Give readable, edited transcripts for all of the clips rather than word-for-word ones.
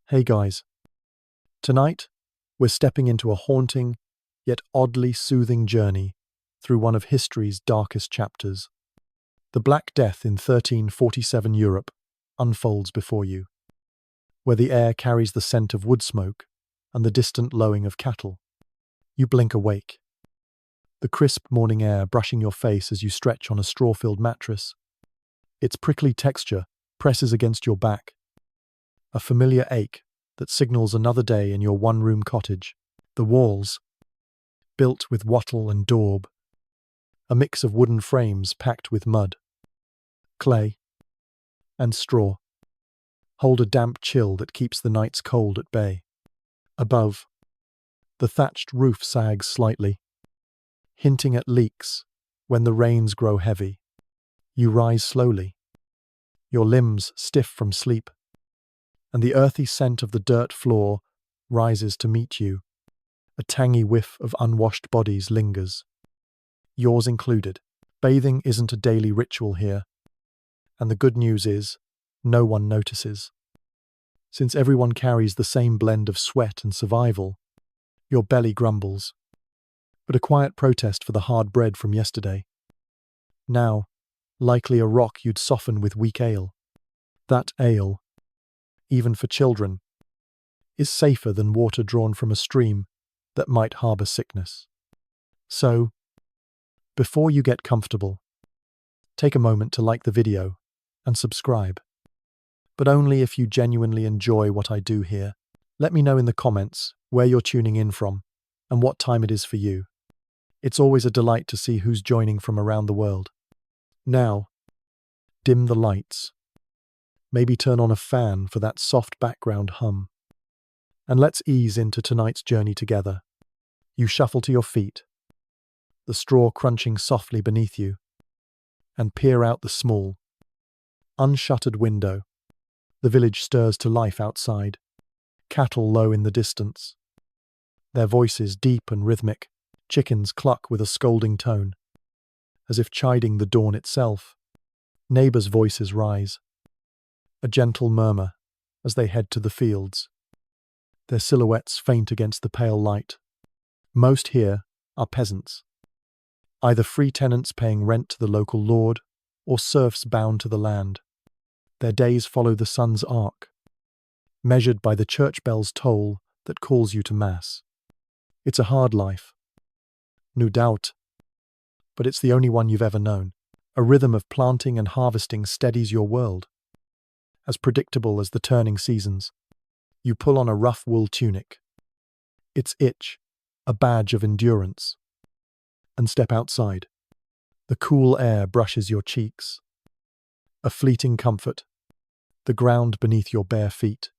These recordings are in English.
Hey guys, tonight we're stepping into a haunting yet oddly soothing journey through one of history's darkest chapters. The Black Death in 1347 Europe unfolds before you, where the air carries the scent of wood smoke and the distant lowing of cattle. You blink awake, the crisp morning air brushing your face as you stretch on a straw-filled mattress. Its prickly texture presses against your back, a familiar ache that signals another day in your one-room cottage. The walls, built with wattle and daub, a mix of wooden frames packed with mud, clay, and straw, hold a damp chill that keeps the night's cold at bay. Above, the thatched roof sags slightly, hinting at leaks when the rains grow heavy. You rise slowly, your limbs stiff from sleep, and the earthy scent of the dirt floor rises to meet you. A tangy whiff of unwashed bodies lingers, yours included. Bathing isn't a daily ritual here, and the good news is, no one notices. Since everyone carries the same blend of sweat and survival, your belly grumbles, but a quiet protest for the hard bread from yesterday. Now, likely a rock you'd soften with weak ale. That ale, even for children, is safer than water drawn from a stream that might harbour sickness. So, before you get comfortable, take a moment to like the video and subscribe. But only if you genuinely enjoy what I do here. Let me know in the comments where you're tuning in from and what time it is for you. It's always a delight to see who's joining from around the world. Now, dim the lights. Maybe turn on a fan for that soft background hum. And let's ease into tonight's journey together. You shuffle to your feet, the straw crunching softly beneath you, and peer out the small, unshuttered window. The village stirs to life outside, cattle low in the distance, their voices deep and rhythmic. Chickens cluck with a scolding tone, as if chiding the dawn itself. Neighbors' voices rise, a gentle murmur as they head to the fields, their silhouettes faint against the pale light. Most here are peasants, either free tenants paying rent to the local lord or serfs bound to the land. Their days follow the sun's arc, measured by the church bell's toll that calls you to mass. It's a hard life, no doubt, but it's the only one you've ever known. A rhythm of planting and harvesting steadies your world, as predictable as the turning seasons. You pull on a rough wool tunic, its itch a badge of endurance, and step outside. The cool air brushes your cheeks, a fleeting comfort. The ground beneath your bare feet,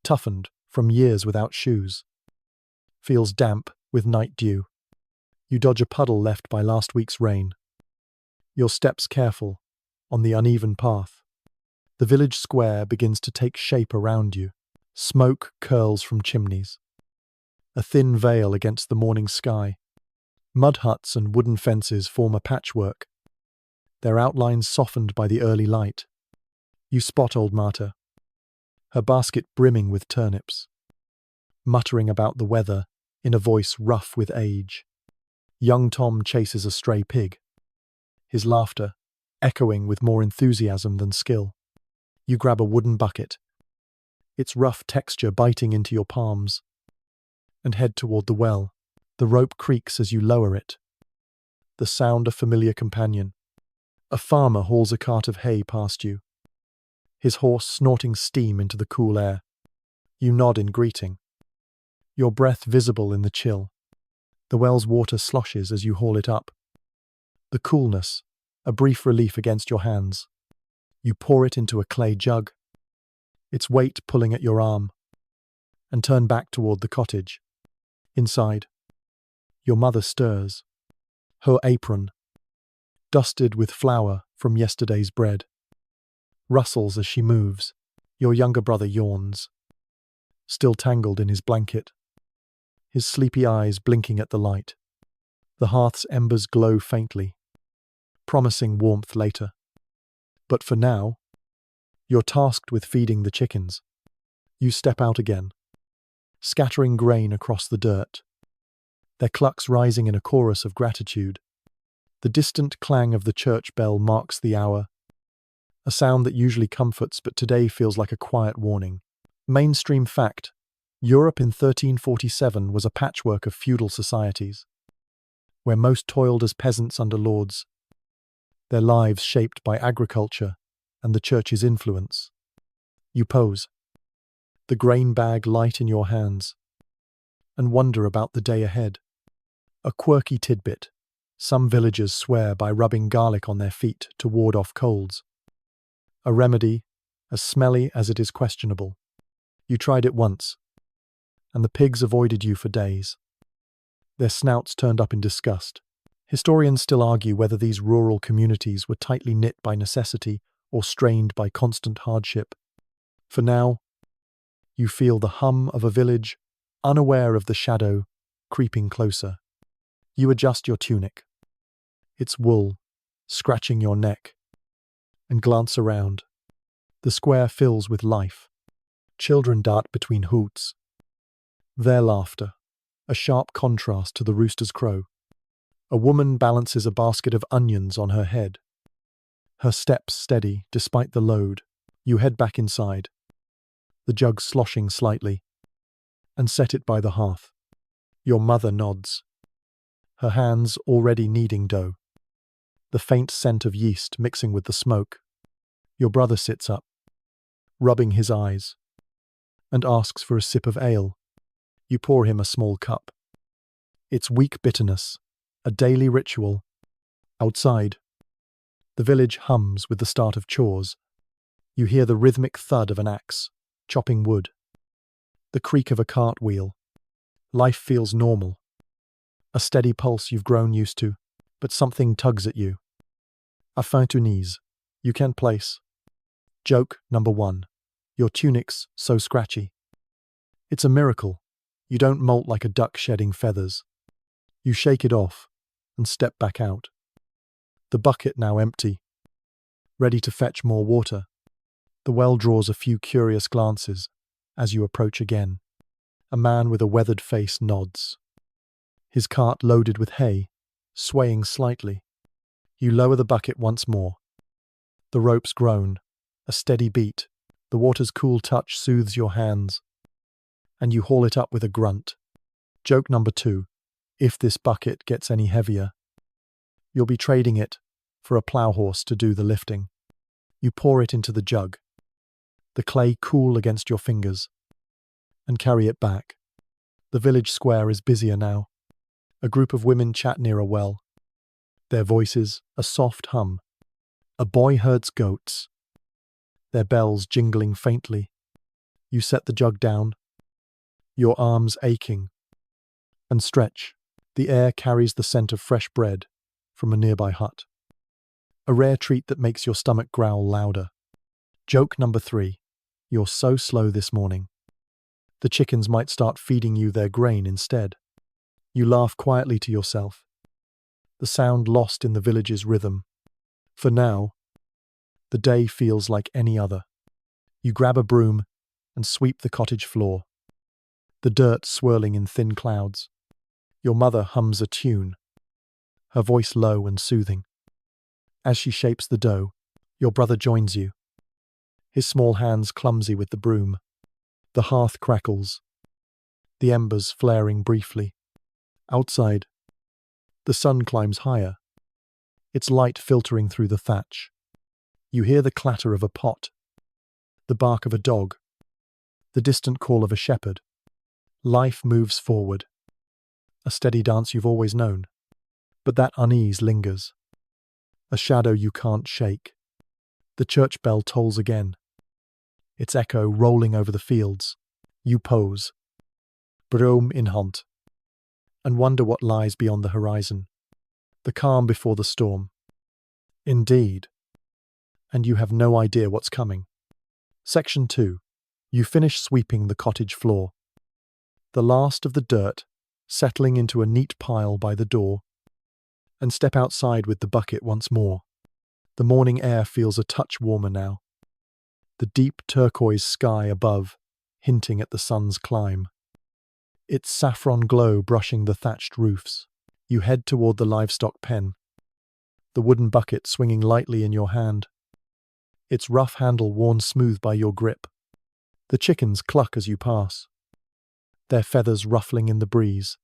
toughened from years without shoes, feels damp with night dew. You dodge a puddle left by last week's rain, your steps careful on the uneven path. The village square begins to take shape around you. Smoke curls from chimneys, a thin veil against the morning sky. Mud huts and wooden fences form a patchwork, their outlines softened by the early light. You spot old Marta, her basket brimming with turnips, muttering about the weather in a voice rough with age. Young Tom chases a stray pig, his laughter echoing with more enthusiasm than skill. You grab a wooden bucket, its rough texture biting into your palms, and head toward the well. The rope creaks as you lower it, the sound a familiar companion. A farmer hauls a cart of hay past you, his horse snorting steam into the cool air. You nod in greeting, your breath visible in the chill. The well's water sloshes as you haul it up, the coolness a brief relief against your hands. You pour it into a clay jug, its weight pulling at your arm, and turn back toward the cottage. Inside, your mother stirs, her apron, dusted with flour from yesterday's bread, rustles as she moves. Your younger brother yawns, still tangled in his blanket, his sleepy eyes blinking at the light. The hearth's embers glow faintly, promising warmth later. But for now, you're tasked with feeding the chickens. You step out again, scattering grain across the dirt, their clucks rising in a chorus of gratitude. The distant clang of the church bell marks the hour, a sound that usually comforts but today feels like a quiet warning. Mainstream fact: Europe in 1347 was a patchwork of feudal societies, where most toiled as peasants under lords, their lives shaped by agriculture and the church's influence. You pose, the grain bag light in your hands, and wonder about the day ahead. A quirky tidbit: some villagers swear by rubbing garlic on their feet to ward off colds. A remedy as smelly as it is questionable. You tried it once, and the pigs avoided you for days, their snouts turned up in disgust. Historians still argue whether these rural communities were tightly knit by necessity or strained by constant hardship. For now, you feel the hum of a village, unaware of the shadow creeping closer. You adjust your tunic, its wool scratching your neck, and glance around. The square fills with life. Children dart between hoots, their laughter a sharp contrast to the rooster's crow. A woman balances a basket of onions on her head, her steps steady despite the load. You head back inside, the jug sloshing slightly, and set it by the hearth. Your mother nods, her hands already kneading dough, the faint scent of yeast mixing with the smoke. Your brother sits up, rubbing his eyes, and asks for a sip of ale. You pour him a small cup. It's weak bitterness, a daily ritual. Outside, the village hums with the start of chores. You hear the rhythmic thud of an axe, chopping wood, the creak of a cartwheel. Life feels normal, a steady pulse you've grown used to, but something tugs at you. A fin to knees, you can place. Joke number 1. Your tunic's so scratchy. It's a miracle. You don't molt like a duck shedding feathers. You shake it off and step back out. The bucket now empty, ready to fetch more water. The well draws a few curious glances as you approach again. A man with a weathered face nods, his cart loaded with hay, swaying slightly. You lower the bucket once more. The ropes groan, a steady beat. The water's cool touch soothes your hands, and you haul it up with a grunt. Joke number 2. If this bucket gets any heavier, you'll be trading it for a plough horse to do the lifting. You pour it into the jug, the clay cool against your fingers, and carry it back. The village square is busier now. A group of women chat near a well, their voices a soft hum. A boy herds goats, their bells jingling faintly. You set the jug down, your arms aching, and stretch. The air carries the scent of fresh bread from a nearby hut, a rare treat that makes your stomach growl louder. Joke number 3. You're so slow this morning. The chickens might start feeding you their grain instead. You laugh quietly to yourself, the sound lost in the village's rhythm. For now, the day feels like any other. You grab a broom and sweep the cottage floor, the dirt swirling in thin clouds. Your mother hums a tune, her voice low and soothing. As she shapes the dough, your brother joins you, his small hands clumsy with the broom. The hearth crackles, the embers flaring briefly. Outside, the sun climbs higher, its light filtering through the thatch. You hear the clatter of a pot, the bark of a dog, the distant call of a shepherd. Life moves forward, a steady dance you've always known. But that unease lingers, a shadow you can't shake. The church bell tolls again, its echo rolling over the fields. You pose, broom in hand, and wonder what lies beyond the horizon. The calm before the storm. Indeed. And you have no idea what's coming. Section 2. You finish sweeping the cottage floor, the last of the dirt settling into a neat pile by the door, and step outside with the bucket once more. The morning air feels a touch warmer now. The deep turquoise sky above hinting at the sun's climb. Its saffron glow brushing the thatched roofs. You head toward the livestock pen, the wooden bucket swinging lightly in your hand, its rough handle worn smooth by your grip. The chickens cluck as you pass, their feathers ruffling in the breeze,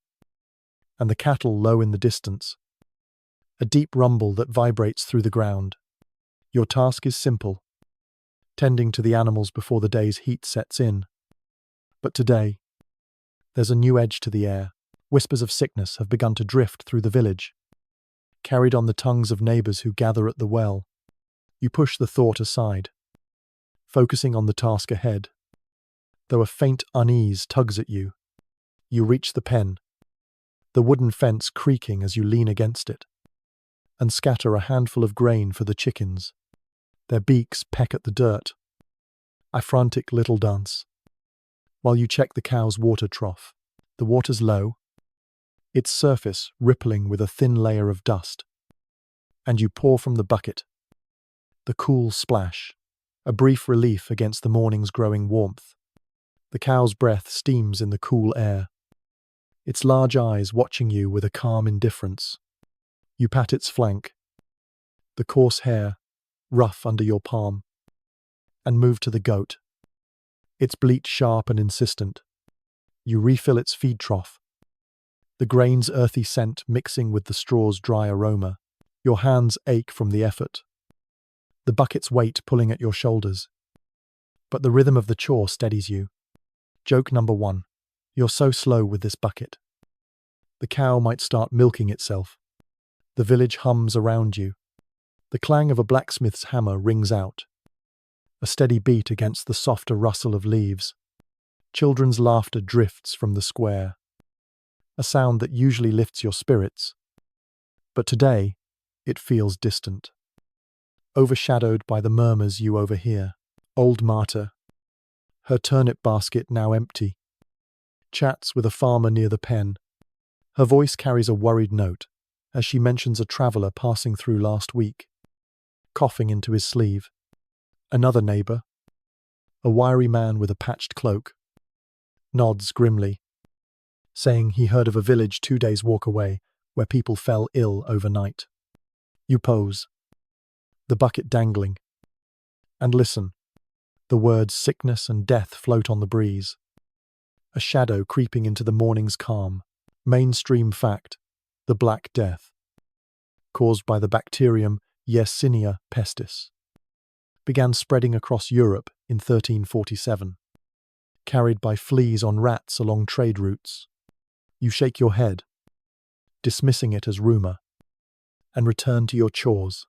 and the cattle low in the distance, a deep rumble that vibrates through the ground. Your task is simple, tending to the animals before the day's heat sets in. But today, there's a new edge to the air. Whispers of sickness have begun to drift through the village, carried on the tongues of neighbors who gather at the well. You push the thought aside, focusing on the task ahead. Though a faint unease tugs at you, you reach the pen, the wooden fence creaking as you lean against it, and scatter a handful of grain for the chickens. Their beaks peck at the dirt, a frantic little dance. While you check the cow's water trough, the water's low, its surface rippling with a thin layer of dust, and you pour from the bucket. The cool splash, a brief relief against the morning's growing warmth. The cow's breath steams in the cool air, its large eyes watching you with a calm indifference. You pat its flank, the coarse hair rough under your palm, and move to the goat, its bleat sharp and insistent. You refill its feed trough, the grain's earthy scent mixing with the straw's dry aroma. Your hands ache from the effort, the bucket's weight pulling at your shoulders. But the rhythm of the chore steadies you. Joke number 1. You're so slow with this bucket. The cow might start milking itself. The village hums around you. The clang of a blacksmith's hammer rings out, a steady beat against the softer rustle of leaves. Children's laughter drifts from the square, a sound that usually lifts your spirits. But today, it feels distant, overshadowed by the murmurs you overhear. Old Marta, her turnip basket now empty, chats with a farmer near the pen. Her voice carries a worried note as she mentions a traveller passing through last week, coughing into his sleeve. Another neighbour, a wiry man with a patched cloak, nods grimly, saying he heard of a village 2 days' walk away where people fell ill overnight. You pose, the bucket dangling, and listen. The words sickness and death float on the breeze, a shadow creeping into the morning's calm. Mainstream fact, the Black Death, caused by the bacterium Yersinia pestis, began spreading across Europe in 1347, carried by fleas on rats along trade routes. You shake your head, dismissing it as rumour, and return to your chores.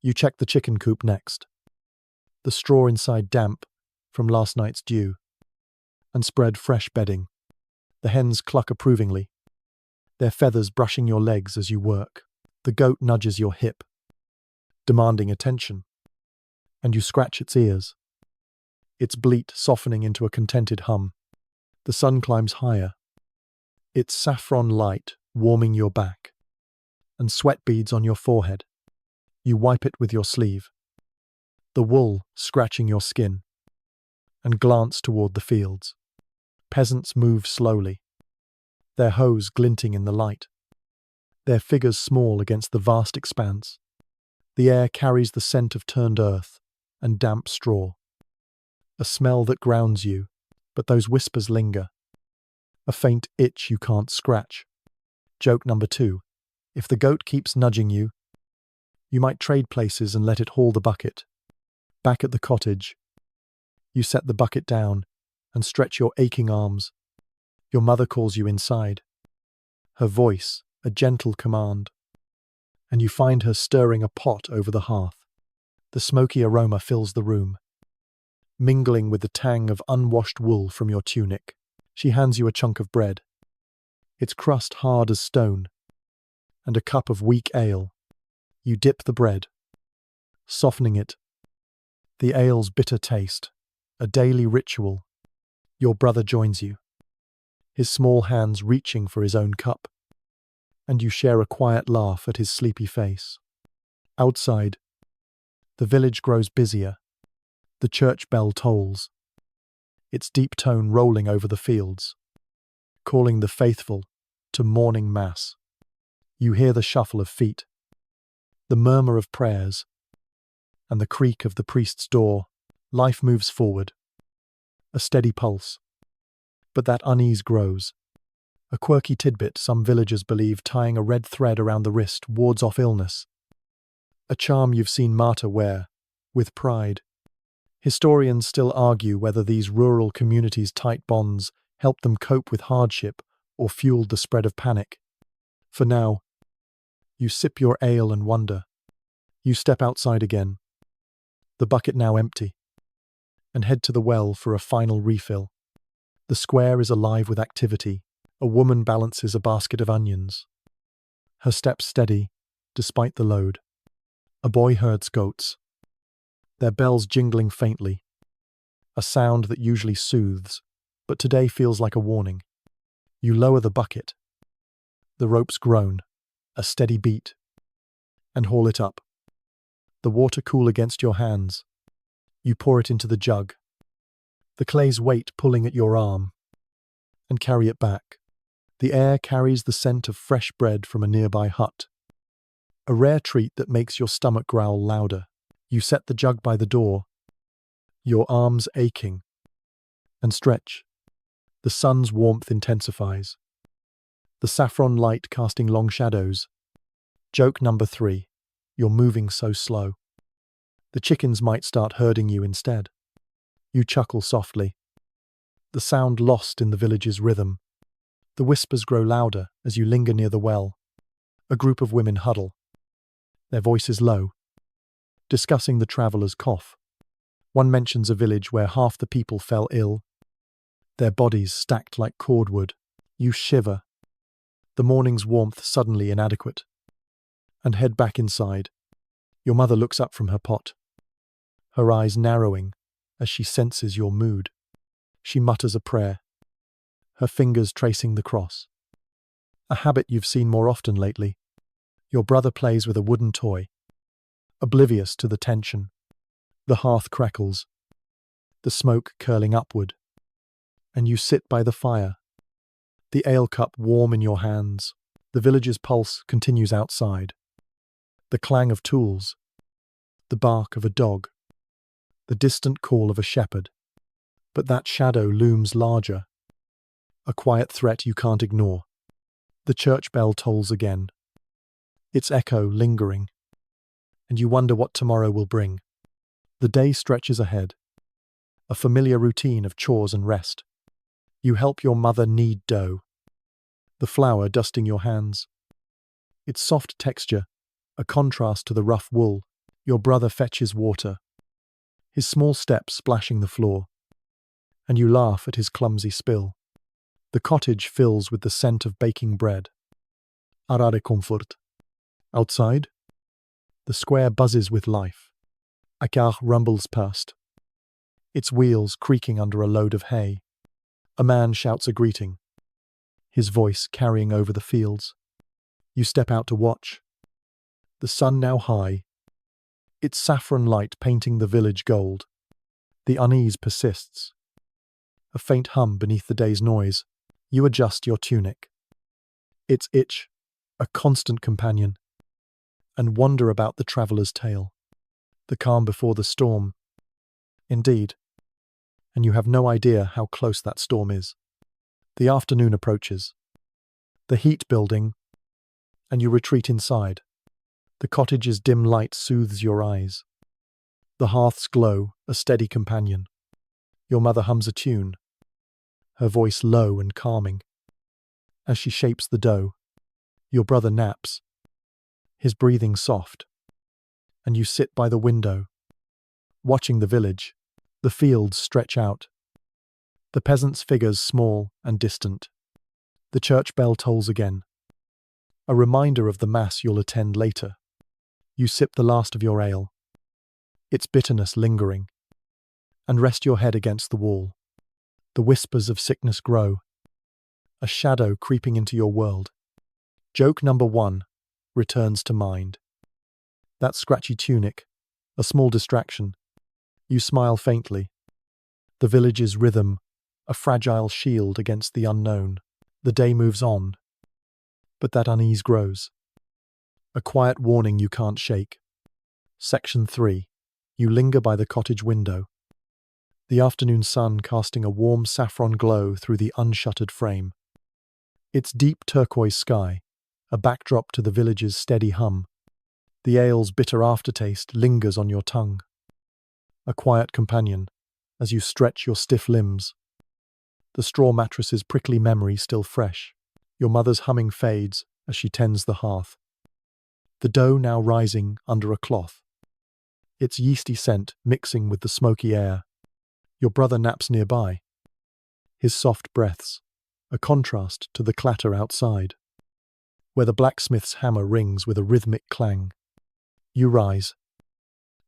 You check the chicken coop next, the straw inside damp from last night's dew, and spread fresh bedding. The hens cluck approvingly, their feathers brushing your legs as you work. The goat nudges your hip, demanding attention, and you scratch its ears, its bleat softening into a contented hum. The sun climbs higher, its saffron light warming your back, and sweat beads on your forehead. You wipe it with your sleeve, the wool scratching your skin, and glance toward the fields. Peasants move slowly, their hoes glinting in the light, their figures small against the vast expanse. The air carries the scent of turned earth and damp straw, a smell that grounds you, but those whispers linger, a faint itch you can't scratch. Joke number 2. If the goat keeps nudging you, you might trade places and let it haul the bucket. Back at the cottage, you set the bucket down and stretch your aching arms. Your mother calls you inside, her voice a gentle command, and you find her stirring a pot over the hearth. The smoky aroma fills the room, mingling with the tang of unwashed wool from your tunic. She hands you a chunk of bread, its crust hard as stone, and a cup of weak ale. You dip the bread, softening it, the ale's bitter taste, a daily ritual. Your brother joins you, his small hands reaching for his own cup, and you share a quiet laugh at his sleepy face. Outside, the village grows busier. The church bell tolls, its deep tone rolling over the fields, calling the faithful to morning mass. You hear the shuffle of feet, the murmur of prayers, and the creak of the priest's door. Life moves forward, a steady pulse. But that unease grows. A quirky tidbit some villagers believe tying a red thread around the wrist wards off illness. A charm you've seen Marta wear, with pride. Historians still argue whether these rural communities' tight bonds helped them cope with hardship or fueled the spread of panic. For now, you sip your ale and wonder. You step outside again, the bucket now empty, and head to the well for a final refill. The square is alive with activity. A woman balances a basket of onions. Her steps steady, despite the load. A boy herds goats, their bells jingling faintly. A sound that usually soothes, but today feels like a warning. You lower the bucket. The ropes groan, a steady beat, and haul it up. The water cool against your hands. You pour it into the jug, the clay's weight pulling at your arm, and carry it back. The air carries the scent of fresh bread from a nearby hut. A rare treat that makes your stomach growl louder. You set the jug by the door, your arms aching, and stretch. The sun's warmth intensifies, the saffron light casting long shadows. Joke number 3. You're moving so slow. The chickens might start herding you instead. You chuckle softly, the sound lost in the village's rhythm. The whispers grow louder as you linger near the well. A group of women huddle, their voices low, discussing the traveller's cough. One mentions a village where half the people fell ill, their bodies stacked like cordwood. You shiver, the morning's warmth suddenly inadequate, and head back inside. Your mother looks up from her pot, her eyes narrowing as she senses your mood. She mutters a prayer, her fingers tracing the cross. A habit you've seen more often lately. Your brother plays with a wooden toy, oblivious to the tension. The hearth crackles, the smoke curling upward, and you sit by the fire, the ale cup warm in your hands. The village's pulse continues outside. The clang of tools, the bark of a dog, the distant call of a shepherd. But that shadow looms larger, a quiet threat you can't ignore. The church bell tolls again, its echo lingering, and you wonder what tomorrow will bring. The day stretches ahead, a familiar routine of chores and rest. You help your mother knead dough, the flour dusting your hands. Its soft texture, a contrast to the rough wool. Your brother fetches water, his small steps splashing the floor, and you laugh at his clumsy spill. The cottage fills with the scent of baking bread. Arare comfort. Outside, the square buzzes with life. A car rumbles past, its wheels creaking under a load of hay. A man shouts a greeting, his voice carrying over the fields. You step out to watch. The sun now high, its saffron light painting the village gold. The unease persists, a faint hum beneath the day's noise. You adjust your tunic, its itch, a constant companion, and wonder about the traveller's tale. The calm before the storm. Indeed, and you have no idea how close that storm is. The afternoon approaches, the heat building, and you retreat inside. The cottage's dim light soothes your eyes. The hearth's glow, a steady companion. Your mother hums a tune, her voice low and calming. As she shapes the dough, your brother naps, his breathing soft, and you sit by the window, watching the village. The fields stretch out, the peasants' figures small and distant. The church bell tolls again, a reminder of the mass you'll attend later. You sip the last of your ale, its bitterness lingering, and rest your head against the wall. The whispers of sickness grow, a shadow creeping into your world. Joke number 1 returns to mind. That scratchy tunic, a small distraction. You smile faintly, The village's rhythm, a fragile shield against the unknown. The day moves on, but that unease grows. A quiet warning you can't shake. Section 3. You linger by the cottage window. The afternoon sun casting a warm saffron glow through the unshuttered frame. Its deep turquoise sky, a backdrop to the village's steady hum. The ale's bitter aftertaste lingers on your tongue. A quiet companion, as you stretch your stiff limbs. The straw mattress's prickly memory still fresh. Your mother's humming fades as she tends the hearth. The dough now rising under a cloth. Its yeasty scent mixing with the smoky air. Your brother naps nearby. His soft breaths, a contrast to the clatter outside, where the blacksmith's hammer rings with a rhythmic clang. You rise,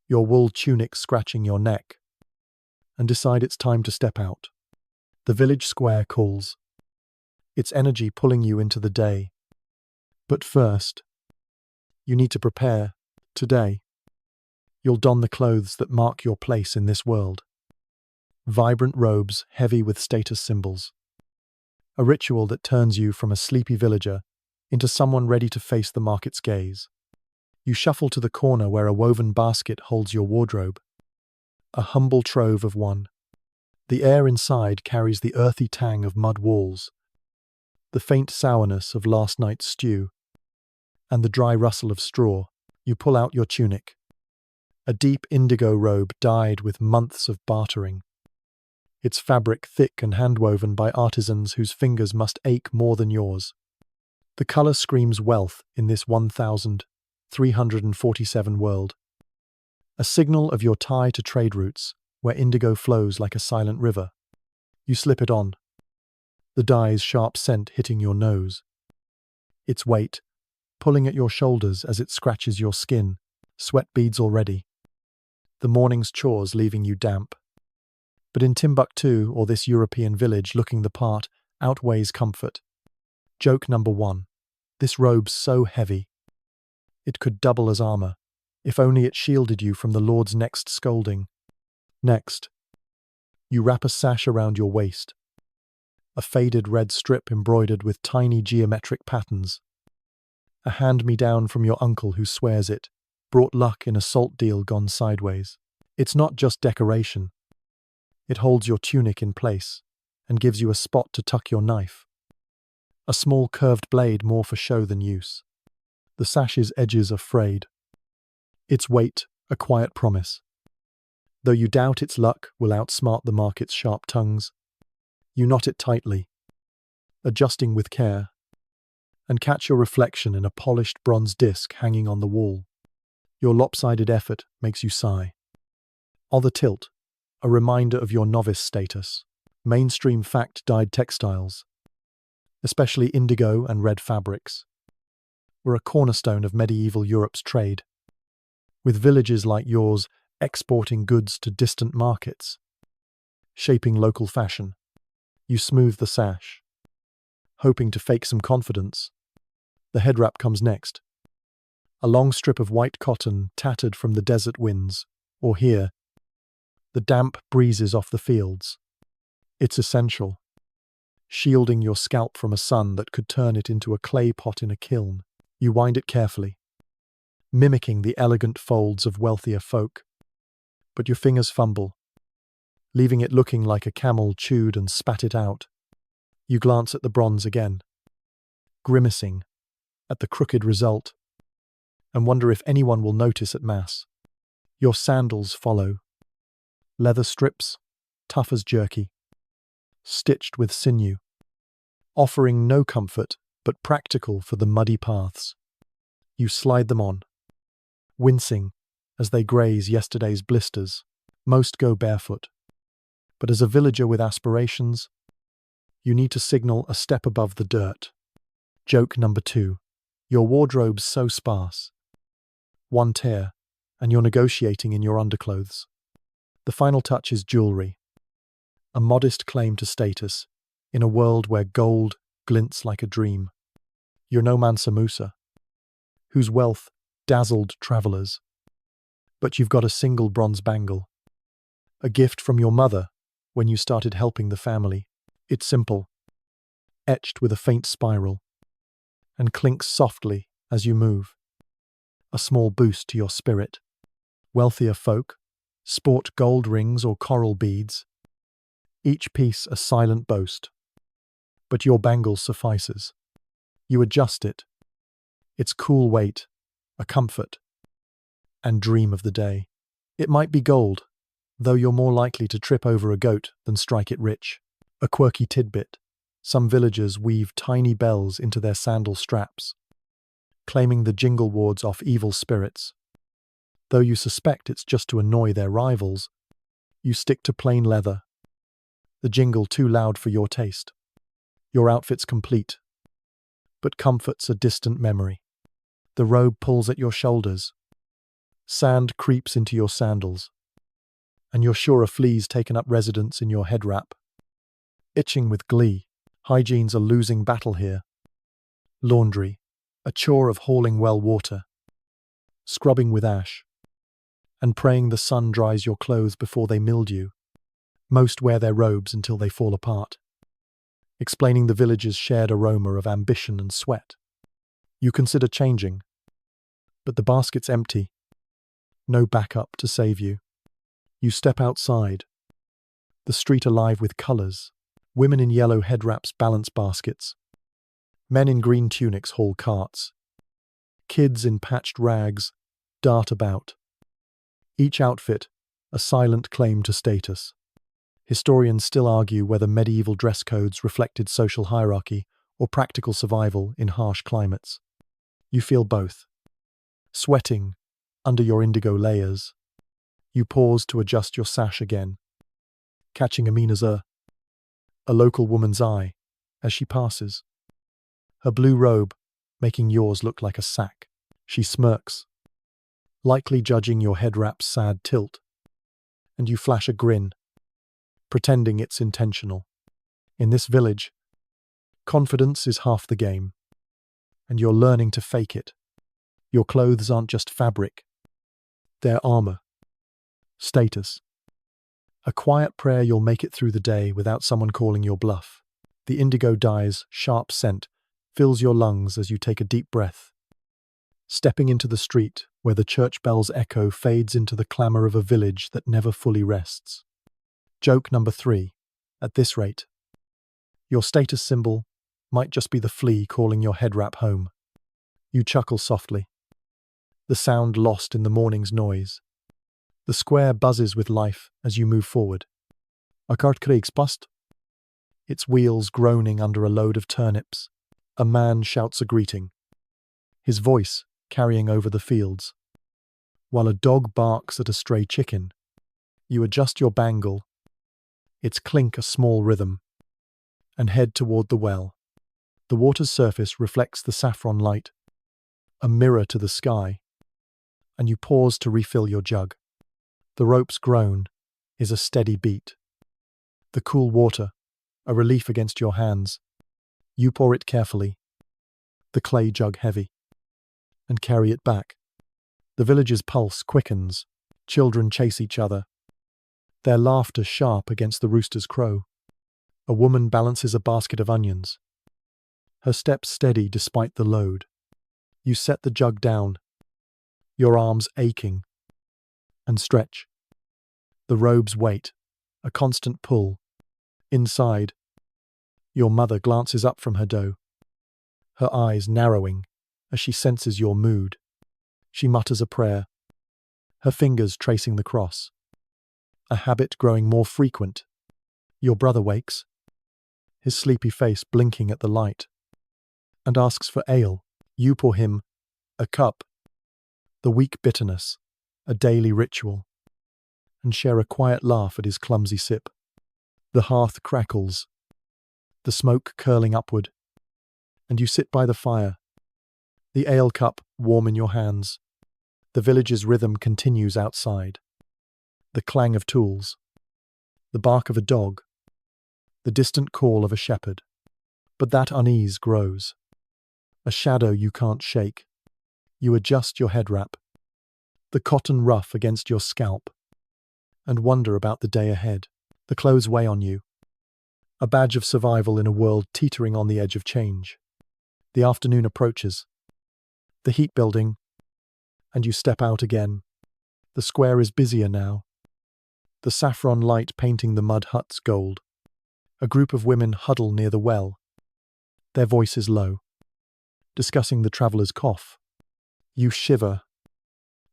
your wool tunic scratching your neck, and decide it's time to step out. The village square calls, its energy pulling you into the day. But first, you need to prepare today. You'll don the clothes that mark your place in this world. Vibrant robes heavy with status symbols. A ritual that turns you from a sleepy villager into someone ready to face the market's gaze. You shuffle to the corner where a woven basket holds your wardrobe. A humble trove of one. The air inside carries the earthy tang of mud walls, the faint sourness of last night's stew, and the dry rustle of straw. You pull out your tunic. A deep indigo robe dyed with months of bartering. Its fabric thick and handwoven by artisans whose fingers must ache more than yours. The colour screams wealth in this 1,347 world. A signal of your tie to trade routes, where indigo flows like a silent river. You slip it on, the dye's sharp scent hitting your nose. Its weight, pulling at your shoulders as it scratches your skin, sweat beads already. The morning's chores leaving you damp. But in Timbuktu, or this European village, looking the part outweighs comfort. Joke number 1. This robe's so heavy. It could double as armor, if only it shielded you from the Lord's next scolding. Next, you wrap a sash around your waist. A faded red strip embroidered with tiny geometric patterns. A hand-me-down from your uncle who swears it brought luck in a salt deal gone sideways. It's not just decoration. It holds your tunic in place and gives you a spot to tuck your knife. A small curved blade more for show than use. The sash's edges are frayed. Its weight, a quiet promise. Though you doubt its luck will outsmart the market's sharp tongues, you knot it tightly, adjusting with care, and catch your reflection in a polished bronze disc hanging on the wall. Your lopsided effort makes you sigh. On the tilt, a reminder of your novice status. Mainstream fact-dyed textiles, especially indigo and red fabrics, were a cornerstone of medieval Europe's trade, with villages like yours exporting goods to distant markets, shaping local fashion. You smooth the sash, hoping to fake some confidence. The head wrap comes next. A long strip of white cotton tattered from the desert winds, or here, the damp breezes off the fields. It's essential, shielding your scalp from a sun that could turn it into a clay pot in a kiln. You wind it carefully, mimicking the elegant folds of wealthier folk. But your fingers fumble, leaving it looking like a camel chewed and spat it out. You glance at the bronze again, grimacing at the crooked result, and wonder if anyone will notice at mass. Your sandals follow. Leather strips, tough as jerky, stitched with sinew, offering no comfort but practical for the muddy paths. You slide them on, wincing as they graze yesterday's blisters. Most go barefoot, but as a villager with aspirations, you need to signal a step above the dirt. Joke number 2. Your wardrobe's so sparse. One tear, and you're negotiating in your underclothes. The final touch is jewelry, a modest claim to status in a world where gold glints like a dream. You're no Mansa Musa, whose wealth dazzled travelers, but you've got a single bronze bangle, a gift from your mother when you started helping the family. It's simple, etched with a faint spiral, and clinks softly as you move. A small boost to your spirit. Wealthier folk sport gold rings or coral beads, each piece a silent boast. But your bangle suffices. You adjust it. Its cool weight, a comfort, and dream of the day. It might be gold, though you're more likely to trip over a goat than strike it rich. A quirky tidbit. Some villagers weave tiny bells into their sandal straps, claiming the jingle wards off evil spirits. Though you suspect it's just to annoy their rivals, you stick to plain leather. The jingle too loud for your taste. Your outfit's complete, but comfort's a distant memory. The robe pulls at your shoulders. Sand creeps into your sandals, and you're sure a flea's taken up residence in your head wrap. Itching with glee, hygiene's a losing battle here. Laundry, a chore of hauling well water, scrubbing with ash, and praying the sun dries your clothes before they mildew. Most wear their robes until they fall apart, explaining the village's shared aroma of ambition and sweat. You consider changing, but the basket's empty. No backup to save you. You step outside, the street alive with colours. Women in yellow head wraps balance baskets. Men in green tunics haul carts. Kids in patched rags dart about. Each outfit a silent claim to status. Historians still argue whether medieval dress codes reflected social hierarchy or practical survival in harsh climates. You feel both. Sweating under your indigo layers. You pause to adjust your sash again, catching Amina's a local woman's eye as she passes. Her blue robe making yours look like a sack. She smirks, likely judging your head wrap's sad tilt, and you flash a grin, pretending it's intentional. In this village, confidence is half the game, and you're learning to fake it. Your clothes aren't just fabric, they're armor, status. A quiet prayer you'll make it through the day without someone calling your bluff. The indigo dye's sharp scent fills your lungs as you take a deep breath. Stepping into the street where the church bell's echo fades into the clamour of a village that never fully rests. Joke number 3. At this rate, your status symbol might just be the flea calling your head wrap home. You chuckle softly, the sound lost in the morning's noise. The square buzzes with life as you move forward. A cart krieg's bust. Its wheels groaning under a load of turnips. A man shouts a greeting, his voice carrying over the fields, while a dog barks at a stray chicken. You adjust your bangle, its clink a small rhythm, and head toward the well. The water's surface reflects the saffron light, a mirror to the sky, and you pause to refill your jug. The rope's groan is a steady beat. The cool water, a relief against your hands. You pour it carefully, the clay jug heavy, and carry it back. The village's pulse quickens. Children chase each other, their laughter sharp against the rooster's crow. A woman balances a basket of onions, her steps steady despite the load. You set the jug down, your arms aching, and stretch. The robe's weight, a constant pull. Inside, your mother glances up from her dough, her eyes narrowing as she senses your mood. She mutters a prayer, her fingers tracing the cross, a habit growing more frequent. Your brother wakes, his sleepy face blinking at the light, and asks for ale. You pour him a cup, the weak bitterness, a daily ritual, and share a quiet laugh at his clumsy sip. The hearth crackles, the smoke curling upward, and you sit by the fire, the ale cup warm in your hands. The village's rhythm continues outside. The clang of tools, the bark of a dog, the distant call of a shepherd. But that unease grows, a shadow you can't shake. You adjust your head wrap, the cotton ruff against your scalp, and wonder about the day ahead. The clothes weigh on you, a badge of survival in a world teetering on the edge of change. The afternoon approaches, the heat building, and you step out again. The square is busier now, the saffron light painting the mud huts gold. A group of women huddle near the well, their voices low, discussing the traveller's cough. You shiver,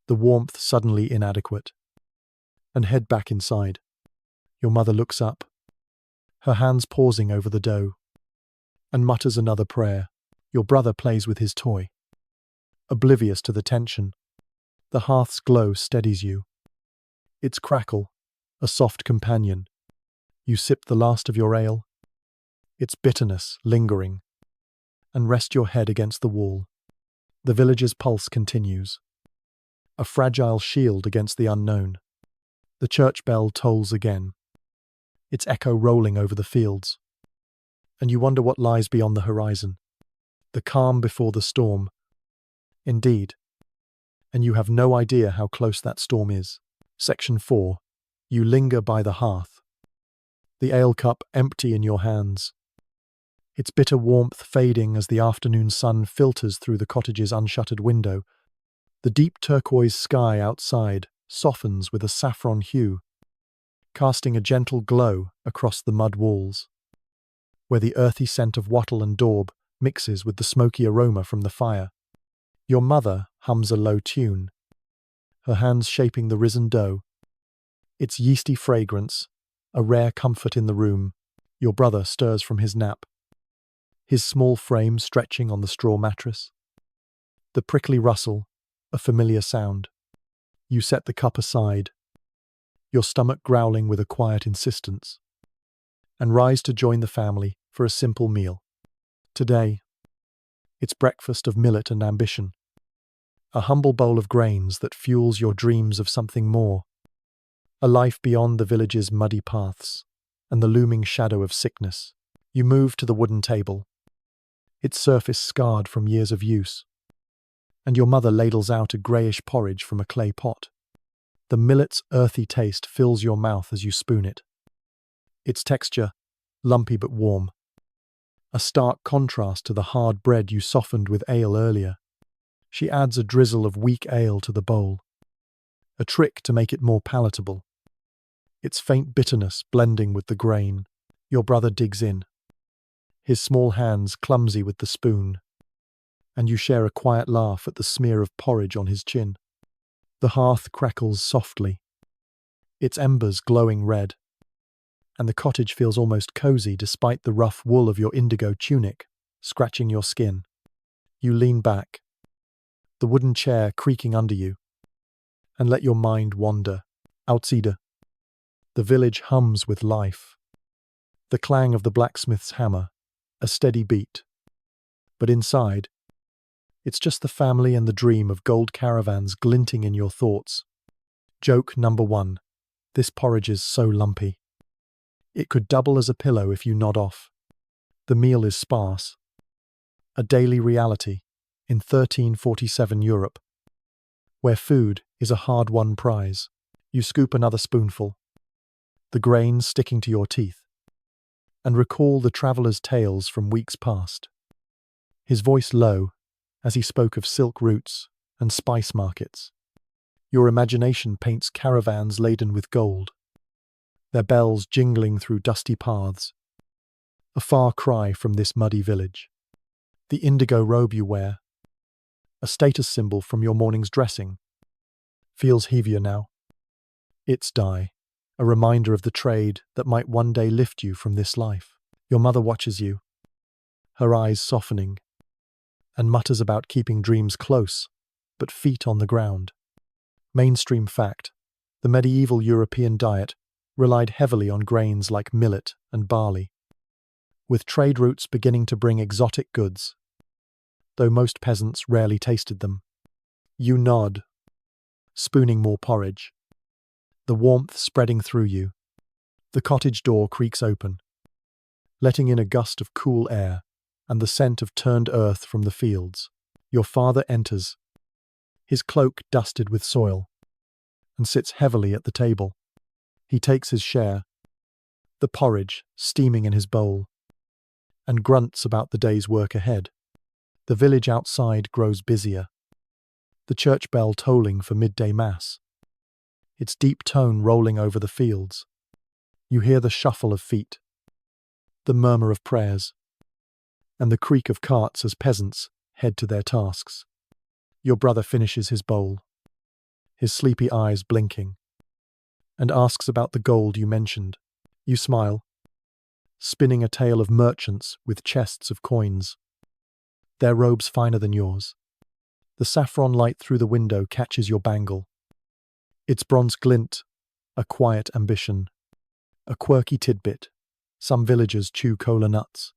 the warmth suddenly inadequate, and head back inside. Your mother looks up, her hands pausing over the dough, and mutters another prayer. Your brother plays with his toy, oblivious to the tension. The hearth's glow steadies you. Its crackle, a soft companion. You sip the last of your ale, its bitterness lingering, and rest your head against the wall. The village's pulse continues, a fragile shield against the unknown. The church bell tolls again, its echo rolling over the fields. And you wonder what lies beyond the horizon. The calm before the storm. Indeed. And you have no idea how close that storm is. Section 4. You linger by the hearth, the ale cup empty in your hands, its bitter warmth fading as the afternoon sun filters through the cottage's unshuttered window. The deep turquoise sky outside softens with a saffron hue, casting a gentle glow across the mud walls, where the earthy scent of wattle and daub mixes with the smoky aroma from the fire. Your mother hums a low tune, her hands shaping the risen dough, its yeasty fragrance, a rare comfort in the room. Your brother stirs from his nap, his small frame stretching on the straw mattress. The prickly rustle, a familiar sound. You set the cup aside, your stomach growling with a quiet insistence, and rise to join the family for a simple meal. Today, it's breakfast of millet and ambition, a humble bowl of grains that fuels your dreams of something more, a life beyond the village's muddy paths and the looming shadow of sickness. You move to the wooden table, its surface scarred from years of use, and your mother ladles out a greyish porridge from a clay pot. The millet's earthy taste fills your mouth as you spoon it, its texture lumpy but warm, a stark contrast to the hard bread you softened with ale earlier. She adds a drizzle of weak ale to the bowl, a trick to make it more palatable, its faint bitterness blending with the grain. Your brother digs in, his small hands clumsy with the spoon, and you share a quiet laugh at the smear of porridge on his chin. The hearth crackles softly, its embers glowing red, and the cottage feels almost cozy despite the rough wool of your indigo tunic scratching your skin. You lean back, the wooden chair creaking under you, and let your mind wander. Outside, the village hums with life, the clang of the blacksmith's hammer, a steady beat. But inside, it's just the family and the dream of gold caravans glinting in your thoughts. Joke number 1. This porridge is so lumpy. It could double as a pillow if you nod off. The meal is sparse, a daily reality in 1347 Europe, where food is a hard-won prize. You scoop another spoonful, the grains sticking to your teeth, and recall the traveller's tales from weeks past. His voice low as he spoke of silk routes and spice markets. Your imagination paints caravans laden with gold, their bells jingling through dusty paths, a far cry from this muddy village. The indigo robe you wear, a status symbol from your morning's dressing, feels heavier now. Its dye, a reminder of the trade that might one day lift you from this life. Your mother watches you, her eyes softening, and mutters about keeping dreams close, but feet on the ground. Mainstream fact: the medieval European diet relied heavily on grains like millet and barley, with trade routes beginning to bring exotic goods, though most peasants rarely tasted them. You nod, spooning more porridge, the warmth spreading through you. The cottage door creaks open, letting in a gust of cool air and the scent of turned earth from the fields. Your father enters, his cloak dusted with soil, and sits heavily at the table. He takes his share, the porridge steaming in his bowl, and grunts about the day's work ahead. The village outside grows busier, the church bell tolling for midday mass, its deep tone rolling over the fields. You hear the shuffle of feet, the murmur of prayers, and the creak of carts as peasants head to their tasks. Your brother finishes his bowl, his sleepy eyes blinking, and asks about the gold you mentioned. You smile, spinning a tale of merchants with chests of coins, their robes finer than yours. The saffron light through the window catches your bangle, its bronze glint, a quiet ambition, a quirky tidbit. Some villagers chew cola nuts,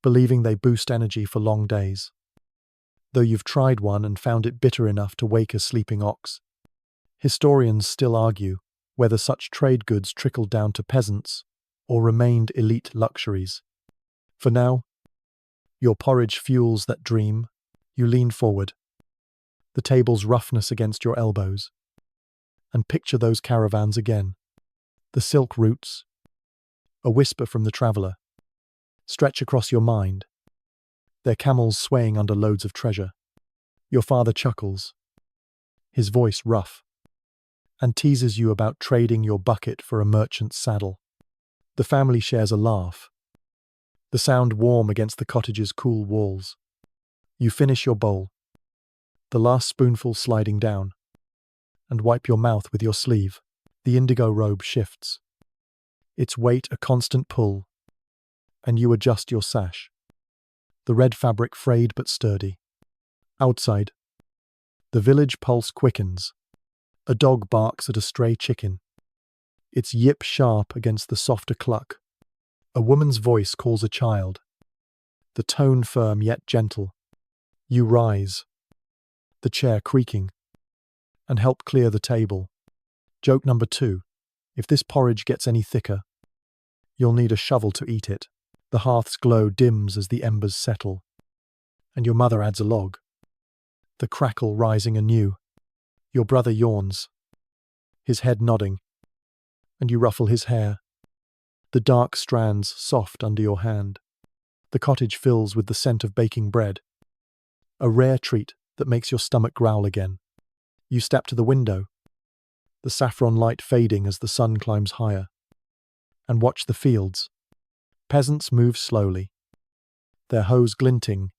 believing they boost energy for long days, though you've tried one and found it bitter enough to wake a sleeping ox. Historians still argue whether such trade goods trickled down to peasants or remained elite luxuries. For now, your porridge fuels that dream. You lean forward, the table's roughness against your elbows, and picture those caravans again. The silk routes, a whisper from the traveller, stretch across your mind, their camels swaying under loads of treasure. Your father chuckles, his voice rough, and teases you about trading your bucket for a merchant's saddle. The family shares a laugh, the sound warm against the cottage's cool walls. You finish your bowl, the last spoonful sliding down, and wipe your mouth with your sleeve. The indigo robe shifts, its weight a constant pull, and you adjust your sash, the red fabric frayed but sturdy. Outside, the village pulse quickens. A dog barks at a stray chicken, its yip sharp against the softer cluck. A woman's voice calls a child, the tone firm yet gentle. You rise, the chair creaking, and help clear the table. Joke number 2. If this porridge gets any thicker, you'll need a shovel to eat it. The hearth's glow dims as the embers settle, and your mother adds a log, the crackle rising anew. Your brother yawns, his head nodding, and you ruffle his hair, the dark strands soft under your hand. The cottage fills with the scent of baking bread, a rare treat that makes your stomach growl again. You step to the window, the saffron light fading as the sun climbs higher, and watch the fields. Peasants move slowly, their hoes glinting,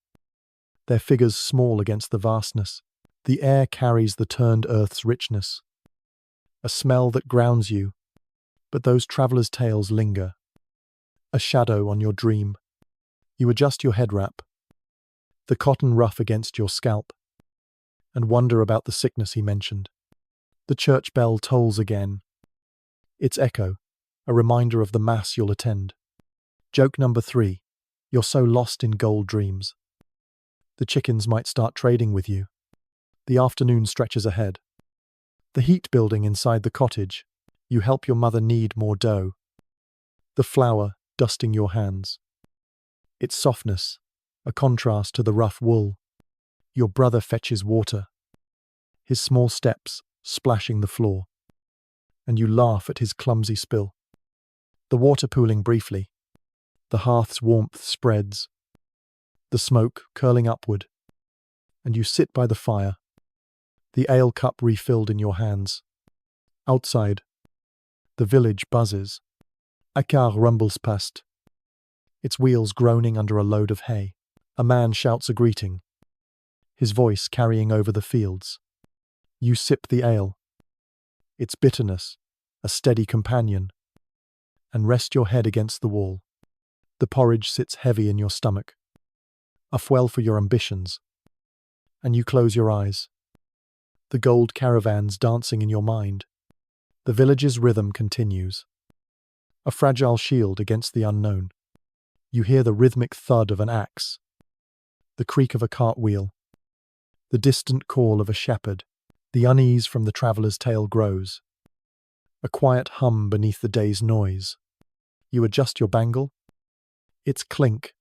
their figures small against the vastness. The air carries the turned earth's richness, a smell that grounds you, but those travellers' tales linger, a shadow on your dream. You adjust your head wrap, the cotton ruff against your scalp, and wonder about the sickness he mentioned. The church bell tolls again, its echo a reminder of the mass you'll attend. Joke number 3. You're so lost in gold dreams. The chickens might start trading with you. The afternoon stretches ahead. The heat building inside the cottage. You help your mother knead more dough, the flour dusting your hands, its softness a contrast to the rough wool. Your brother fetches water, his small steps splashing the floor, and you laugh at his clumsy spill. The water pooling briefly, the hearth's warmth spreads, the smoke curling upward, and you sit by the fire, the ale cup refilled in your hands. Outside, the village buzzes. A car rumbles past, its wheels groaning under a load of hay. A man shouts a greeting, his voice carrying over the fields. You sip the ale, its bitterness a steady companion, and rest your head against the wall. The porridge sits heavy in your stomach, a fuel for your ambitions, and you close your eyes, the gold caravans dancing in your mind. The village's rhythm continues, a fragile shield against the unknown. You hear the rhythmic thud of an axe, the creak of a cartwheel, the distant call of a shepherd. The unease from the traveller's tale grows, a quiet hum beneath the day's noise. You adjust your bangle, its clink,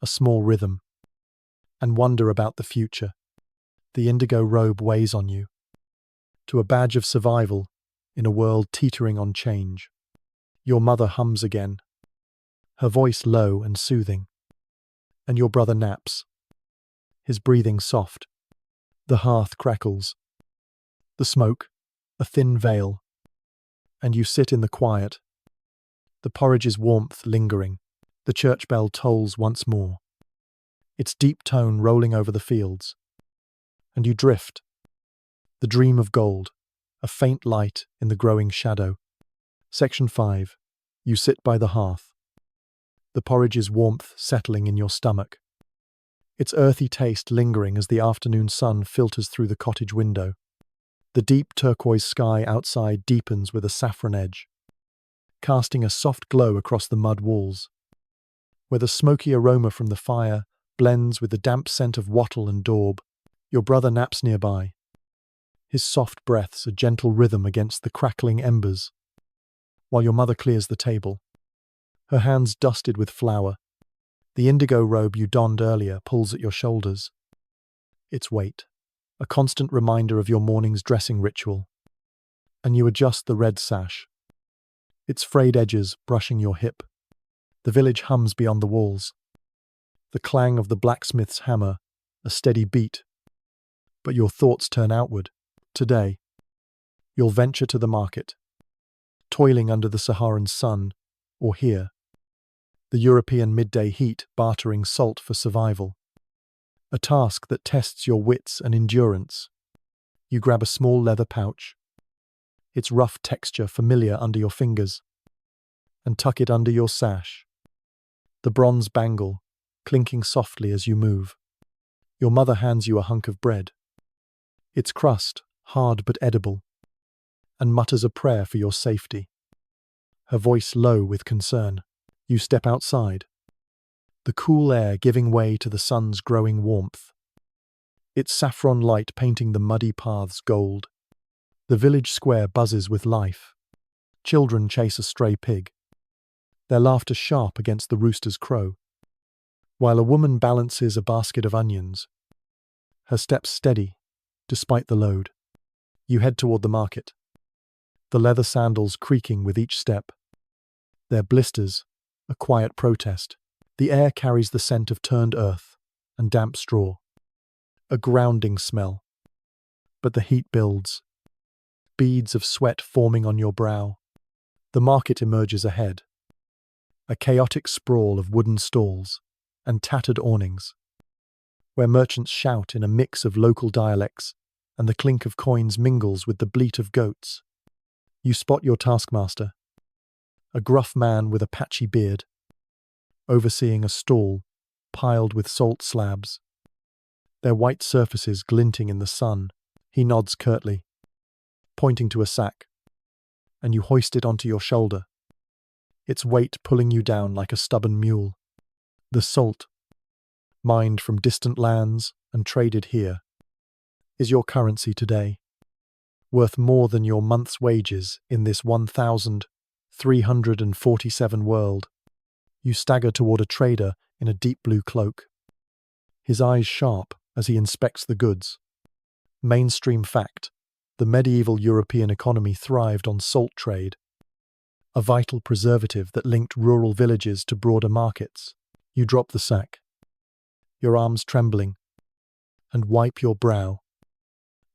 a small rhythm, and wonder about the future. The indigo robe weighs on you, to a badge of survival in a world teetering on change. Your mother hums again, her voice low and soothing, and your brother naps, his breathing soft. The hearth crackles, the smoke, a thin veil, and you sit in the quiet, the porridge's warmth lingering. The church bell tolls once more, its deep tone rolling over the fields, and you drift, the dream of gold, a faint light in the growing shadow. Section 5. You sit by the hearth, the porridge's warmth settling in your stomach, its earthy taste lingering as the afternoon sun filters through the cottage window. The deep turquoise sky outside deepens with a saffron edge, casting a soft glow across the mud walls, where the smoky aroma from the fire blends with the damp scent of wattle and daub. Your brother naps nearby, his soft breaths a gentle rhythm against the crackling embers, while your mother clears the table, her hands dusted with flour. The indigo robe you donned earlier pulls at your shoulders, its weight, a constant reminder of your morning's dressing ritual, and you adjust the red sash, its frayed edges brushing your hip. The village hums beyond the walls, the clang of the blacksmith's hammer, a steady beat. But your thoughts turn outward. Today, you'll venture to the market, toiling under the Saharan sun, or here, the European midday heat bartering salt for survival. A task that tests your wits and endurance. You grab a small leather pouch, its rough texture familiar under your fingers, and tuck it under your sash, the bronze bangle clinking softly as you move. Your mother hands you a hunk of bread, its crust hard but edible, and mutters a prayer for your safety, her voice low with concern. You step outside, the cool air giving way to the sun's growing warmth, its saffron light painting the muddy paths gold. The village square buzzes with life. Children chase a stray pig, their laughter sharp against the rooster's crow, while a woman balances a basket of onions, her steps steady despite the load. You head toward the market, the leather sandals creaking with each step, their blisters a quiet protest. The air carries the scent of turned earth and damp straw, a grounding smell. But the heat builds, beads of sweat forming on your brow. The market emerges ahead, a chaotic sprawl of wooden stalls and tattered awnings, where merchants shout in a mix of local dialects and the clink of coins mingles with the bleat of goats. You spot your taskmaster, a gruff man with a patchy beard, overseeing a stall piled with salt slabs, their white surfaces glinting in the sun. He nods curtly, pointing to a sack, and you hoist it onto your shoulder, its weight pulling you down like a stubborn mule. The salt, mined from distant lands and traded here, is your currency today, worth more than your month's wages in this 1,347 world. You stagger toward a trader in a deep blue cloak, his eyes sharp as he inspects the goods. Mainstream fact: the medieval European economy thrived on salt trade, a vital preservative that linked rural villages to broader markets. You drop the sack, your arms trembling, and wipe your brow,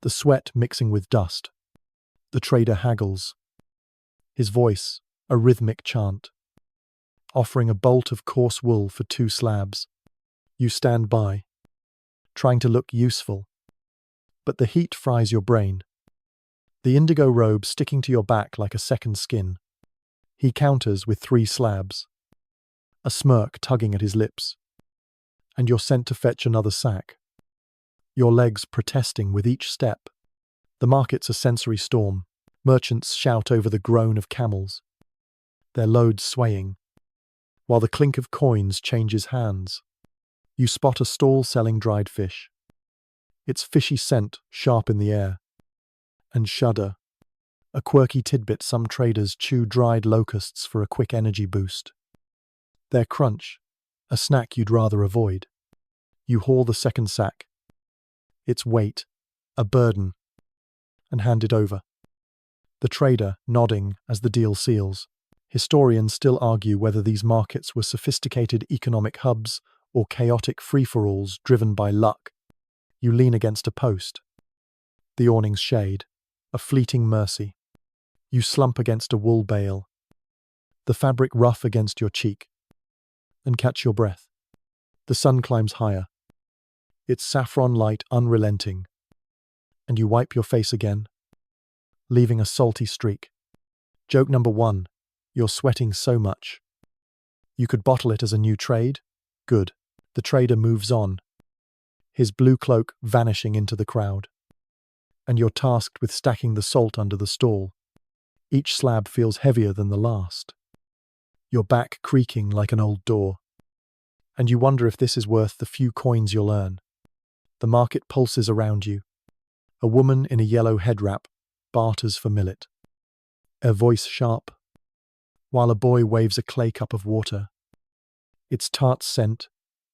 the sweat mixing with dust. The trader haggles, his voice a rhythmic chant, offering a bolt of coarse wool for 2 slabs. You stand by, trying to look useful, but the heat fries your brain, the indigo robe sticking to your back like a second skin. He counters with 3 slabs, a smirk tugging at his lips, and you're sent to fetch another sack, your legs protesting with each step. The market's a sensory storm. Merchants shout over the groan of camels, their loads swaying, while the clink of coins changes hands. You spot a stall selling dried fish, its fishy scent sharp in the air, and shudder, a quirky tidbit some traders chew dried locusts for a quick energy boost. Their crunch, a snack you'd rather avoid. You haul the second sack, its weight a burden, and hand it over. The trader nodding as the deal seals, Historians still argue whether these markets were sophisticated economic hubs or chaotic free-for-alls driven by luck. You lean against a post. The awning's shade, a fleeting mercy. You slump against a wool bale, the fabric rough against your cheek, and catch your breath. The sun climbs higher, its saffron light unrelenting, and you wipe your face again, leaving a salty streak. Joke number 1. You're sweating so much. You could bottle it as a new trade? Good. The trader moves on, his blue cloak vanishing into the crowd. And you're tasked with stacking the salt under the stall. Each slab feels heavier than the last, your back creaking like an old door. And you wonder if this is worth the few coins you'll earn. The market pulses around you. A woman in a yellow head wrap barters for millet, her voice sharp, while a boy waves a clay cup of water. Its tart scent,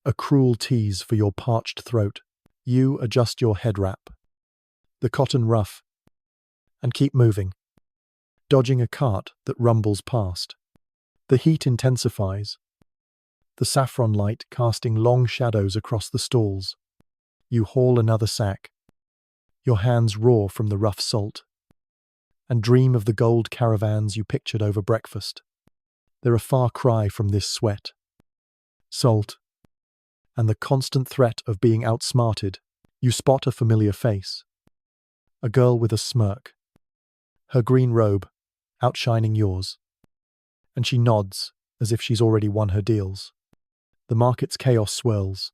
a cruel tease for your parched throat. You adjust your head wrap, the cotton rough, and keep moving, dodging a cart that rumbles past. The heat intensifies, the saffron light casting long shadows across the stalls. You haul another sack, your hands raw from the rough salt, and dream of the gold caravans you pictured over breakfast. They're a far cry from this sweat, salt, and the constant threat of being outsmarted. You spot a familiar face, a girl with a smirk, her green robe outshining yours, and she nods as if she's already won her deals. The market's chaos swirls.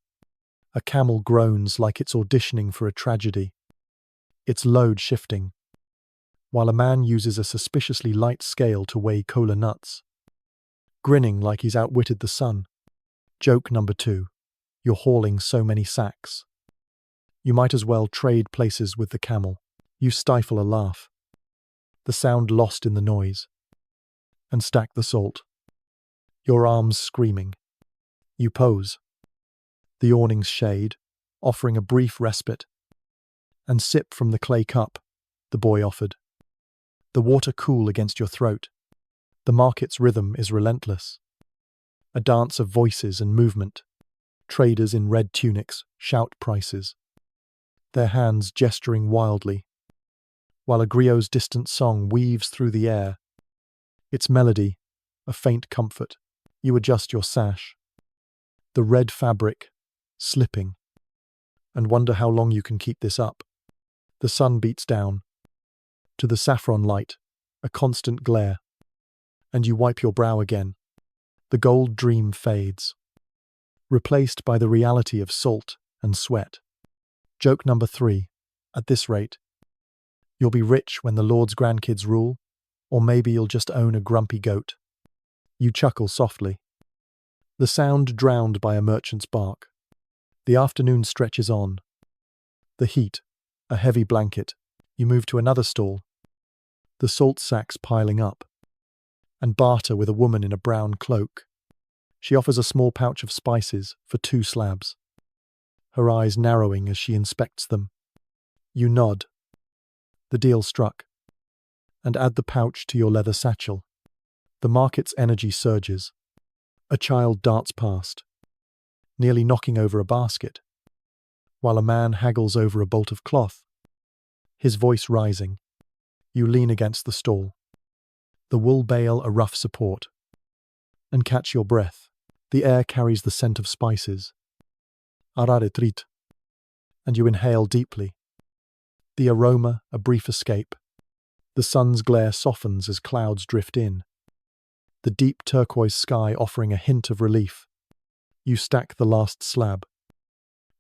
A camel groans like it's auditioning for a tragedy, its load shifting, while a man uses a suspiciously light scale to weigh cola nuts, grinning like he's outwitted the sun. Joke number 2. You're hauling so many sacks. You might as well trade places with the camel. You stifle a laugh, the sound lost in the noise, and stack the salt, your arms screaming. You pose, the awning's shade, offering a brief respite, and sip from the clay cup the boy offered. The water cool against your throat. The market's rhythm is relentless, a dance of voices and movement. Traders in red tunics shout prices, their hands gesturing wildly, while a griot's distant song weaves through the air, its melody a faint comfort. You adjust your sash, the red fabric slipping, and wonder how long you can keep this up. The sun beats down, to the saffron light, a constant glare, and you wipe your brow again. The gold dream fades, replaced by the reality of salt and sweat. Joke number 3. At this rate, you'll be rich when the Lord's grandkids rule, or maybe you'll just own a grumpy goat. You chuckle softly, the sound drowned by a merchant's bark. The afternoon stretches on. The heat, a heavy blanket. You move to another stall, the salt sacks piling up, and barter with a woman in a brown cloak. She offers a small pouch of spices for 2 slabs, her eyes narrowing as she inspects them. You nod, the deal struck, and add the pouch to your leather satchel. The market's energy surges. A child darts past, nearly knocking over a basket, while a man haggles over a bolt of cloth, his voice rising. You lean against the stall, the wool bale a rough support, and catch your breath. The air carries the scent of spices, araretrit, and you inhale deeply. The aroma a brief escape. The sun's glare softens as clouds drift in, the deep turquoise sky offering a hint of relief. You stack the last slab,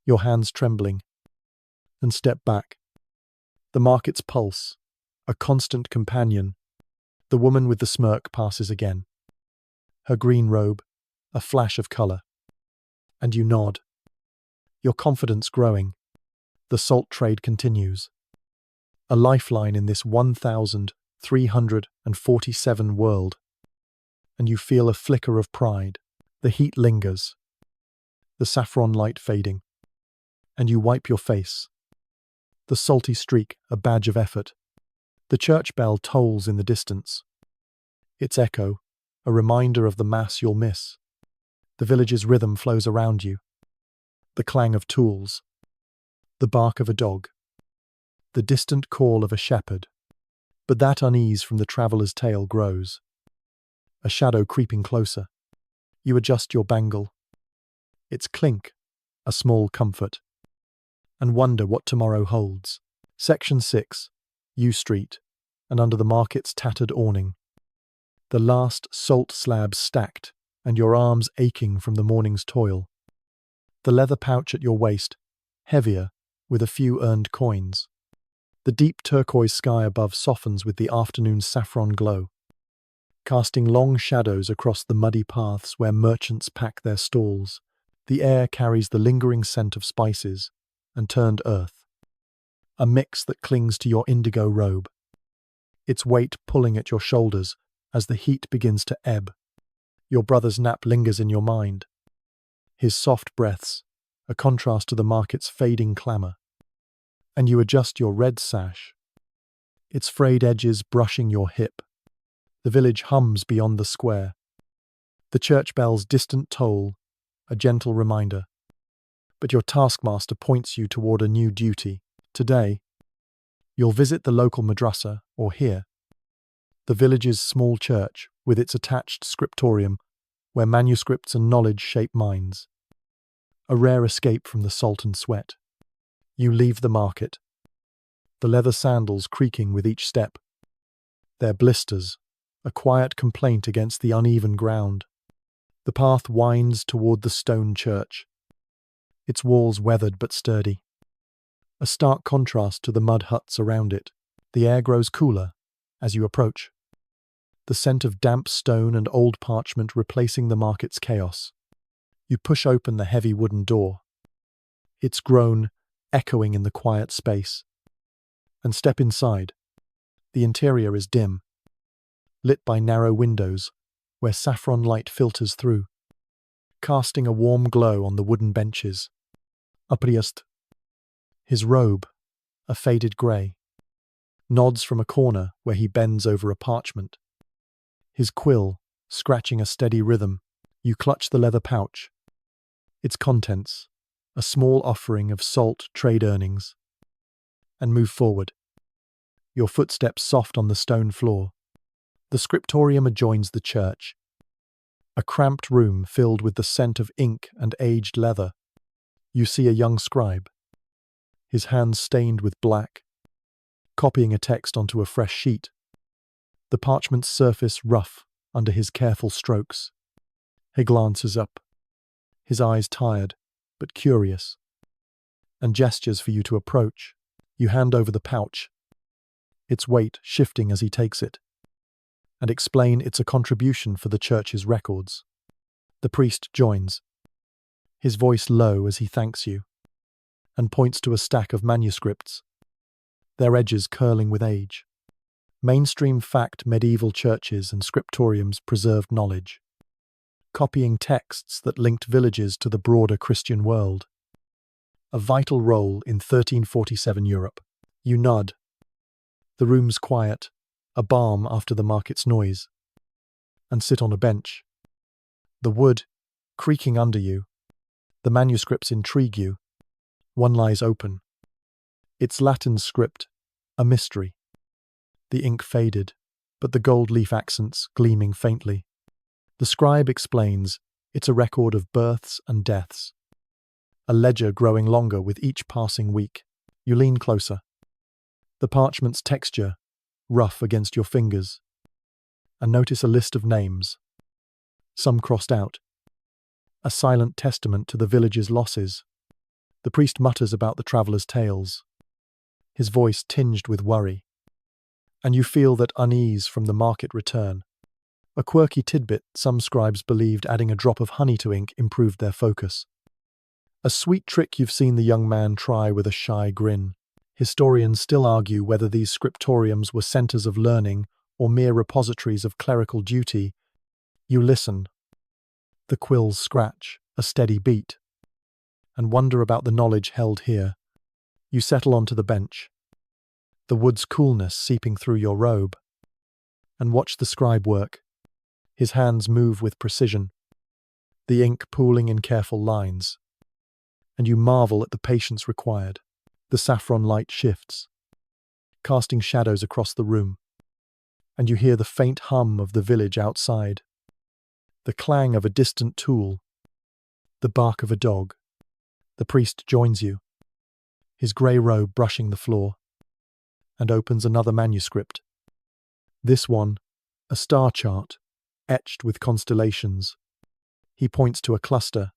your hands trembling, and step back. The market's pulse, a constant companion. The woman with the smirk passes again, her green robe a flash of color, and you nod, your confidence growing. The salt trade continues, a lifeline in this 1,347 world, and you feel a flicker of pride. The heat lingers, the saffron light fading, and you wipe your face, the salty streak a badge of effort. The church bell tolls in the distance, its echo a reminder of the mass you'll miss. The village's rhythm flows around you. The clang of tools, the bark of a dog, the distant call of a shepherd. But that unease from the traveller's tale grows. A shadow creeping closer. You adjust your bangle. Its clink, a small comfort. And wonder what tomorrow holds. Section 6, U Street, and under the market's tattered awning. The last salt slabs stacked, and your arms aching from the morning's toil. The leather pouch at your waist, heavier, with a few earned coins. The deep turquoise sky above softens with the afternoon's saffron glow, casting long shadows across the muddy paths where merchants pack their stalls. The air carries the lingering scent of spices and turned earth, a mix that clings to your indigo robe, its weight pulling at your shoulders as the heat begins to ebb. Your brother's nap lingers in your mind, his soft breaths, a contrast to the market's fading clamour. And you adjust your red sash, its frayed edges brushing your hip. The village hums beyond the square. The church bell's distant toll, a gentle reminder. But your taskmaster points you toward a new duty. Today, you'll visit the local madrasa, or here, the village's small church with its attached scriptorium, where manuscripts and knowledge shape minds. A rare escape from the salt and sweat. You leave the market, the leather sandals creaking with each step. Their blisters, a quiet complaint against the uneven ground. The path winds toward the stone church, its walls weathered but sturdy. A stark contrast to the mud huts around it. The air grows cooler as you approach, the scent of damp stone and old parchment replacing the market's chaos. You push open the heavy wooden door, its groan echoing in the quiet space, and step inside. The interior is dim, lit by narrow windows where saffron light filters through, casting a warm glow on the wooden benches. A priest, his robe, a faded grey, nods from a corner where he bends over a parchment, his quill scratching a steady rhythm. You clutch the leather pouch, its contents, a small offering of salt trade earnings, and move forward, your footsteps soft on the stone floor. The scriptorium adjoins the church, a cramped room filled with the scent of ink and aged leather. You see a young scribe, his hands stained with black, copying a text onto a fresh sheet, the parchment's surface rough under his careful strokes. He glances up, his eyes tired but curious, and gestures for you to approach. You hand over the pouch, its weight shifting as he takes it, and explain it's a contribution for the church's records. The priest joins, his voice low as he thanks you, and points to a stack of manuscripts, their edges curling with age. Mainstream fact medieval churches and scriptoriums preserved knowledge, copying texts that linked villages to the broader Christian world. A vital role in 1347 Europe. You nod. The room's quiet, a balm after the market's noise, and sit on a bench. The wood, creaking under you. The manuscripts intrigue you. One lies open. Its Latin script, a mystery. The ink faded, but the gold leaf accents gleaming faintly. The scribe explains it's a record of births and deaths, a ledger growing longer with each passing week. You lean closer, the parchment's texture rough against your fingers, and notice a list of names, some crossed out, a silent testament to the village's losses. The priest mutters about the traveller's tales, his voice tinged with worry, and you feel that unease from the market return. A quirky tidbit some scribes believed adding a drop of honey to ink improved their focus. A sweet trick you've seen the young man try with a shy grin. Historians still argue whether these scriptoriums were centers of learning or mere repositories of clerical duty. You listen. The quills scratch, a steady beat, and wonder about the knowledge held here. You settle onto the bench, the wood's coolness seeping through your robe, and watch the scribe work. His hands move with precision, the ink pooling in careful lines, and you marvel at the patience required. The saffron light shifts, casting shadows across the room, and you hear the faint hum of the village outside, the clang of a distant tool, the bark of a dog. The priest joins you, his grey robe brushing the floor, and opens another manuscript. This one, a star chart, etched with constellations. He points to a cluster,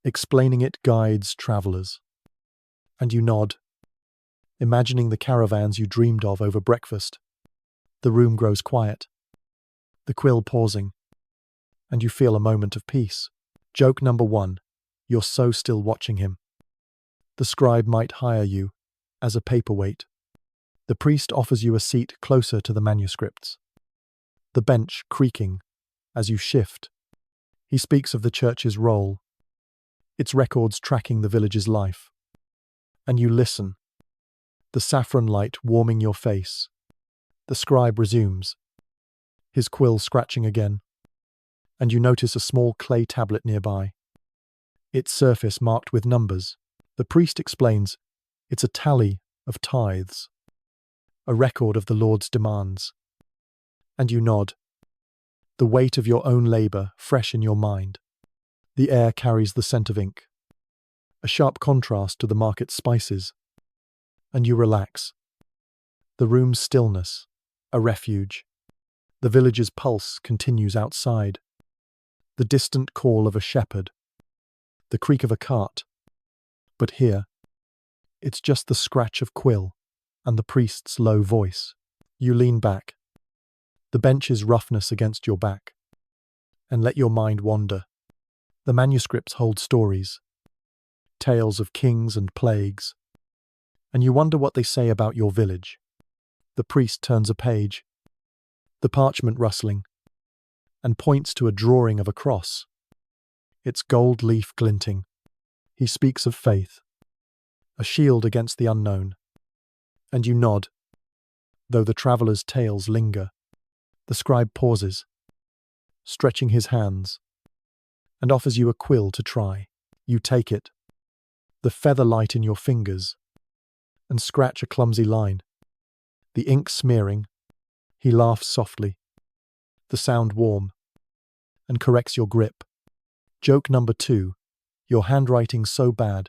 explaining it guides travelers. And you nod, imagining the caravans you dreamed of over breakfast. The room grows quiet, the quill pausing, and you feel a moment of peace. Joke number 1. You're so still watching him. The scribe might hire you as a paperweight. The priest offers you a seat closer to the manuscripts, the bench creaking as you shift. He speaks of the church's role, its records tracking the village's life. And you listen, the saffron light warming your face. The scribe resumes, his quill scratching again, and you notice a small clay tablet nearby, its surface marked with numbers. The priest explains, it's a tally of tithes, a record of the Lord's demands. And you nod, the weight of your own labor fresh in your mind. The air carries the scent of ink, a sharp contrast to the market spices, and you relax. The room's stillness, a refuge. The village's pulse continues outside. The distant call of a shepherd, the creak of a cart. But here, it's just the scratch of quill and the priest's low voice. You lean back, the bench's roughness against your back, and let your mind wander. The manuscripts hold stories, tales of kings and plagues, and you wonder what they say about your village. The priest turns a page, the parchment rustling, and points to a drawing of a cross, its gold leaf glinting. He speaks of faith, a shield against the unknown, and you nod, though the traveller's tales linger. The scribe pauses, stretching his hands, and offers you a quill to try. You take it, the feather light in your fingers, and scratch a clumsy line. The ink smearing, he laughs softly, the sound warm, and corrects your grip. Joke number 2. Your handwriting's so bad,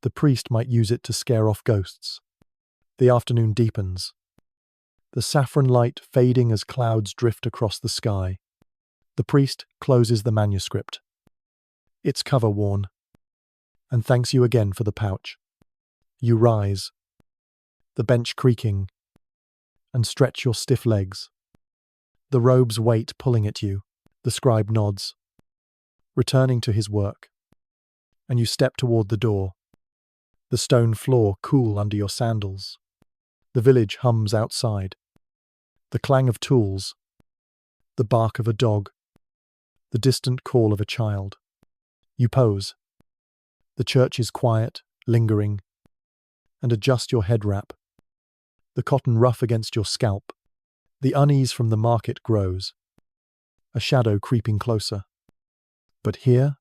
the priest might use it to scare off ghosts. The afternoon deepens, the saffron light fading as clouds drift across the sky. The priest closes the manuscript, its cover worn, and thanks you again for the pouch. You rise, the bench creaking, and stretch your stiff legs, the robe's weight pulling at you. The scribe nods, returning to his work, and you step toward the door, the stone floor cool under your sandals. The village hums outside, the clang of tools, the bark of a dog, the distant call of a child. You pose. The church is quiet, lingering, and adjust your head wrap, the cotton rough against your scalp. The unease from the market grows, a shadow creeping closer. But here,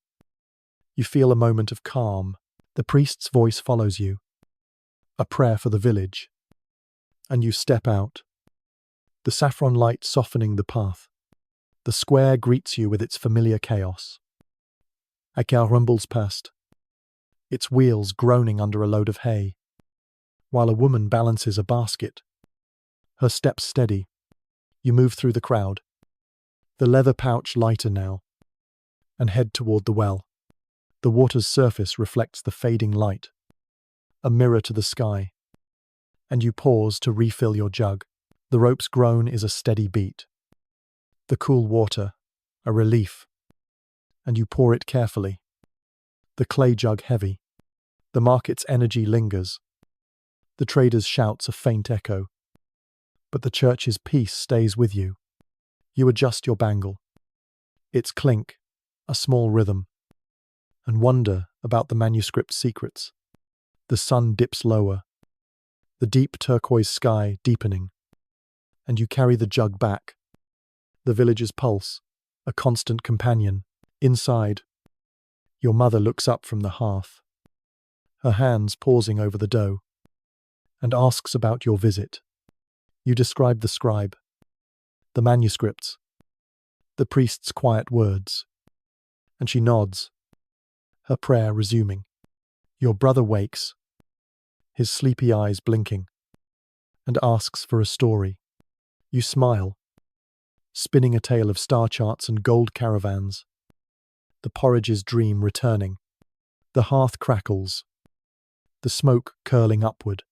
you feel a moment of calm. The priest's voice follows you, a prayer for the village, and you step out, the saffron light softening the path. The square greets you with its familiar chaos. A cow rumbles past, its wheels groaning under a load of hay, while a woman balances a basket, her steps steady. You move through the crowd, the leather pouch lighter now, and head toward the well. The water's surface reflects the fading light, a mirror to the sky, and you pause to refill your jug. The rope's groan is a steady beat, the cool water, a relief, and you pour it carefully, the clay jug heavy. The market's energy lingers, the trader's shouts a faint echo, but the church's peace stays with you. You adjust your bangle, its clink, a small rhythm, and wonder about the manuscript's secrets. The sun dips lower, the deep turquoise sky deepening, and you carry the jug back, the village's pulse, a constant companion. Inside, your mother looks up from the hearth, her hands pausing over the dough, and asks about your visit. You describe the scribe, the manuscripts, the priest's quiet words, and she nods, her prayer resuming. Your brother wakes, his sleepy eyes blinking, and asks for a story. You smile, spinning a tale of star charts and gold caravans. The porridge's dream returning. The hearth crackles, the smoke curling upward,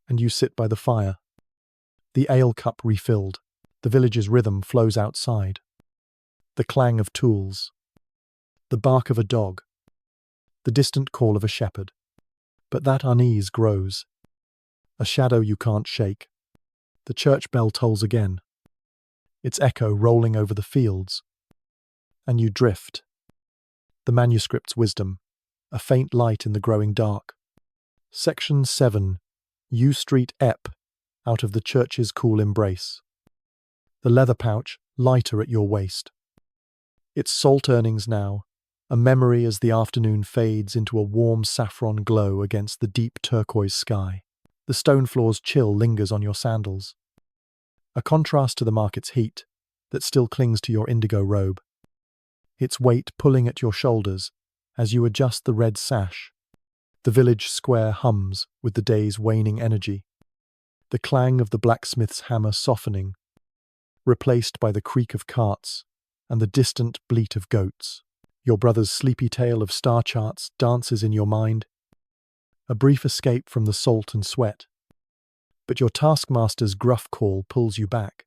and you sit by the fire, the ale cup refilled. The village's rhythm flows outside. The clang of tools, the bark of a dog, the distant call of a shepherd. But that unease grows, a shadow you can't shake. The church bell tolls again, its echo rolling over the fields, and you drift. The manuscript's wisdom, a faint light in the growing dark. Section 7, U Street Ep, out of the church's cool embrace. The leather pouch, lighter at your waist. Its salt earnings now, a memory as the afternoon fades into a warm saffron glow against the deep turquoise sky. The stone floor's chill lingers on your sandals, a contrast to the market's heat that still clings to your indigo robe, its weight pulling at your shoulders as you adjust the red sash. The village square hums with the day's waning energy, the clang of the blacksmith's hammer softening, replaced by the creak of carts and the distant bleat of goats. Your brother's sleepy tale of star charts dances in your mind, a brief escape from the salt and sweat. But your taskmaster's gruff call pulls you back.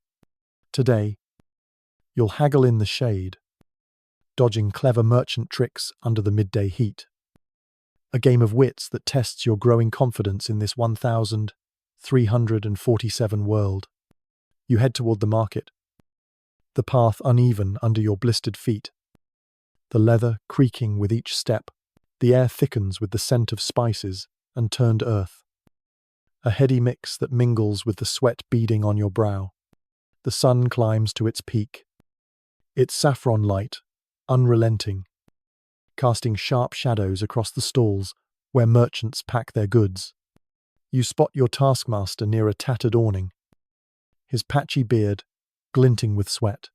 Today, you'll haggle in the shade, dodging clever merchant tricks under the midday heat. A game of wits that tests your growing confidence in this 1,347 world. You head toward the market, the path uneven under your blistered feet, the leather creaking with each step. The air thickens with the scent of spices and turned earth, a heady mix that mingles with the sweat beading on your brow. The sun climbs to its peak, its saffron light, unrelenting, casting sharp shadows across the stalls where merchants pack their goods. You spot your taskmaster near a tattered awning, his patchy beard glinting with sweat,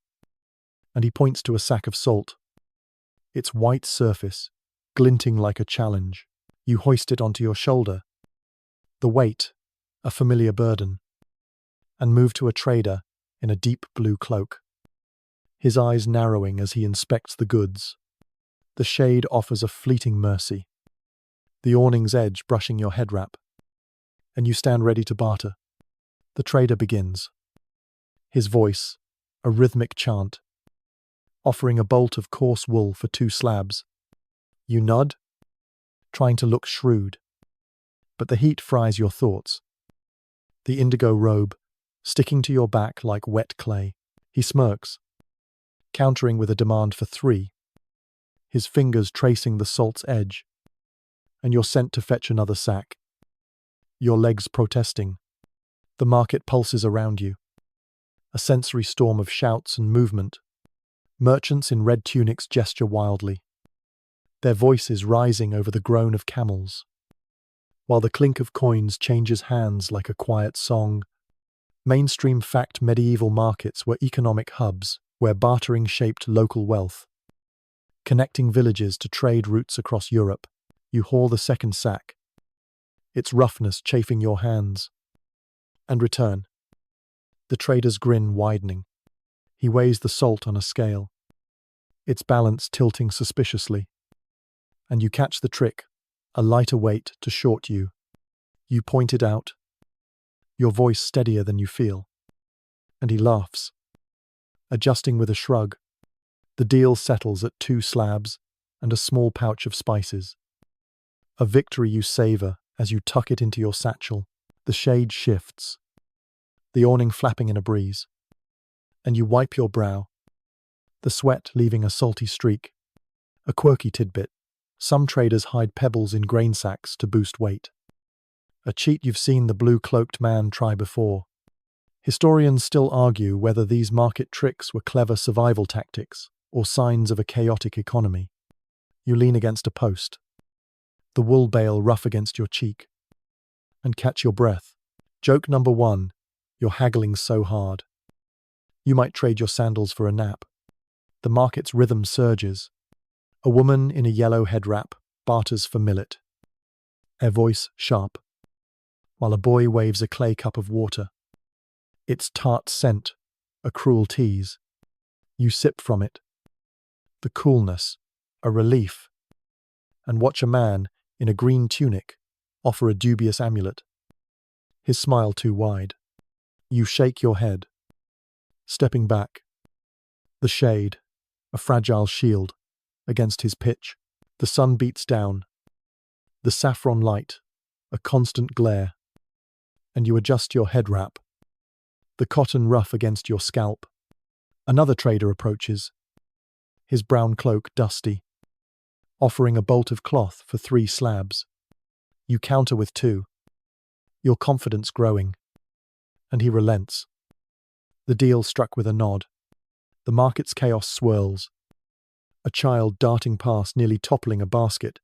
and he points to a sack of salt, its white surface glinting like a challenge. You hoist it onto your shoulder, the weight a familiar burden, and move to a trader in a deep blue cloak, his eyes narrowing as he inspects the goods. The shade offers a fleeting mercy, the awning's edge brushing your head wrap, and you stand ready to barter. The trader begins, his voice a rhythmic chant, offering a bolt of coarse wool for 2 slabs. You nod, trying to look shrewd, but the heat fries your thoughts. The indigo robe sticking to your back like wet clay. He smirks, countering with a demand for 3, his fingers tracing the salt's edge, and you're sent to fetch another sack, your legs protesting. The market pulses around you, a sensory storm of shouts and movement. Merchants in red tunics gesture wildly, their voices rising over the groan of camels, while the clink of coins changes hands like a quiet song. Mainstream fact medieval markets were economic hubs where bartering shaped local wealth, connecting villages to trade routes across Europe. You haul the second sack, its roughness chafing your hands, and return, the trader's grin widening. He weighs the salt on a scale, its balance tilting suspiciously, and you catch the trick, a lighter weight to short you. You point it out, your voice steadier than you feel, and he laughs, adjusting with a shrug. The deal settles at 2 slabs and a small pouch of spices. A victory you savor as you tuck it into your satchel. The shade shifts, the awning flapping in a breeze, and you wipe your brow, the sweat leaving a salty streak. A quirky tidbit: some traders hide pebbles in grain sacks to boost weight. A cheat you've seen the blue-cloaked man try before, Historians still argue whether these market tricks were clever survival tactics or signs of a chaotic economy. You lean against a post, the wool bale rough against your cheek, and catch your breath. Joke number 1, you're haggling so hard. You might trade your sandals for a nap. The market's rhythm surges. A woman in a yellow head wrap barters for millet, her voice sharp, while a boy waves a clay cup of water. Its tart scent, a cruel tease. You sip from it. The coolness, a relief, and watch a man in a green tunic offer a dubious amulet. His smile too wide. You shake your head, stepping back. The shade, a fragile shield, against his pitch. The sun beats down. The saffron light, a constant glare. And you adjust your head wrap, the cotton ruff against your scalp. Another trader approaches, his brown cloak dusty, offering a bolt of cloth for 3 slabs. You counter with 2, your confidence growing, and he relents. The deal struck with a nod. The market's chaos swirls, a child darting past nearly toppling a basket,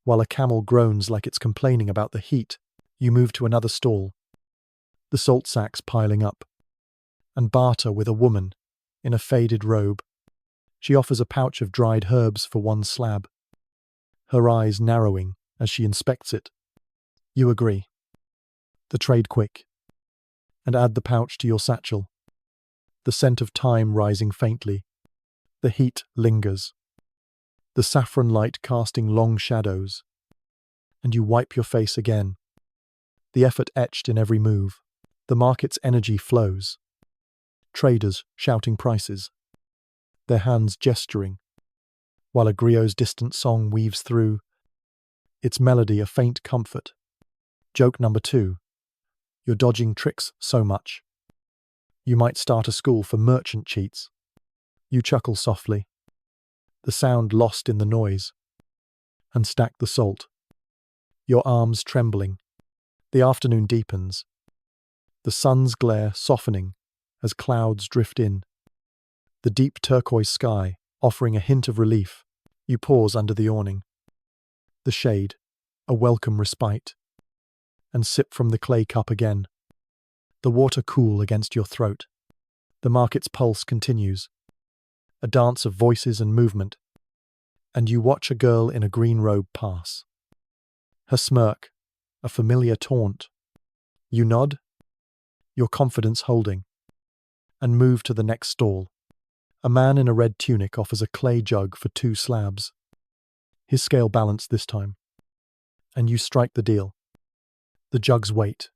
while a camel groans like it's complaining about the heat. You move to another stall, the salt sacks piling up, and barter with a woman in a faded robe. She offers a pouch of dried herbs for 1 slab, her eyes narrowing as she inspects it. You agree. The trade quick, and add the pouch to your satchel, the scent of thyme rising faintly. The heat lingers, the saffron light casting long shadows, and you wipe your face again, the effort etched in every move. The market's energy flows, traders shouting prices, their hands gesturing, while a griot's distant song weaves through, its melody a faint comfort. Joke number 2, you're dodging tricks so much. You might start a school for merchant cheats. You chuckle softly, the sound lost in the noise, and stack the salt, your arms trembling. The afternoon deepens, the sun's glare softening as clouds drift in, the deep turquoise sky offering a hint of relief. You pause under the awning, the shade, a welcome respite, and sip from the clay cup again, the water cool against your throat. The market's pulse continues, a dance of voices and movement, and you watch a girl in a green robe pass. Her smirk, a familiar taunt. You nod, your confidence holding, and move to the next stall. A man in a red tunic offers a clay jug for 2 slabs. His scale balanced this time, and you strike the deal. The jug's weight,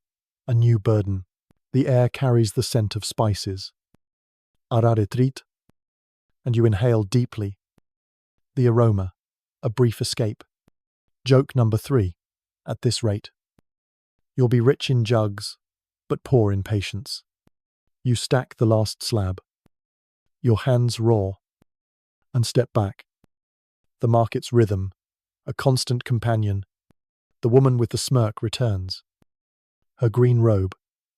a new burden. The air carries the scent of spices. Araretrit, and you inhale deeply. The aroma, a brief escape. Joke number 3, at this rate, you'll be rich in jugs, but poor in patience. You stack the last slab, your hands raw, and step back. The market's rhythm, a constant companion. The woman with the smirk returns, her green robe,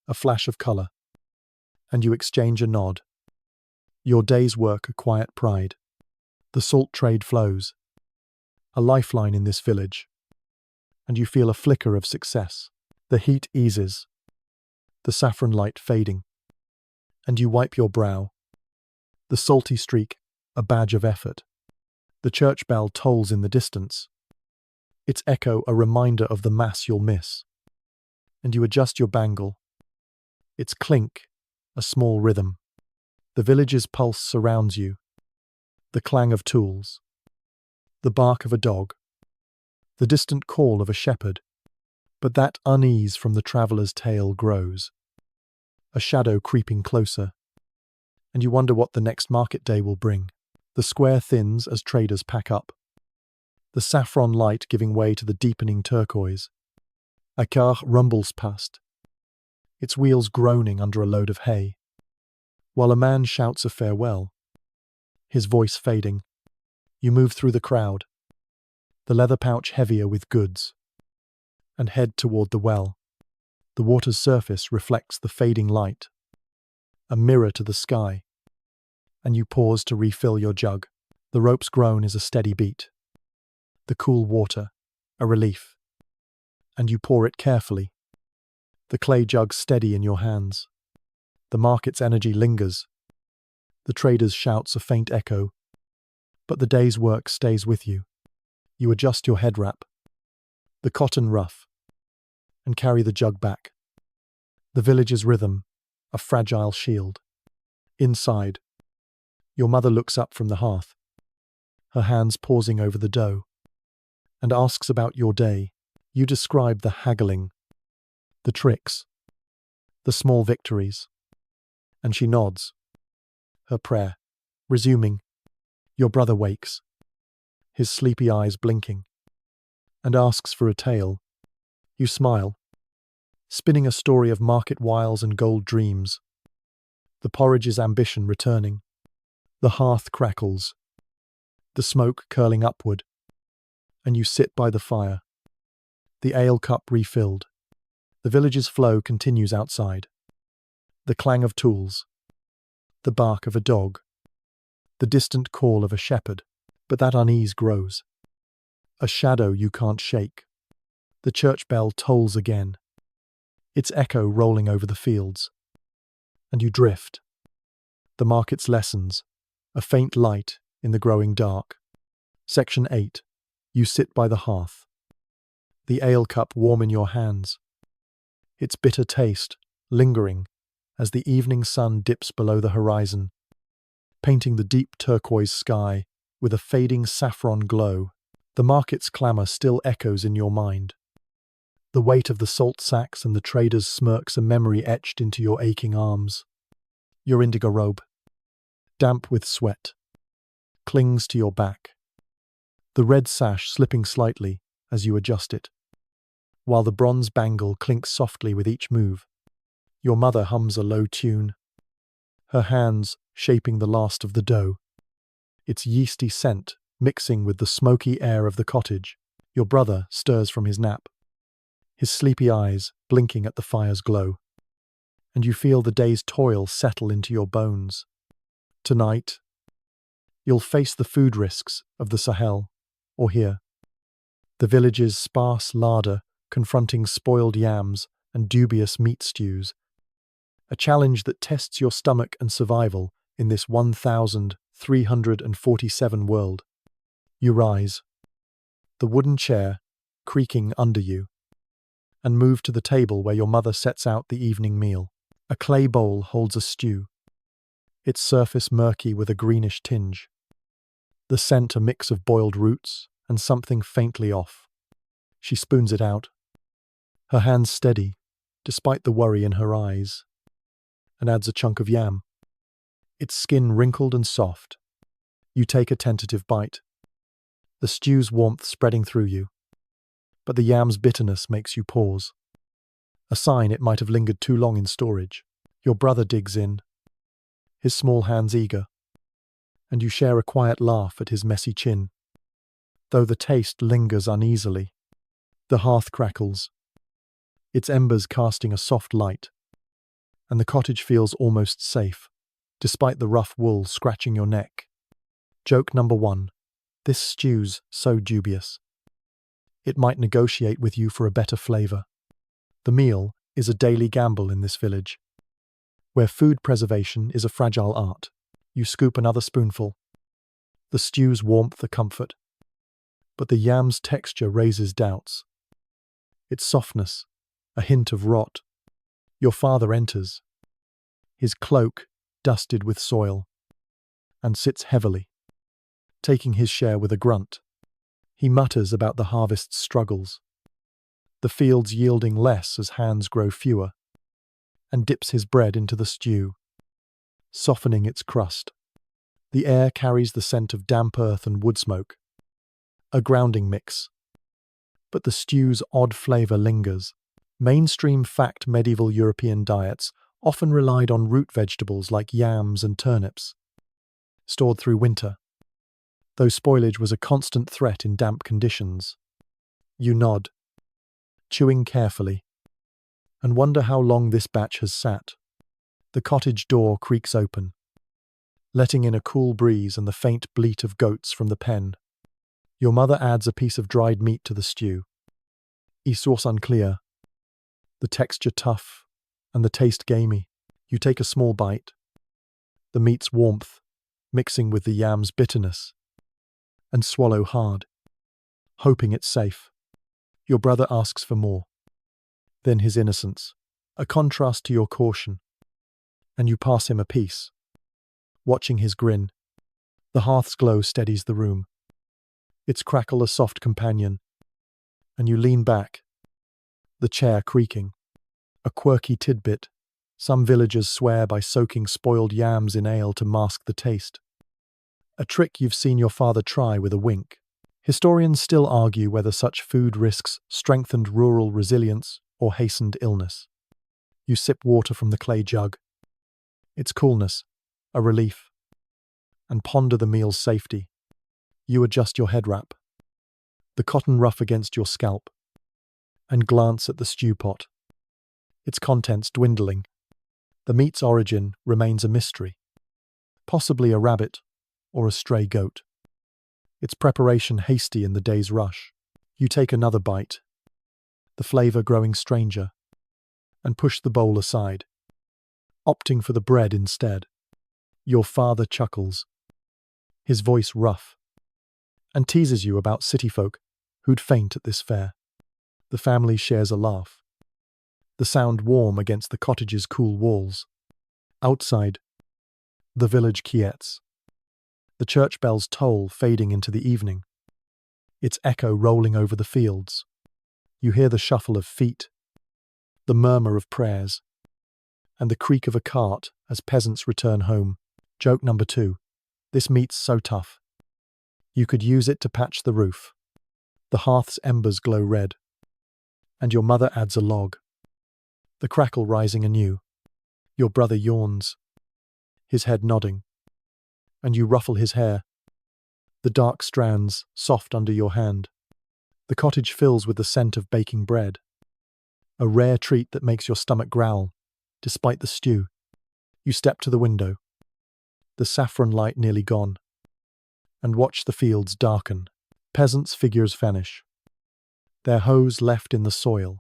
a flash of colour, and you exchange a nod. Your day's work a quiet pride. The salt trade flows, a lifeline in this village, and you feel a flicker of success. The heat eases, the saffron light fading, and you wipe your brow, the salty streak a badge of effort. The church bell tolls in the distance, its echo a reminder of the mass you'll miss, and you adjust your bangle, its clink a small rhythm. The village's pulse surrounds you, the clang of tools, the bark of a dog, the distant call of a shepherd. But that unease from the traveller's tale grows, a shadow creeping closer, and you wonder what the next market day will bring. The square thins as traders pack up, the saffron light giving way to the deepening turquoise. A car rumbles past, its wheels groaning under a load of hay, while a man shouts a farewell, his voice fading. You move through the crowd, the leather pouch heavier with goods, and head toward the well. The water's surface reflects the fading light, a mirror to the sky, and you pause to refill your jug. The rope's groan is a steady beat. The cool water, a relief. And you pour it carefully. The clay jug steady in your hands. The market's energy lingers. The trader's shouts a faint echo. But the day's work stays with you. You adjust your head wrap, the cotton ruff, and carry the jug back. The village's rhythm, a fragile shield. Inside, your mother looks up from the hearth, her hands pausing over the dough, and asks about your day. You describe the haggling, the tricks, the small victories, and she nods, her prayer, resuming. Your brother wakes, his sleepy eyes blinking, and asks for a tale. You smile, spinning a story of market wiles and gold dreams. The porridge's ambition returning. The hearth crackles, the smoke curling upward, and you sit by the fire, the ale cup refilled. The village's flow continues outside. The clang of tools, the bark of a dog, the distant call of a shepherd, but that unease grows. A shadow you can't shake. The church bell tolls again, its echo rolling over the fields. And you drift. The market's lessons, a faint light in the growing dark. Section 8. You sit by the hearth. The ale cup warm in your hands. Its bitter taste lingering as the evening sun dips below the horizon, painting the deep turquoise sky with a fading saffron glow. The market's clamour still echoes in your mind. The weight of the salt sacks and the trader's smirks a memory etched into your aching arms. Your indigo robe, damp with sweat, clings to your back, the red sash slipping slightly as you adjust it, while the bronze bangle clinks softly with each move. Your mother hums a low tune, her hands shaping the last of the dough, its yeasty scent mixing with the smoky air of the cottage. Your brother stirs from his nap, his sleepy eyes blinking at the fire's glow, and you feel the day's toil settle into your bones. Tonight, you'll face the food risks of the Sahel, or here, the village's sparse larder confronting spoiled yams and dubious meat stews, a challenge that tests your stomach and survival in this 1,347 world. You rise, the wooden chair creaking under you, and move to the table where your mother sets out the evening meal. A clay bowl holds a stew, its surface murky with a greenish tinge, the scent a mix of boiled roots and something faintly off. She spoons it out, her hands steady, despite the worry in her eyes, and adds a chunk of yam, its skin wrinkled and soft. You take a tentative bite, the stew's warmth spreading through you, but the yam's bitterness makes you pause, a sign it might have lingered too long in storage. Your brother digs in, his small hands eager, and you share a quiet laugh at his messy chin. Though the taste lingers uneasily, the hearth crackles, its embers casting a soft light, and the cottage feels almost safe, despite the rough wool scratching your neck. Joke number 1. This stew's so dubious. It might negotiate with you for a better flavour. The meal is a daily gamble in this village, where food preservation is a fragile art. You scoop another spoonful. The stew's warmth a comfort, but the yam's texture raises doubts. Its softness, a hint of rot. Your father enters, his cloak dusted with soil, and sits heavily, taking his share with a grunt. He mutters about the harvest's struggles, the fields yielding less as hands grow fewer, and dips his bread into the stew, softening its crust. The air carries the scent of damp earth and wood smoke, a grounding mix. But the stew's odd flavour lingers. Mainstream fact medieval European diets often relied on root vegetables like yams and turnips, stored through winter, though spoilage was a constant threat in damp conditions. You nod, chewing carefully, and wonder how long this batch has sat. The cottage door creaks open, letting in a cool breeze and the faint bleat of goats from the pen. Your mother adds a piece of dried meat to the stew. Source unclear, the texture tough, and the taste gamey. You take a small bite, the meat's warmth mixing with the yam's bitterness, and swallow hard, hoping it's safe. Your brother asks for more. Then his innocence, a contrast to your caution, and you pass him a piece. Watching his grin, the hearth's glow steadies the room. Its crackle a soft companion, and you lean back, the chair creaking. A quirky tidbit, some villagers swear by soaking spoiled yams in ale to mask the taste. A trick you've seen your father try with a wink. Historians still argue whether such food risks strengthened rural resilience or hastened illness. You sip water from the clay jug, its coolness, a relief, and ponder the meal's safety. You adjust your head wrap, the cotton ruff against your scalp, and glance at the stew pot, its contents dwindling. The meat's origin remains a mystery, possibly a rabbit or a stray goat. Its preparation hasty in the day's rush. You take another bite, the flavor growing stranger, and push the bowl aside, opting for the bread instead. Your father chuckles, his voice rough, and teases you about city folk who'd faint at this fare. The family shares a laugh, the sound warm against the cottage's cool walls. Outside, the village quiets, the church bells toll fading into the evening, its echo rolling over the fields. You hear the shuffle of feet, the murmur of prayers, and the creak of a cart as peasants return home. Joke number 2. This meat's so tough, you could use it to patch the roof. The hearth's embers glow red, and your mother adds a log, the crackle rising anew. Your brother yawns, his head nodding, and you ruffle his hair, the dark strands soft under your hand. The cottage fills with the scent of baking bread, a rare treat that makes your stomach growl, despite the stew. You step to the window, the saffron light nearly gone, and watch the fields darken. Peasants' figures vanish, their hoes left in the soil,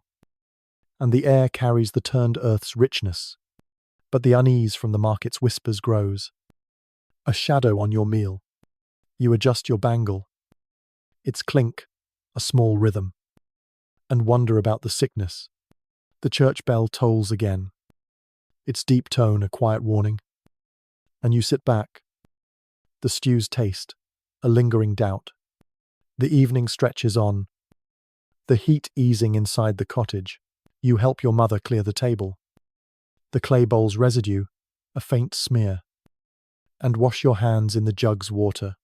and the air carries the turned earth's richness. But the unease from the market's whispers grows, a shadow on your meal. You adjust your bangle, its clink, a small rhythm, and wonder about the sickness. The church bell tolls again, its deep tone a quiet warning, and you sit back, the stew's taste, a lingering doubt. The evening stretches on, the heat easing inside the cottage. You help your mother clear the table, the clay bowl's residue, a faint smear, and wash your hands in the jug's water,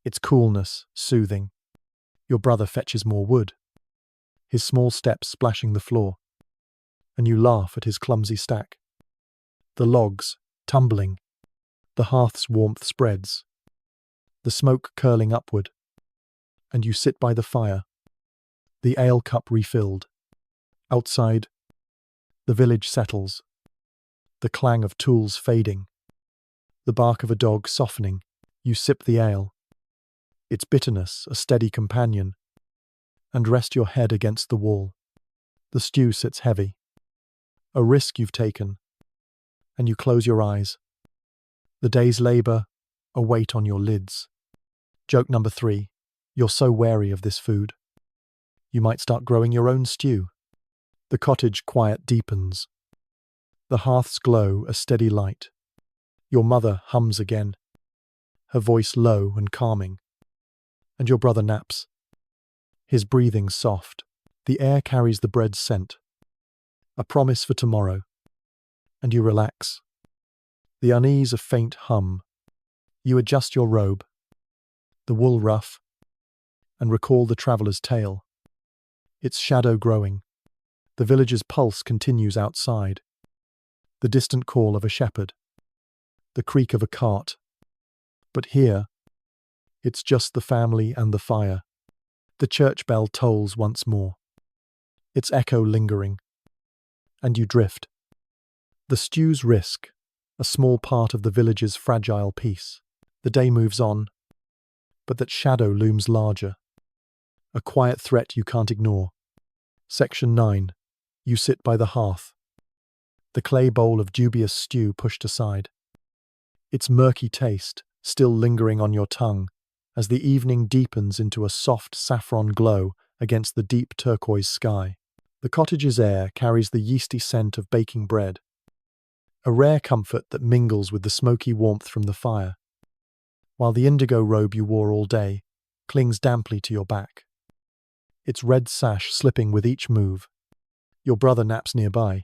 its coolness soothing. Your brother fetches more wood, his small steps splashing the floor, and you laugh at his clumsy stack. The logs tumbling, the hearth's warmth spreads, the smoke curling upward, and you sit by the fire, the ale cup refilled. Outside, the village settles, the clang of tools fading, the bark of a dog softening. You sip the ale, its bitterness a steady companion, and rest your head against the wall. The stew sits heavy, a risk you've taken, and you close your eyes. The day's labor, a weight on your lids. Joke number 3. You're so wary of this food, you might start growing your own stew. The cottage quiet deepens, the hearth's glow a steady light. Your mother hums again, her voice low and calming, and your brother naps, his breathing soft. The air carries the bread's scent, a promise for tomorrow, and you relax. The unease a faint hum. You adjust your robe, the wool ruff, and recall the traveller's tale, its shadow growing. The village's pulse continues outside, the distant call of a shepherd, the creak of a cart. But here, it's just the family and the fire. The church bell tolls once more, its echo lingering, and you drift, The stew's risk, a small part of the village's fragile peace. The day moves on, but that shadow looms larger. A quiet threat you can't ignore. Section 9. You sit by the hearth. The clay bowl of dubious stew pushed aside. Its murky taste still lingering on your tongue as the evening deepens into a soft saffron glow against the deep turquoise sky. The cottage's air carries the yeasty scent of baking bread, a rare comfort that mingles with the smoky warmth from the fire, while the indigo robe you wore all day clings damply to your back, its red sash slipping with each move. Your brother naps nearby,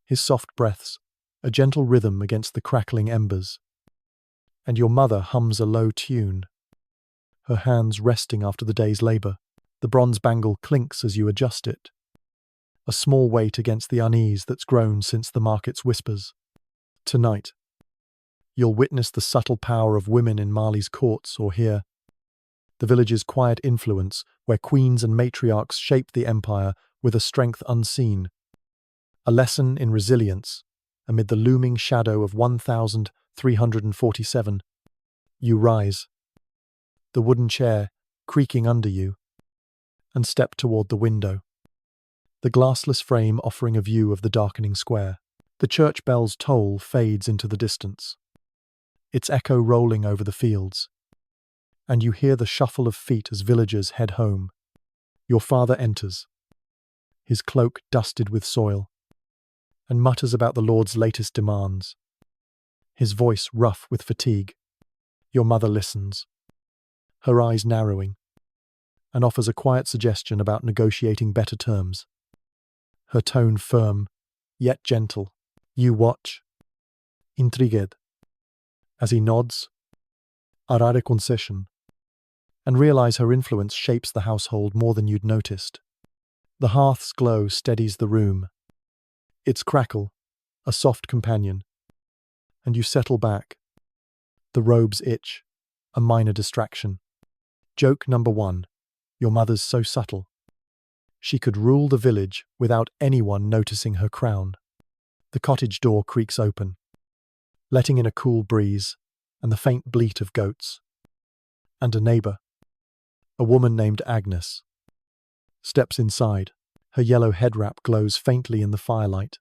his soft breaths a gentle rhythm against the crackling embers, and your mother hums a low tune, her hands resting after the day's labor. The bronze bangle clinks as you adjust it, a small weight against the unease that's grown since the market's whispers. Tonight, you'll witness the subtle power of women in Mali's courts or hear the village's quiet influence where queens and matriarchs shaped the empire with a strength unseen. A lesson in resilience amid the looming shadow of 1347. You rise, the wooden chair creaking under you, and step toward the window, the glassless frame offering a view of the darkening square. The church bell's toll fades into the distance, its echo rolling over the fields, and you hear the shuffle of feet as villagers head home. Your father enters, his cloak dusted with soil, and mutters about the Lord's latest demands, his voice rough with fatigue. Your mother listens, her eyes narrowing, and offers a quiet suggestion about negotiating better terms, her tone firm, yet gentle. You watch, intrigued, as he nods, a rare concession, and realize her influence shapes the household more than you'd noticed. The hearth's glow steadies the room, its crackle, a soft companion, and you settle back, the robe's itch, a minor distraction. Joke number 1. Your mother's so subtle. She could rule the village without anyone noticing her crown. The cottage door creaks open, letting in a cool breeze and the faint bleat of goats. And a neighbor, a woman named Agnes, steps inside. Her yellow head wrap glows faintly in the firelight,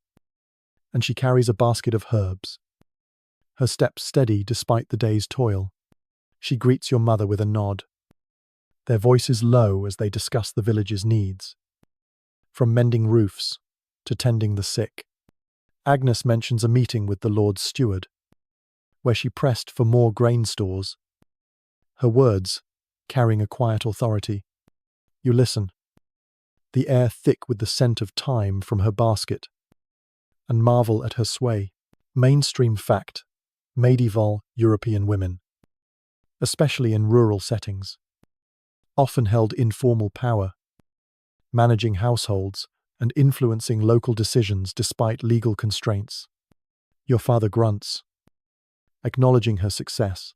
and she carries a basket of herbs, her steps steady despite the day's toil. She greets your mother with a nod, their voices low as they discuss the village's needs, from mending roofs to tending the sick. Agnes mentions a meeting with the Lord's steward, where she pressed for more grain stores, her words carrying a quiet authority. You listen, the air thick with the scent of thyme from her basket, and marvel at her sway. Mainstream fact: medieval European women, especially in rural settings, often held informal power, managing households and influencing local decisions despite legal constraints. Your father grunts, acknowledging her success,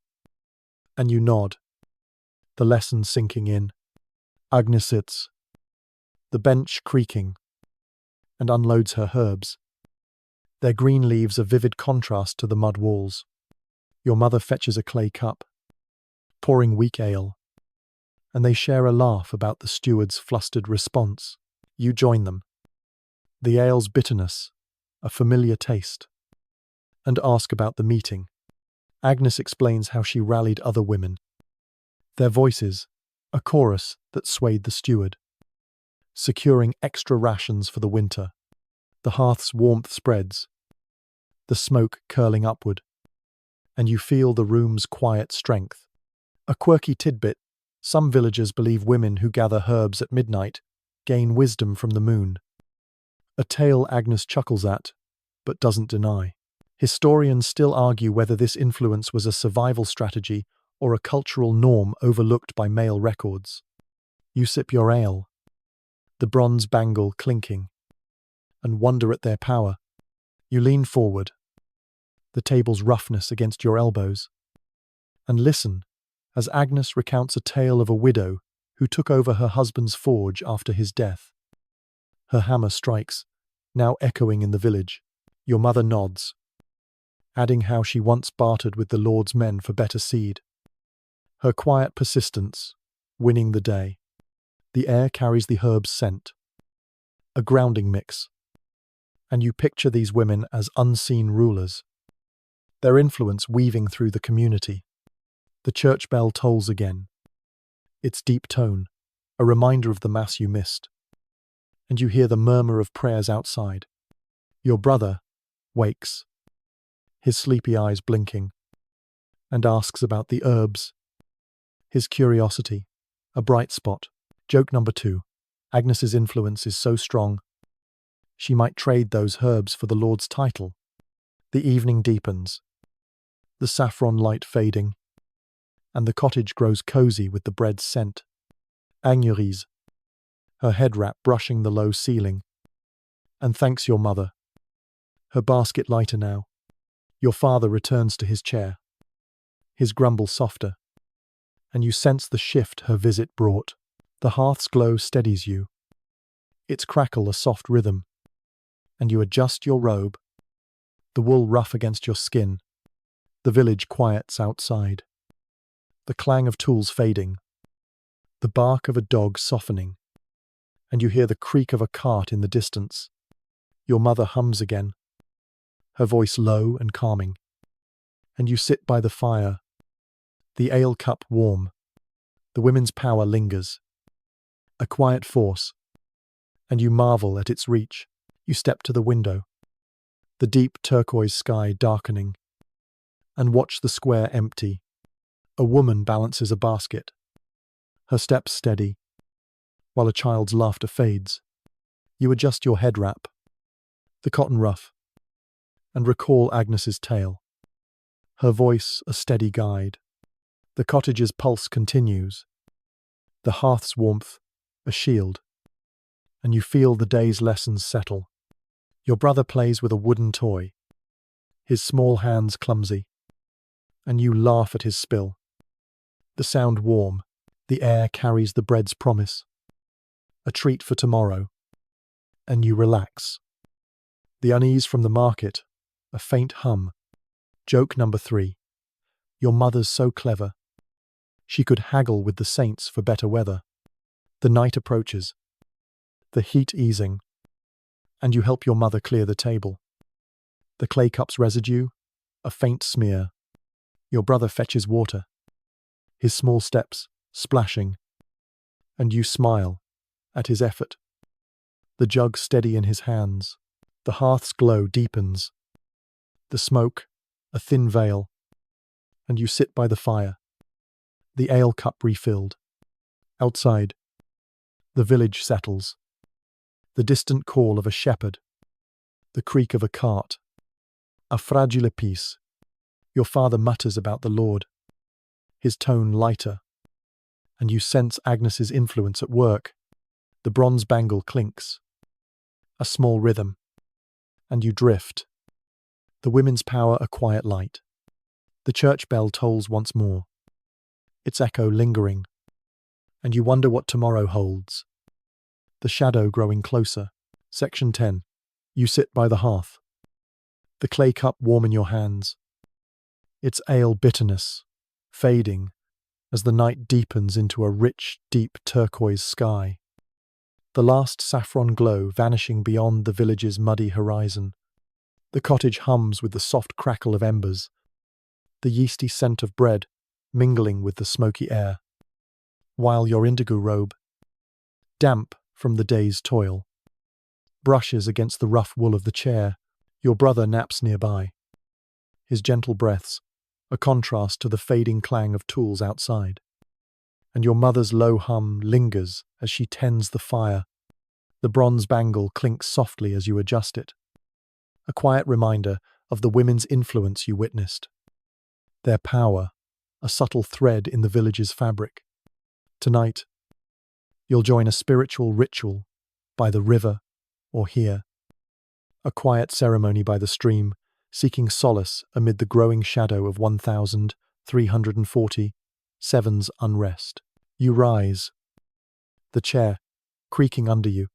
and you nod, the lesson sinking in. Agnes sits, the bench creaking, and unloads her herbs, their green leaves a vivid contrast to the mud walls. Your mother fetches a clay cup, pouring weak ale, and they share a laugh about the steward's flustered response. You join them, the ale's bitterness, a familiar taste, and ask about the meeting. Agnes explains how she rallied other women, their voices a chorus that swayed the steward, securing extra rations for the winter. The hearth's warmth spreads, the smoke curling upward, and you feel the room's quiet strength. A quirky tidbit: some villagers believe women who gather herbs at midnight gain wisdom from the moon. A tale Agnes chuckles at, but doesn't deny. Historians still argue whether this influence was a survival strategy or a cultural norm overlooked by male records. You sip your ale, the bronze bangle clinking, and wonder at their power. You lean forward, the table's roughness against your elbows, and listen as Agnes recounts a tale of a widow who took over her husband's forge after his death. Her hammer strikes, now echoing in the village, Your mother nods, adding how she once bartered with the Lord's men for better seed. Her quiet persistence, winning the day. The air carries the herb's scent, a grounding mix, and you picture these women as unseen rulers, their influence weaving through the community. The church bell tolls again, its deep tone, a reminder of the mass you missed, and you hear the murmur of prayers outside. Your brother wakes, his sleepy eyes blinking, and asks about the herbs. His curiosity, a bright spot. Joke number 2. Agnes's influence is so strong, she might trade those herbs for the Lord's title. The evening deepens, the saffron light fading, and the cottage grows cozy with the bread's scent. Agnerise, her head wrap brushing the low ceiling, and thanks your mother. Her basket lighter now. Your father returns to his chair, his grumble softer, and you sense the shift her visit brought. The hearth's glow steadies you, its crackle a soft rhythm, and you adjust your robe, the wool rough against your skin. The village quiets outside, the clang of tools fading, the bark of a dog softening, and you hear the creak of a cart in the distance. Your mother hums again, her voice low and calming, and you sit by the fire, the ale cup warm. The women's power lingers, a quiet force, and you marvel at its reach. You step to the window, the deep turquoise sky darkening, and watch the square empty. A woman balances a basket, her steps steady, while a child's laughter fades. You adjust your head wrap, the cotton ruff, and recall Agnes's tale, her voice a steady guide. The cottage's pulse continues, the hearth's warmth a shield, and you feel the day's lessons settle. Your brother plays with a wooden toy, his small hands clumsy, and you laugh at his spill. The sound warm, the air carries the bread's promise, a treat for tomorrow, and you relax. The unease from the market, a faint hum. Joke number 3. Your mother's so clever, she could haggle with the saints for better weather. The night approaches, the heat easing, and you help your mother clear the table. The clay cup's residue, a faint smear. Your brother fetches water, his small steps splashing, and you smile at his effort. The jug steady in his hands, the hearth's glow deepens, the smoke, a thin veil, and you sit by the fire, the ale cup refilled. Outside, the village settles, the distant call of a shepherd, the creak of a cart, a fragile peace. Your father mutters about the Lord, his tone lighter, and you sense Agnes's influence at work. The bronze bangle clinks, a small rhythm, and you drift. The women's power a quiet light. The church bell tolls once more, its echo lingering, and you wonder what tomorrow holds. The shadow growing closer. Section 10. You sit by the hearth, the clay cup warm in your hands, its ale bitterness fading as the night deepens into a rich, deep turquoise sky. The last saffron glow vanishing beyond the village's muddy horizon. The cottage hums with the soft crackle of embers, the yeasty scent of bread mingling with the smoky air, while your indigo robe, damp from the day's toil, brushes against the rough wool of the chair. Your brother naps nearby, his gentle breaths a contrast to the fading clang of tools outside, and your mother's low hum lingers as she tends the fire. The bronze bangle clinks softly as you adjust it, a quiet reminder of the women's influence you witnessed, their power, a subtle thread in the village's fabric. Tonight, you'll join a spiritual ritual by the river or here, a quiet ceremony by the stream, seeking solace amid the growing shadow of 1347's unrest. You rise, the chair creaking under you,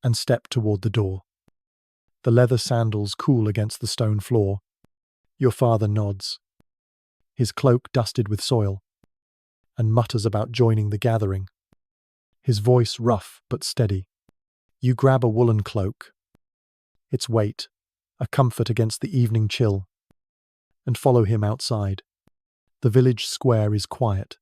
and step toward the door. the leather sandals cool against the stone floor. Your father nods, his cloak dusted with soil, and mutters about joining the gathering, his voice rough but steady. You grab a woolen cloak, its weight, a comfort against the evening chill, and follow him outside. The village square is quiet,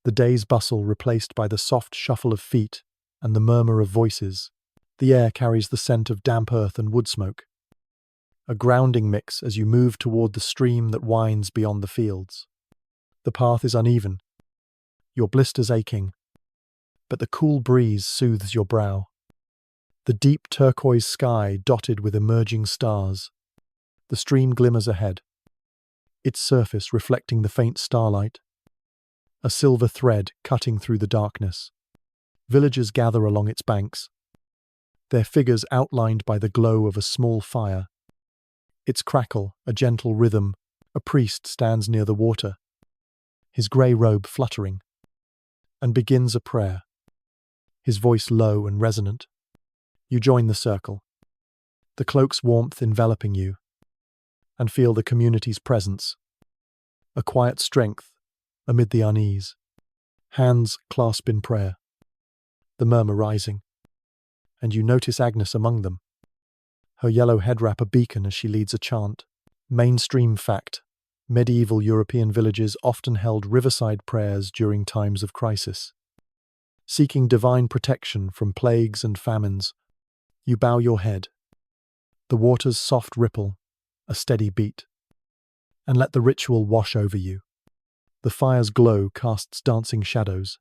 the day's bustle replaced by the soft shuffle of feet and the murmur of voices. The air carries the scent of damp earth and wood smoke, a grounding mix as you move toward the stream that winds beyond the fields. The path is uneven, your blisters aching, but the cool breeze soothes your brow. The deep turquoise sky dotted with emerging stars. The stream glimmers ahead, its surface reflecting the faint starlight, a silver thread cutting through the darkness. Villagers gather along its banks, their figures outlined by the glow of a small fire. Its crackle, a gentle rhythm. A priest stands near the water, his grey robe fluttering, and begins a prayer, his voice low and resonant. You join the circle, the cloak's warmth enveloping you, and feel the community's presence, a quiet strength amid the unease. Hands clasp in prayer, the murmur rising, and you notice Agnes among them, her yellow head wrap a beacon as she leads a chant. Mainstream fact: medieval European villages often held riverside prayers during times of crisis, seeking divine protection from plagues and famines. You bow your head, the water's soft ripple, a steady beat, and let the ritual wash over you. The fire's glow casts dancing shadows,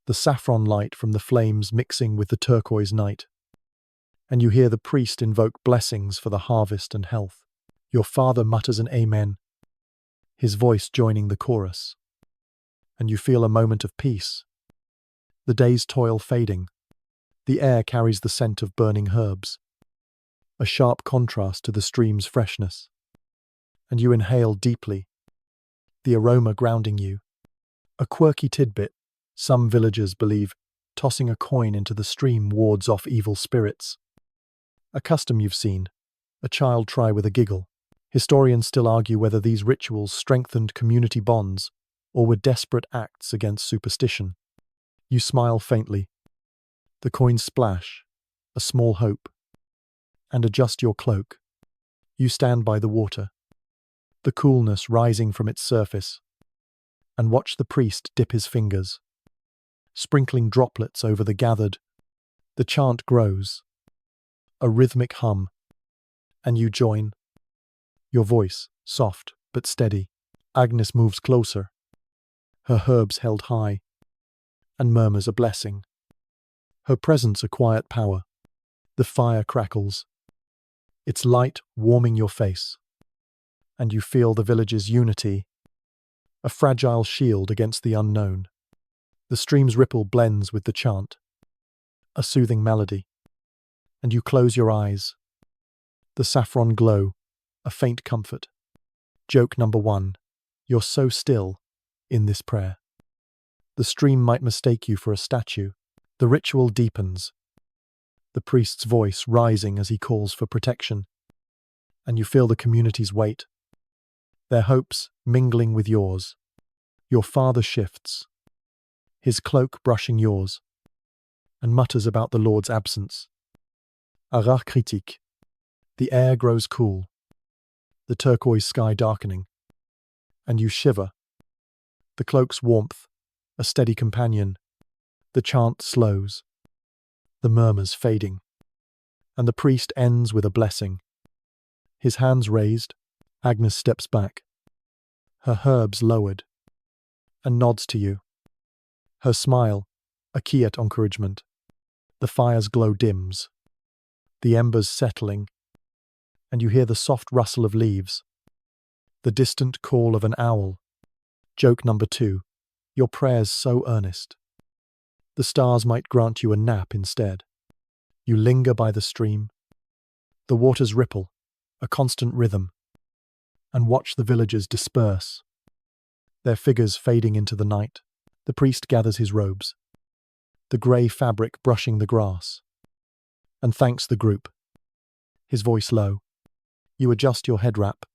the saffron light from the flames mixing with the turquoise night, and you hear the priest invoke blessings for the harvest and health. Your father mutters an amen, his voice joining the chorus, and you feel a moment of peace. The day's toil fading, the air carries the scent of burning herbs, a sharp contrast to the stream's freshness, and you inhale deeply, the aroma grounding you. A quirky tidbit: some villagers believe tossing a coin into the stream wards off evil spirits. A custom you've seen a child try with a giggle. Historians still argue whether these rituals strengthened community bonds or were desperate acts against superstition. You smile faintly. The coins splash, a small hope, and adjust your cloak. You stand by the water, the coolness rising from its surface, and watch the priest dip his fingers, sprinkling droplets over the gathered. The chant grows, a rhythmic hum, and you join, your voice soft but steady. Agnes moves closer, her herbs held high, and murmurs a blessing. Her presence a quiet power. The fire crackles, its light warming your face, and you feel the village's unity, a fragile shield against the unknown. The stream's ripple blends with the chant, a soothing melody, and you close your eyes. The saffron glow, a faint comfort. Joke number 1: you're so still in this prayer. The stream might mistake you for a statue. The ritual deepens, the priest's voice rising as he calls for protection, and you feel the community's weight, their hopes mingling with yours. Your father shifts, his cloak brushing yours, and mutters about the Lord's absence. A rare critique. The air grows cool, the turquoise sky darkening, and you shiver. The cloak's warmth, a steady companion. The chant slows, the murmurs fading, and the priest ends with a blessing. His hands raised, Agnes steps back, her herbs lowered, and nods to you. Her smile, a key at encouragement. The fire's glow dims, the embers settling, and you hear the soft rustle of leaves, the distant call of an owl. Joke number 2: your prayers so earnest, the stars might grant you a nap instead. You linger by the stream, the waters ripple, a constant rhythm, and watch the villagers disperse, their figures fading into the night. The priest gathers his robes, the grey fabric brushing the grass, and thanks the group. his voice low. You adjust your head wrap,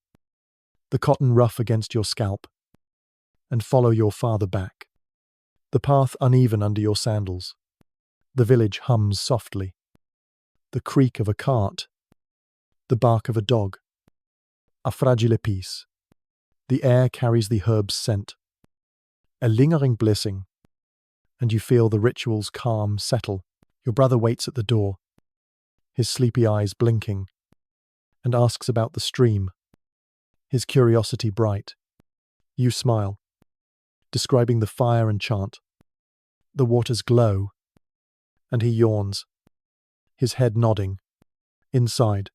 the cotton ruff against your scalp, and follow your father back. The path uneven under your sandals. The village hums softly. The creak of a cart, the bark of a dog. A fragile peace. The air carries the herb's scent. A lingering blessing. And you feel the ritual's calm settle. Your brother waits at the door, his sleepy eyes blinking, and asks about the stream, his curiosity bright. You smile, describing the fire and chant. The waters glow, and he yawns, his head nodding. Inside,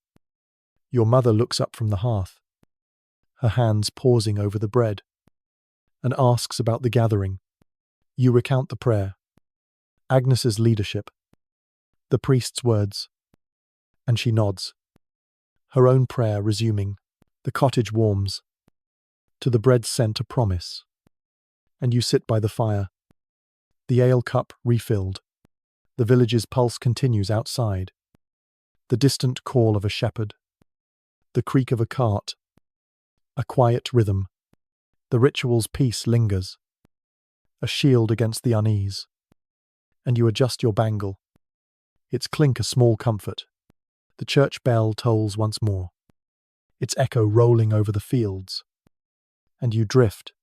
your mother looks up from the hearth, her hands pausing over the bread, and asks about the gathering. You recount the prayer, Agnes's leadership, the priest's words, and she nods, her own prayer resuming. The cottage warms. To the bread sent a promise, and you sit by the fire, the ale cup refilled. The village's pulse continues outside. The distant call of a shepherd, the creak of a cart, a quiet rhythm. The ritual's peace lingers, a shield against the unease. And you adjust your bangle, its clink a small comfort. The church bell tolls once more, its echo rolling over the fields. And you drift,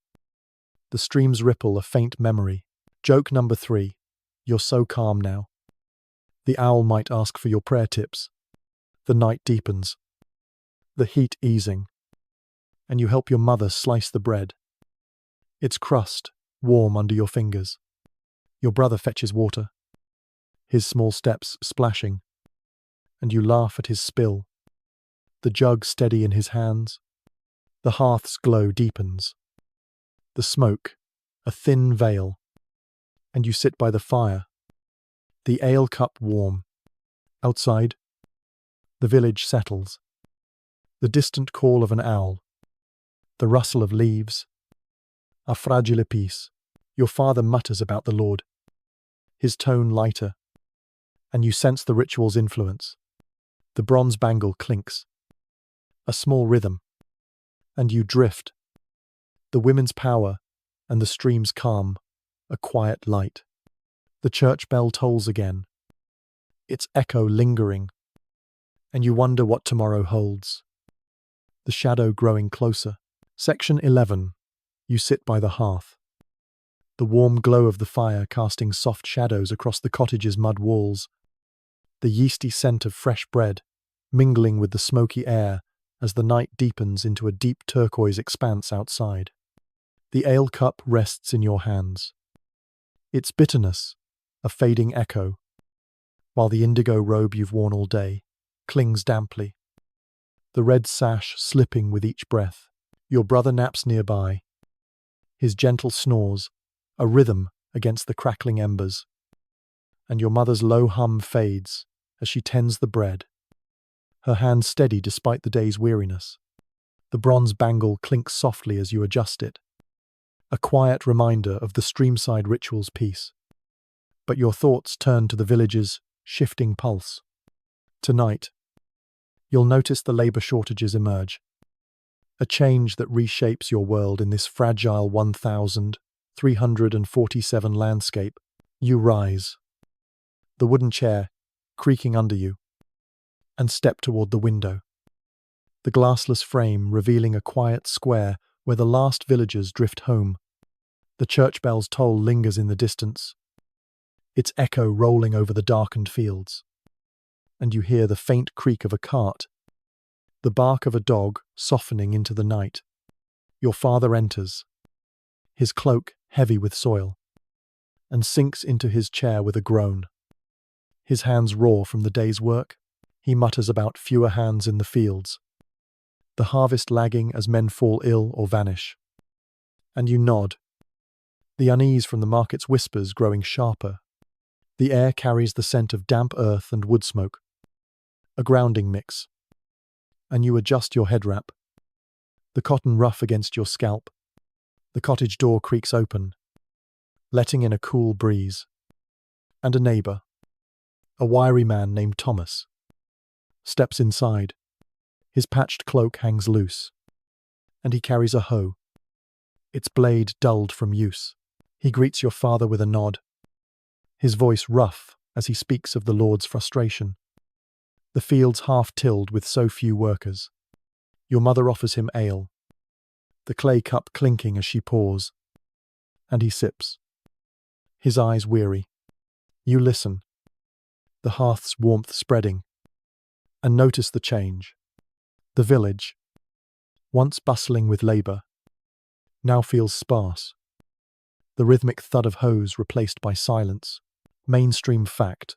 the stream's ripple a faint memory. Joke number 3, you're so calm now. The owl might ask for your prayer tips. The night deepens, the heat easing, and you help your mother slice the bread, its crust warm under your fingers. Your brother fetches water, his small steps splashing, and you laugh at his spill, the jug steady in his hands. The hearth's glow deepens, the smoke a thin veil, and you sit by the fire, the ale cup warm. Outside, the village settles, the distant call of an owl, the rustle of leaves. A fragile peace. Your father mutters about the Lord, his tone lighter, and you sense the ritual's influence. The bronze bangle clinks, a small rhythm, and you drift. The women's power and the stream's calm, a quiet light. The church bell tolls again, its echo lingering, and you wonder what tomorrow holds. The shadow growing closer. Section 11. You sit by the hearth, the warm glow of the fire casting soft shadows across the cottage's mud walls, the yeasty scent of fresh bread mingling with the smoky air as the night deepens into a deep turquoise expanse outside. The ale cup rests in your hands, its bitterness a fading echo, while the indigo robe you've worn all day clings damply, the red sash slipping with each breath. Your brother naps nearby, his gentle snores a rhythm against the crackling embers, and your mother's low hum fades as she tends the bread, her hand steady despite the day's weariness. The bronze bangle clinks softly as you adjust it, a quiet reminder of the streamside ritual's peace. But your thoughts turn to the village's shifting pulse. Tonight, you'll notice the labor shortages emerge, a change that reshapes your world in this fragile 1,347 landscape. You rise, the wooden chair creaking under you, and step toward the window, the glassless frame revealing a quiet square where the last villagers drift home. The church bell's toll lingers in the distance, its echo rolling over the darkened fields, and you hear the faint creak of a cart, the bark of a dog softening into the night. Your father enters, his cloak heavy with soil, and sinks into his chair with a groan. His hands raw from the day's work, he mutters about fewer hands in the fields, the harvest lagging as men fall ill or vanish. And you nod, the unease from the market's whispers growing sharper. The air carries the scent of damp earth and wood smoke, a grounding mix. And you adjust your head wrap, the cotton ruff against your scalp. The cottage door creaks open, letting in a cool breeze. And a neighbor, a wiry man named Thomas, steps inside. His patched cloak hangs loose, and he carries a hoe, its blade dulled from use. He greets your father with a nod, his voice rough as he speaks of the Lord's frustration. The fields half-tilled with so few workers. Your mother offers him ale, the clay cup clinking as she pours, and he sips, his eyes weary. You listen, the hearth's warmth spreading, and notice the change. The village, once bustling with labour, now feels sparse. The rhythmic thud of hoes replaced by silence. Mainstream fact: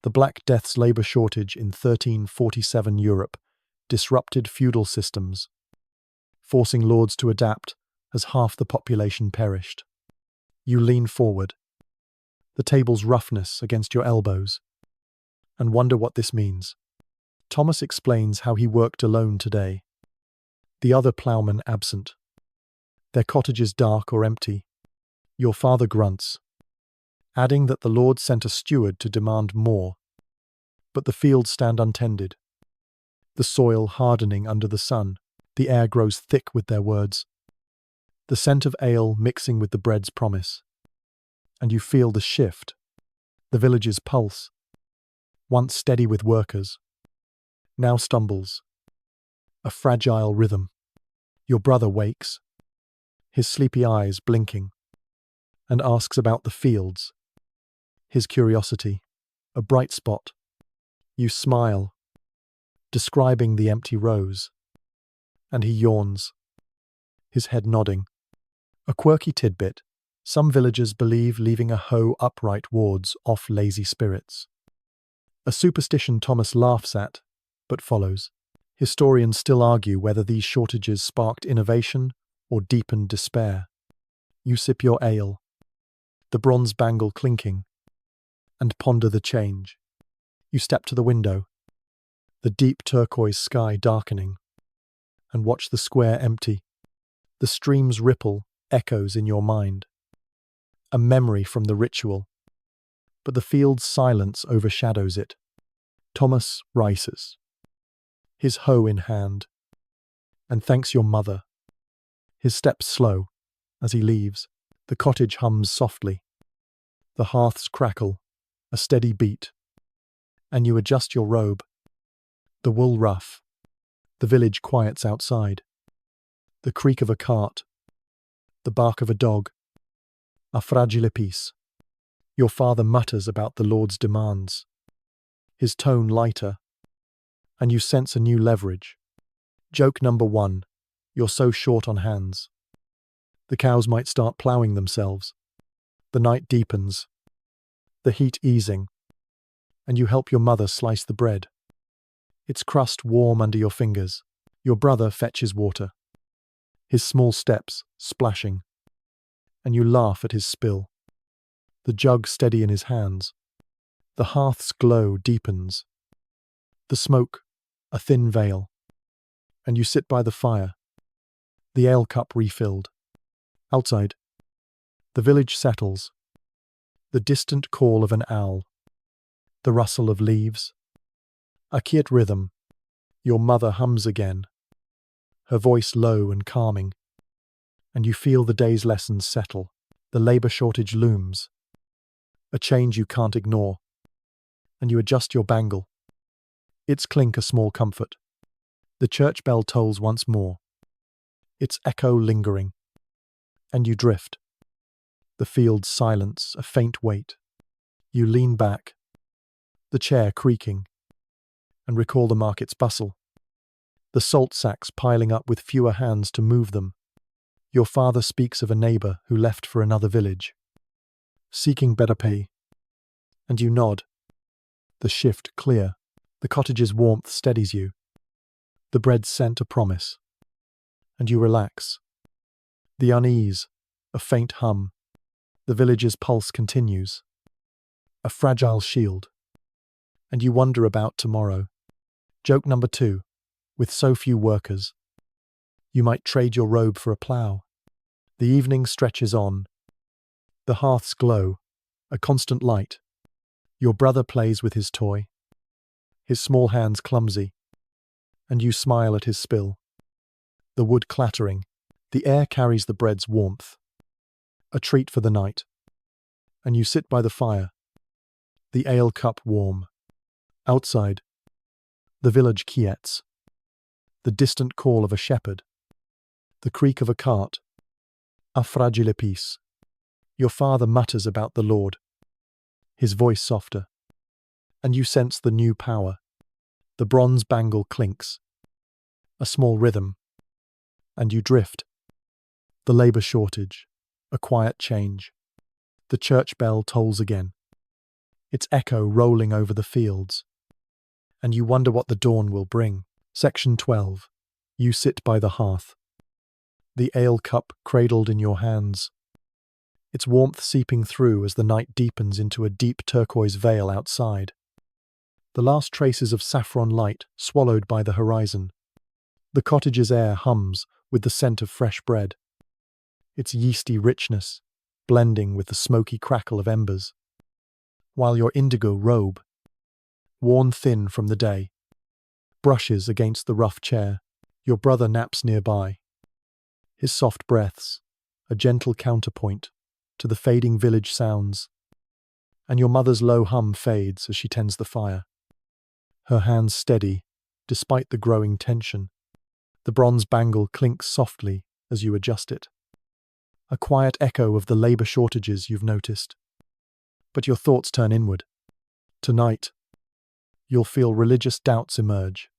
the Black Death's labour shortage in 1347 Europe disrupted feudal systems, forcing lords to adapt as half the population perished. You lean forward, the table's roughness against your elbows, and wonder what this means. Thomas explains how he worked alone today, the other ploughmen absent, their cottages dark or empty. Your father grunts, adding that the Lord sent a steward to demand more, but the fields stand untended, the soil hardening under the sun. The air grows thick with their words, the scent of ale mixing with the bread's promise. And you feel the shift, the village's pulse, once steady with workers, now stumbles, a fragile rhythm. Your brother wakes, his sleepy eyes blinking, and asks about the fields, his curiosity, a bright spot. You smile, describing the empty rows, and he yawns, his head nodding. A quirky tidbit: some villagers believe leaving a hoe upright wards off lazy spirits. A superstition Thomas laughs at, but follows. Historians still argue whether these shortages sparked innovation or deepened despair. You sip your ale, the bronze bangle clinking, and ponder the change. You step to the window, the deep turquoise sky darkening, and watch the square empty. The stream's ripple echoes in your mind, a memory from the ritual, but the field's silence overshadows it. Thomas rises, his hoe in hand, and thanks your mother. His steps slow as he leaves. The cottage hums softly, the hearths crackle, a steady beat, and you adjust your robe, the wool rough. The village quiets outside. The creak of a cart, the bark of a dog, a fragile peace. Your father mutters about the Lord's demands, his tone lighter, and you sense a new leverage. Joke number 1: you're so short on hands. The cows might start ploughing themselves. The night deepens, the heat easing, and you help your mother slice the bread, its crust warm under your fingers. Your brother fetches water, his small steps splashing, and you laugh at his spill, the jug steady in his hands. The hearth's glow deepens, the smoke a thin veil, and you sit by the fire, the ale cup refilled. Outside, the village settles, the distant call of an owl, the rustle of leaves, a quiet rhythm. Your mother hums again, her voice low and calming, and you feel the day's lessons settle. The labour shortage looms, a change you can't ignore, and you adjust your bangle, its clink a small comfort. The church bell tolls once more, its echo lingering, and you drift. The field's silence a faint weight. You lean back, the chair creaking, and recall the market's bustle, the salt sacks piling up with fewer hands to move them. Your father speaks of a neighbour who left for another village, seeking better pay, and you nod, the shift clear. The cottage's warmth steadies you, the bread's scent a promise, and you relax. The unease, a faint hum. The village's pulse continues, a fragile shield, and you wonder about tomorrow. Joke number 2: with so few workers, you might trade your robe for a plough. The evening stretches on, the hearth's glow, a constant light. Your brother plays with his toy, his small hands clumsy, and you smile at his spill. The wood clattering, the air carries the bread's warmth. A treat for the night. And you sit by the fire, the ale cup warm. Outside, the village quiets, the distant call of a shepherd, the creak of a cart, a fragile piece. Your father mutters about the Lord, his voice softer, and you sense the new power. The bronze bangle clinks, a small rhythm, and you drift. The labour shortage, a quiet change. The church bell tolls again, its echo rolling over the fields, and you wonder what the dawn will bring. Section 12. You sit by the hearth, the ale cup cradled in your hands, its warmth seeping through as the night deepens into a deep turquoise veil outside. The last traces of saffron light swallowed by the horizon. The cottage's air hums with the scent of fresh bread, its yeasty richness blending with the smoky crackle of embers. While your indigo robe, worn thin from the day, brushes against the rough chair, your brother naps nearby. His soft breaths, a gentle counterpoint to the fading village sounds, and your mother's low hum fades as she tends the fire. Her hands steady, despite the growing tension. The bronze bangle clinks softly as you adjust it. A quiet echo of the labour shortages you've noticed. But your thoughts turn inward. Tonight, you'll feel religious doubts emerge.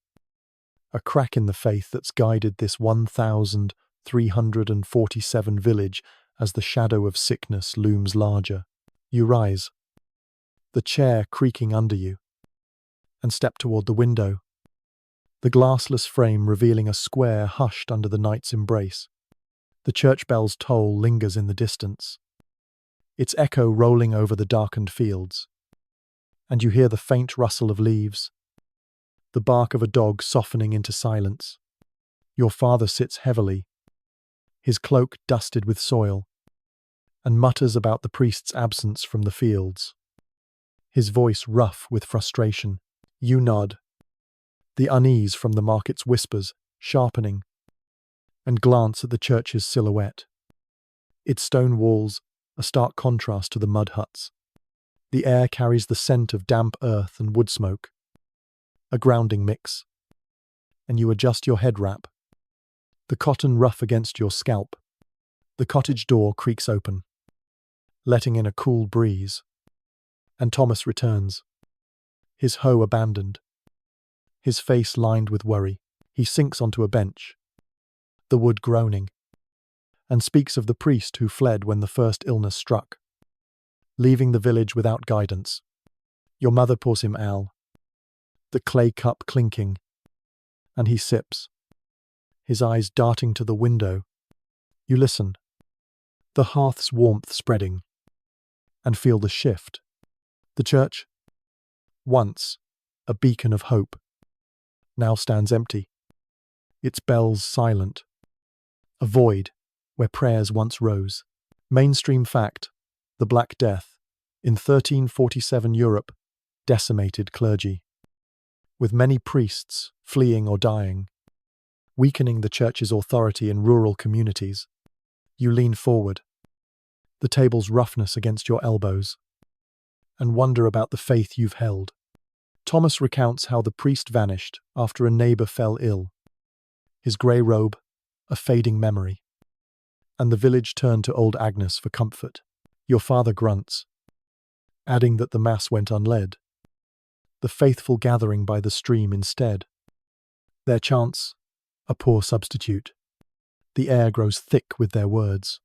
A crack in the faith that's guided this 1,347 village as the shadow of sickness looms larger. You rise, the chair creaking under you, and step toward the window, the glassless frame revealing a square hushed under the night's embrace. The church bell's toll lingers in the distance, its echo rolling over the darkened fields, and you hear the faint rustle of leaves, the bark of a dog softening into silence. Your father sits heavily, his cloak dusted with soil, and mutters about the priest's absence from the fields, his voice rough with frustration. You nod, the unease from the market's whispers sharpening, and glance at the church's silhouette. Its stone walls, a stark contrast to the mud huts. The air carries the scent of damp earth and wood smoke, a grounding mix, and you adjust your head wrap, the cotton rough against your scalp. The cottage door creaks open, letting in a cool breeze, and Thomas returns, his hoe abandoned, his face lined with worry. He sinks onto a bench, the wood groaning, and speaks of the priest who fled when the first illness struck, leaving the village without guidance. Your mother pours him ale, the clay cup clinking, and he sips, his eyes darting to the window. You listen, the hearth's warmth spreading, and feel the shift. The church, once a beacon of hope, now stands empty, its bells silent, a void where prayers once rose. Mainstream fact, the Black Death, in 1347 Europe, decimated clergy, with many priests fleeing or dying, weakening the church's authority in rural communities. You lean forward, the table's roughness against your elbows, and wonder about the faith you've held. Thomas recounts how the priest vanished after a neighbour fell ill, his grey robe a fading memory, and the village turned to old Agnes for comfort. Your father grunts, adding that the mass went unled, the faithful gathering by the stream instead. Their chants, a poor substitute. The air grows thick with their words,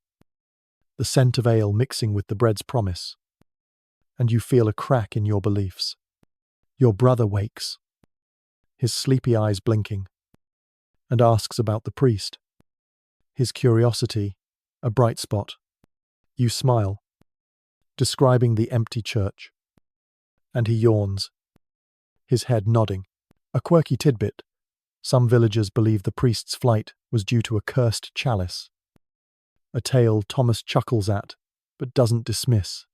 the scent of ale mixing with the bread's promise, and you feel a crack in your beliefs. Your brother wakes, his sleepy eyes blinking, and asks about the priest, his curiosity a bright spot. You smile, describing the empty church, and he yawns, his head nodding. A quirky tidbit: some villagers believe the priest's flight was due to a cursed chalice, a tale Thomas chuckles at, but doesn't dismiss.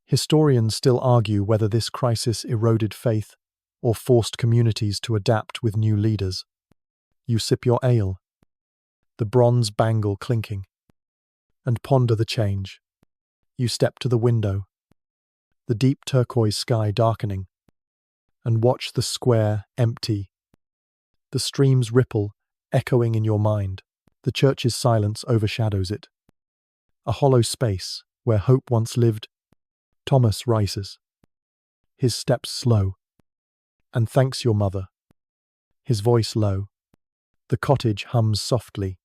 Historians still argue whether this crisis eroded faith or forced communities to adapt with new leaders. You sip your ale, the bronze bangle clinking, and ponder the change. You step to the window, the deep turquoise sky darkening, and watch the square empty, the stream's ripple echoing in your mind. The church's silence overshadows it. A hollow space where hope once lived. Thomas rises, his steps slow, and thanks your mother, his voice low. The cottage hums softly.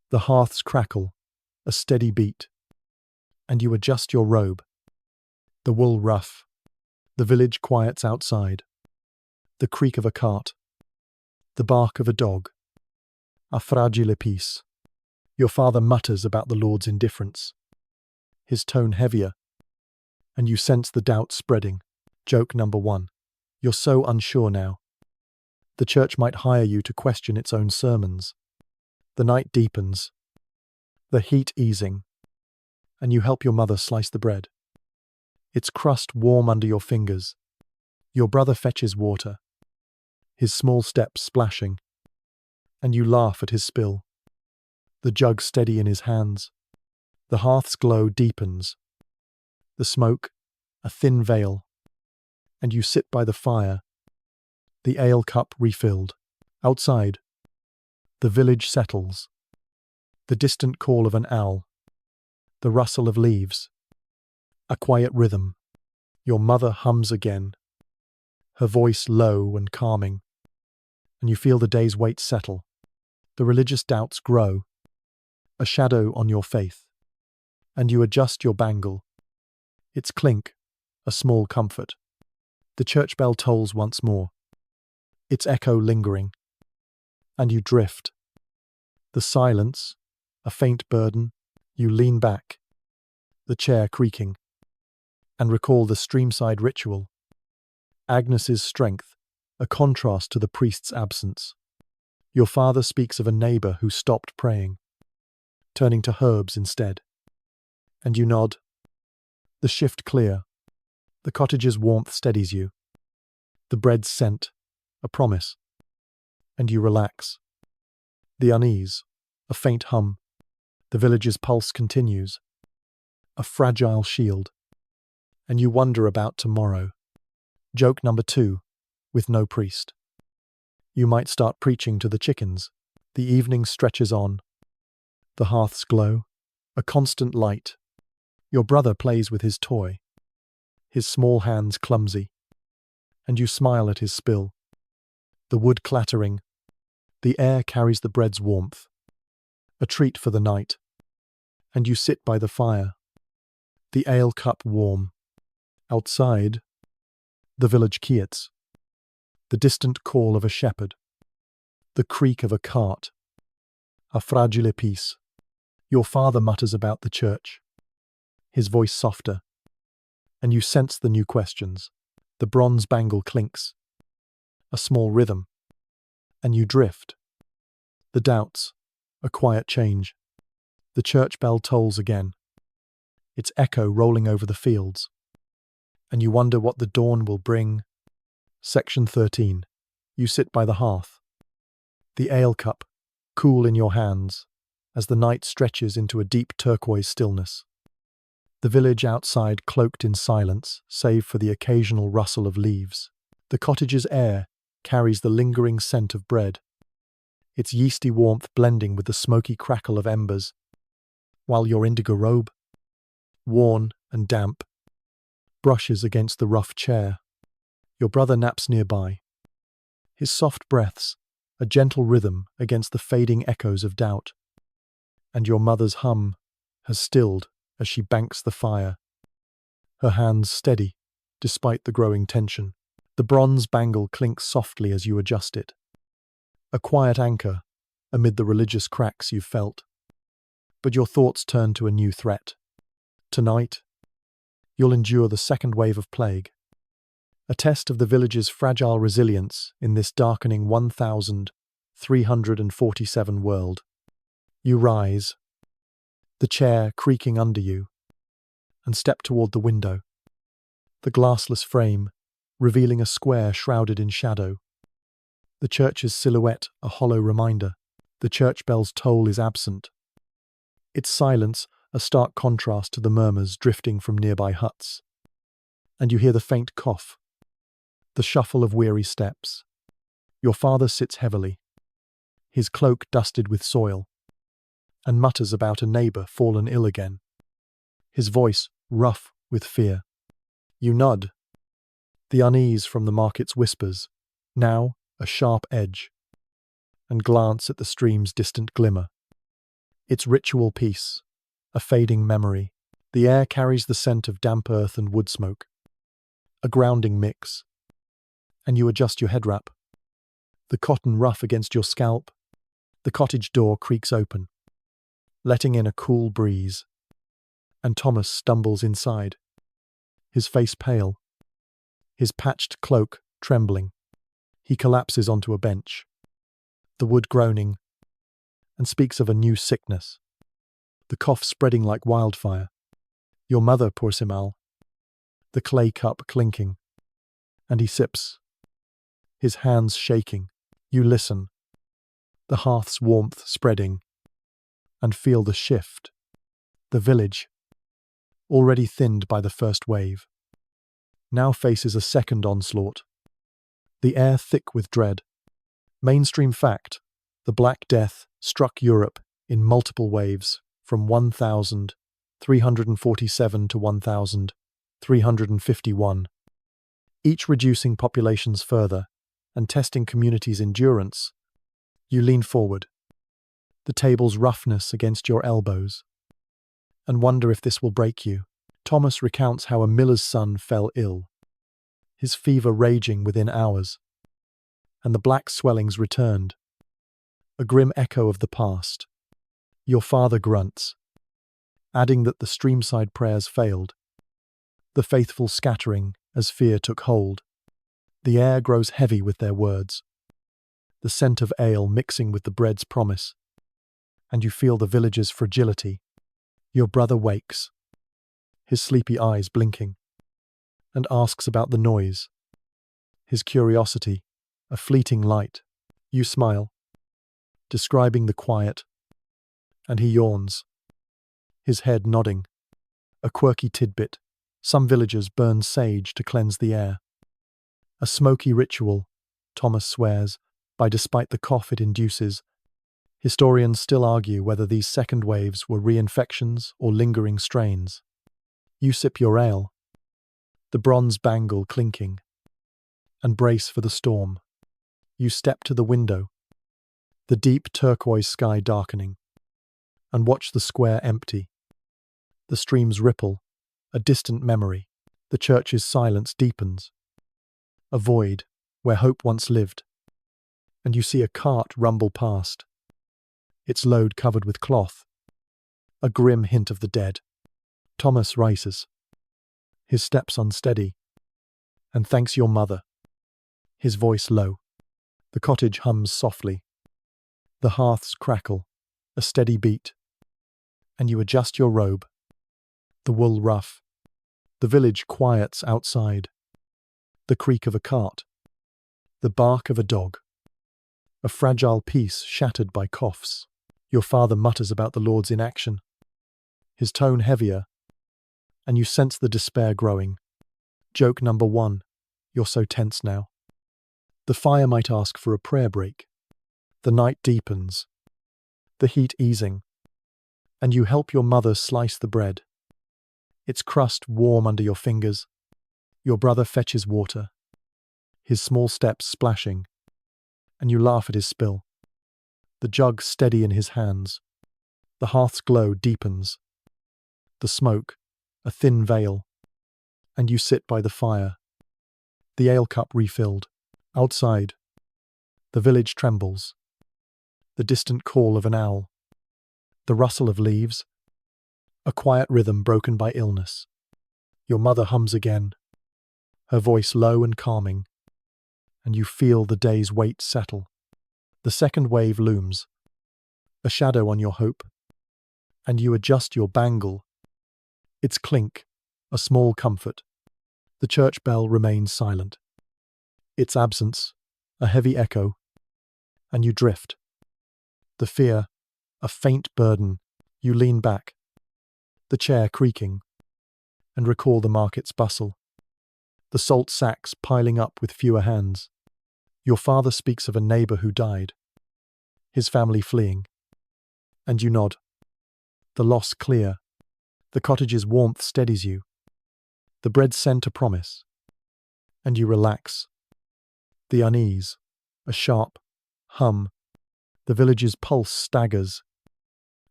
The hearths crackle, a steady beat, and you adjust your robe. The wool rough. The village quiets outside. The creak of a cart. The bark of a dog. A fragile peace. Your father mutters about the Lord's indifference, his tone heavier, and you sense the doubt spreading. Joke number 1. You're so unsure now. The church might hire you to question its own sermons. The night deepens, the heat easing, and you help your mother slice the bread. Its crust warm under your fingers. Your brother fetches water, his small steps splashing, and you laugh at his spill. The jug steady in his hands. The hearth's glow deepens. The smoke, a thin veil, and you sit by the fire, the ale cup refilled. Outside, the village settles. The distant call of an owl, the rustle of leaves, a quiet rhythm. Your mother hums again, her voice low and calming, and you feel the day's weight settle. The religious doubts grow, a shadow on your faith, and you adjust your bangle. Its clink, a small comfort. The church bell tolls once more, its echo lingering, and you drift. The silence, a faint burden. You lean back, the chair creaking, and recall the streamside ritual. Agnes's strength, a contrast to the priest's absence. Your father speaks of a neighbour who stopped praying, turning to herbs instead. And you nod. The shift clear. The cottage's warmth steadies you. The bread's scent, a promise. And you relax. The unease, a faint hum. The village's pulse continues. A fragile shield. And you wonder about tomorrow. Joke number 2, with no priest. You might start preaching to the chickens. The evening stretches on. The hearths glow, a constant light. Your brother plays with his toy, his small hands clumsy, and you smile at his spill. The wood clattering. The air carries the bread's warmth. A treat for the night. And you sit by the fire, the ale cup warm. Outside, the village kiets, the distant call of a shepherd, the creak of a cart, a fragile peace. Your father mutters about the church, his voice softer, and you sense the new questions. The bronze bangle clinks, a small rhythm, and you drift. The doubts, a quiet change. The church bell tolls again, its echo rolling over the fields, and you wonder what the dawn will bring. Section 13. You sit by the hearth, the ale cup, cool in your hands, as the night stretches into a deep turquoise stillness. The village outside cloaked in silence, save for the occasional rustle of leaves. The cottage's air carries the lingering scent of bread, its yeasty warmth blending with the smoky crackle of embers, while your indigo robe, worn and damp, brushes against the rough chair. Your brother naps nearby, his soft breaths a gentle rhythm against the fading echoes of doubt. And your mother's hum has stilled as she banks the fire, her hands steady despite the growing tension. The bronze bangle clinks softly as you adjust it, a quiet anchor amid the religious cracks you've felt. But your thoughts turn to a new threat. Tonight, you'll endure the second wave of plague, a test of the village's fragile resilience in this darkening 1347 world. You rise, the chair creaking under you, and step toward the window. The glassless frame revealing a square shrouded in shadow. The church's silhouette a hollow reminder. The church bell's toll is absent. Its silence a stark contrast to the murmurs drifting from nearby huts. And you hear the faint cough, the shuffle of weary steps. Your father sits heavily, his cloak dusted with soil, and mutters about a neighbor fallen ill again, his voice rough with fear. You nod. The unease from the market's whispers, now a sharp edge, and glance at the stream's distant glimmer. Its ritual peace, a fading memory. The air carries the scent of damp earth and wood smoke, a grounding mix. And you adjust your head wrap, the cotton rough against your scalp. The cottage door creaks open, letting in a cool breeze, and Thomas stumbles inside, his face pale, his patched cloak trembling. He collapses onto a bench, the wood groaning, and speaks of a new sickness, the cough spreading like wildfire. Your mother pours him al, the clay cup clinking, and he sips, his hands shaking. You listen, the hearth's warmth spreading, and feel the shift. The village, already thinned by the first wave, now faces a second onslaught, the air thick with dread. Mainstream fact: the Black Death struck Europe in multiple waves from 1,347 to 1,351, each reducing populations further and testing communities' endurance. You lean forward, the table's roughness against your elbows, and wonder if this will break you. Thomas recounts how a miller's son fell ill, his fever raging within hours, and the black swellings returned, a grim echo of the past. Your father grunts, adding that the streamside prayers failed, the faithful scattering as fear took hold. The air grows heavy with their words, the scent of ale mixing with the bread's promise, and you feel the village's fragility. Your brother wakes, his sleepy eyes blinking, and asks about the noise, his curiosity a fleeting light. You smile, describing the quiet, and he yawns, his head nodding. A quirky tidbit: some villagers burn sage to cleanse the air. A smoky ritual, Thomas swears, by despite the cough it induces. Historians still argue whether these second waves were reinfections or lingering strains. You sip your ale, the bronze bangle clinking, and brace for the storm. You step to the window, the deep turquoise sky darkening, and watch the square empty. The stream's ripple, a distant memory. The church's silence deepens, a void where hope once lived. And you see a cart rumble past, its load covered with cloth, a grim hint of the dead. Thomas rises, his steps unsteady, and thanks your mother, his voice low. The cottage hums softly, the hearths crackle, a steady beat, and you adjust your robe, the wool rough. The village quiets outside, the creak of a cart, the bark of a dog, a fragile peace shattered by coughs. Your father mutters about the Lord's inaction, his tone heavier, and you sense the despair growing. Joke number 1, you're so tense now. The fire might ask for a prayer break. The night deepens, the heat easing, and you help your mother slice the bread, its crust warm under your fingers. Your brother fetches water, his small steps splashing, and you laugh at his spill, the jug steady in his hands. The hearth's glow deepens, the smoke a thin veil, and you sit by the fire, the ale cup refilled. Outside, the village trembles, the distant call of an owl, the rustle of leaves, a quiet rhythm broken by illness. Your mother hums again, her voice low and calming, and you feel the day's weight settle. The second wave looms, a shadow on your hope, and you adjust your bangle. Its clink, a small comfort. The church bell remains silent. Its absence, a heavy echo, and you drift. The fear, a faint burden, you lean back, the chair creaking, and recall the market's bustle. The salt sacks piling up with fewer hands. Your father speaks of a neighbor who died, his family fleeing. And you nod. The loss clear. The cottage's warmth steadies you. The bread scent a promise. And you relax. The unease, a sharp hum. The village's pulse staggers.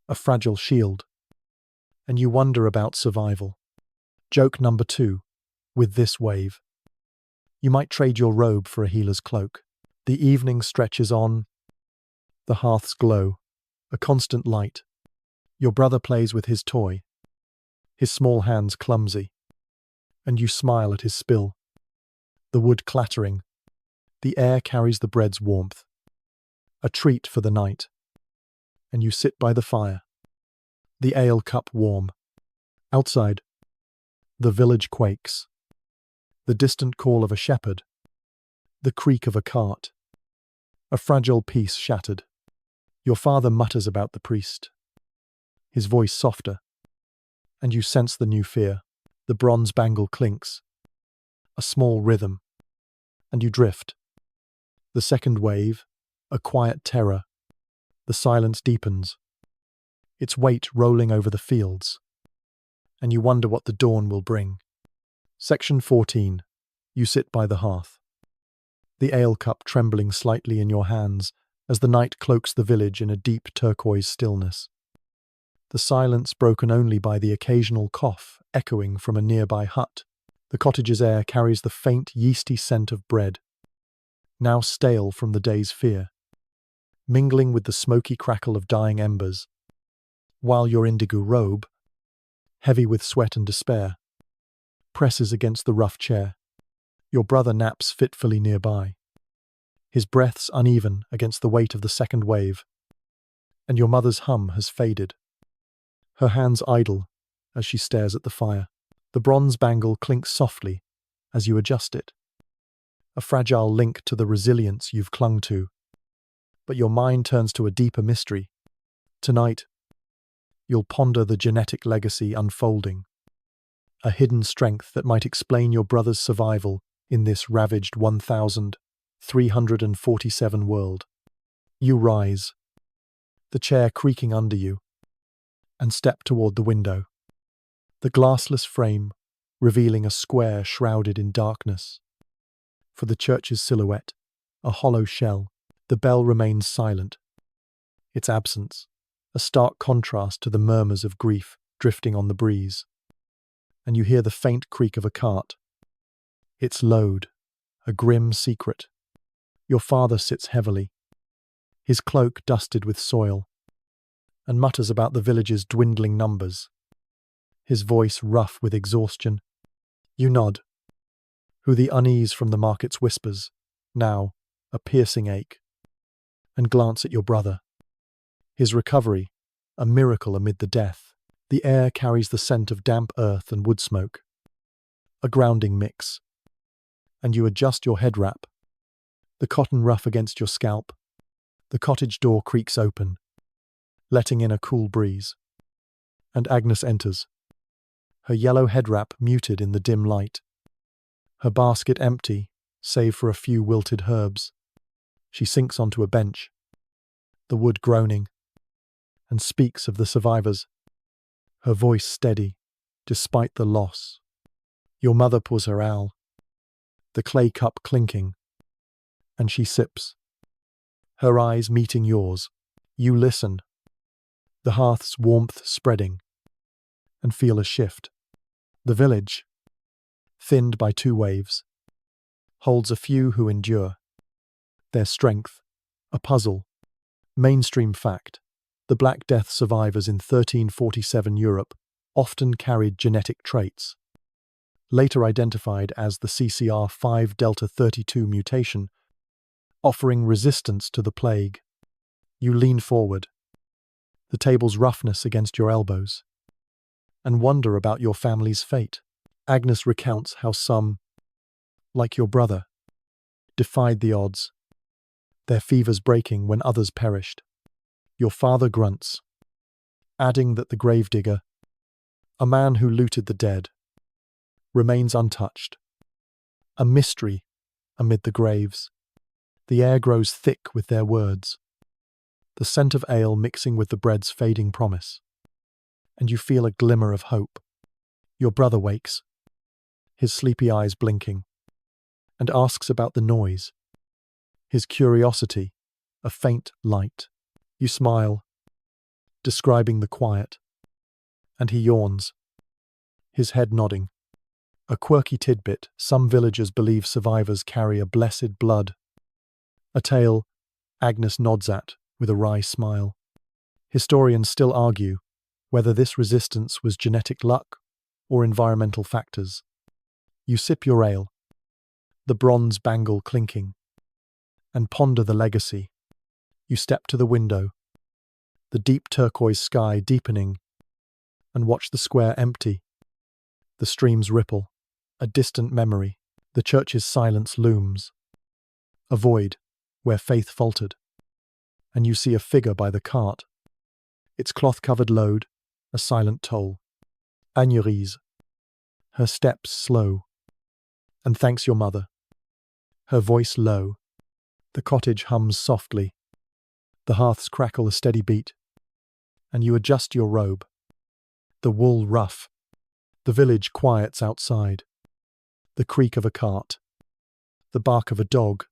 A fragile shield. And you wonder about survival. Joke number 2. With this wave. You might trade your robe for a healer's cloak. The evening stretches on. The hearth's glow, a constant light. Your brother plays with his toy, his small hands clumsy, and you smile at his spill. The wood clattering. The air carries the bread's warmth. A treat for the night. And you sit by the fire. The ale cup warm. Outside, the village quakes. The distant call of a shepherd. The creak of a cart. A fragile peace shattered. Your father mutters about the priest. His voice softer. And you sense the new fear. The bronze bangle clinks. A small rhythm. And you drift. The second wave, a quiet terror. The silence deepens. Its weight rolling over the fields. And you wonder what the dawn will bring. Section 14. You sit by the hearth. The ale cup trembling slightly in your hands as the night cloaks the village in a deep turquoise stillness. The silence broken only by the occasional cough echoing from a nearby hut. The cottage's air carries the faint, yeasty scent of bread, now stale from the day's fear, mingling with the smoky crackle of dying embers, while your indigo robe, heavy with sweat and despair, presses against the rough chair. Your brother naps fitfully nearby, his breaths uneven against the weight of the second wave, and your mother's hum has faded. Her hands idle as she stares at the fire. The bronze bangle clinks softly as you adjust it, a fragile link to the resilience you've clung to. But your mind turns to a deeper mystery. Tonight, you'll ponder the genetic legacy unfolding, a hidden strength that might explain your brother's survival in this ravaged 1,347 world. You rise, the chair creaking under you, and step toward the window. The glassless frame, revealing a square shrouded in darkness. For the church's silhouette, a hollow shell, the bell remains silent. Its absence, a stark contrast to the murmurs of grief drifting on the breeze. And you hear the faint creak of a cart. Its load, a grim secret. Your father sits heavily, his cloak dusted with soil, and mutters about the village's dwindling numbers, his voice rough with exhaustion. You nod, who the unease from the market's whispers, now a piercing ache, and glance at your brother. His recovery, a miracle amid the death. The air carries the scent of damp earth and wood smoke, a grounding mix. And you adjust your head wrap, the cotton ruff against your scalp. The cottage door creaks open, letting in a cool breeze. And Agnes enters, her yellow head wrap muted in the dim light, her basket empty, save for a few wilted herbs. She sinks onto a bench, the wood groaning, and speaks of the survivors, her voice steady, despite the loss. Your mother pours her ale, the clay cup clinking, and she sips, her eyes meeting yours. You listen, the hearth's warmth spreading, and feel a shift. The village, thinned by two waves, holds a few who endure. Their strength, a puzzle. Mainstream fact, the Black Death survivors in 1347 Europe often carried genetic traits, later identified as the CCR5 Delta 32 mutation, offering resistance to the plague. You lean forward, the table's roughness against your elbows, and wonder about your family's fate. Agnes recounts how some, like your brother, defied the odds, their fevers breaking when others perished. Your father grunts, adding that the gravedigger, a man who looted the dead, remains untouched. A mystery amid the graves. The air grows thick with their words, the scent of ale mixing with the bread's fading promise. And you feel a glimmer of hope. Your brother wakes, his sleepy eyes blinking, and asks about the noise. His curiosity, a faint light. You smile, describing the quiet, and he yawns, his head nodding. A quirky tidbit: some villagers believe survivors carry a blessed blood. A tale Agnes nods at with a wry smile. Historians still argue whether this resistance was genetic luck or environmental factors. You sip your ale, the bronze bangle clinking, and ponder the legacy. You step to the window, the deep turquoise sky deepening, and watch the square empty. The streams ripple, a distant memory. The church's silence looms, a void where faith faltered. And you see a figure by the cart, its cloth-covered load a silent toll. Agnes, her steps slow, and thanks your mother, her voice low. The cottage hums softly, the hearths crackle a steady beat, and you adjust your robe, the wool rough. The village quiets outside, the creak of a cart, the bark of a dog,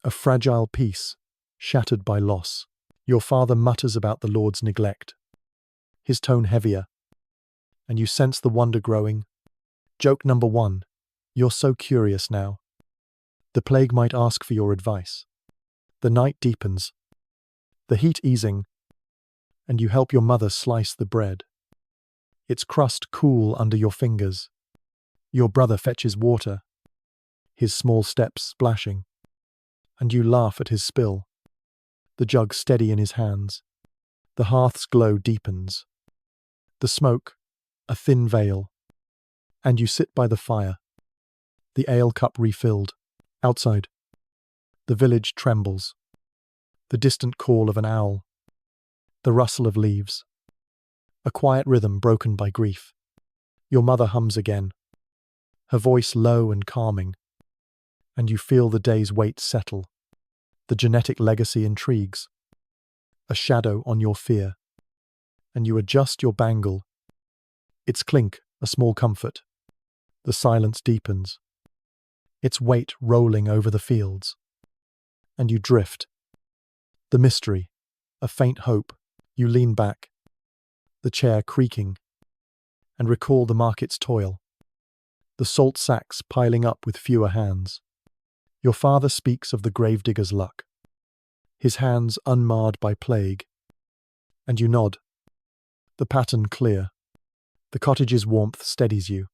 a fragile peace shattered by loss. Your father mutters about the Lord's neglect, his tone heavier, and you sense the wonder growing. Joke number 1. You're so curious now. The plague might ask for your advice. The night deepens, the heat easing, and you help your mother slice the bread. Its crust cool under your fingers. Your brother fetches water, his small steps splashing, and you laugh at his spill, the jug steady in his hands. The hearth's glow deepens, the smoke a thin veil, and you sit by the fire, the ale cup refilled. Outside, the village trembles, the distant call of an owl, the rustle of leaves, a quiet rhythm broken by grief. Your mother hums again, her voice low and calming, and you feel the day's weight settle. The genetic legacy intrigues, a shadow on your fear, and you adjust your bangle. Its clink, a small comfort. The silence deepens, its weight rolling over the fields, and you drift. The mystery, a faint hope. You lean back, the chair creaking, and recall the market's toil, the salt sacks piling up with fewer hands. Your father speaks of the gravedigger's luck, his hands unmarred by plague, and you nod, the pattern clear. The cottage's warmth steadies you,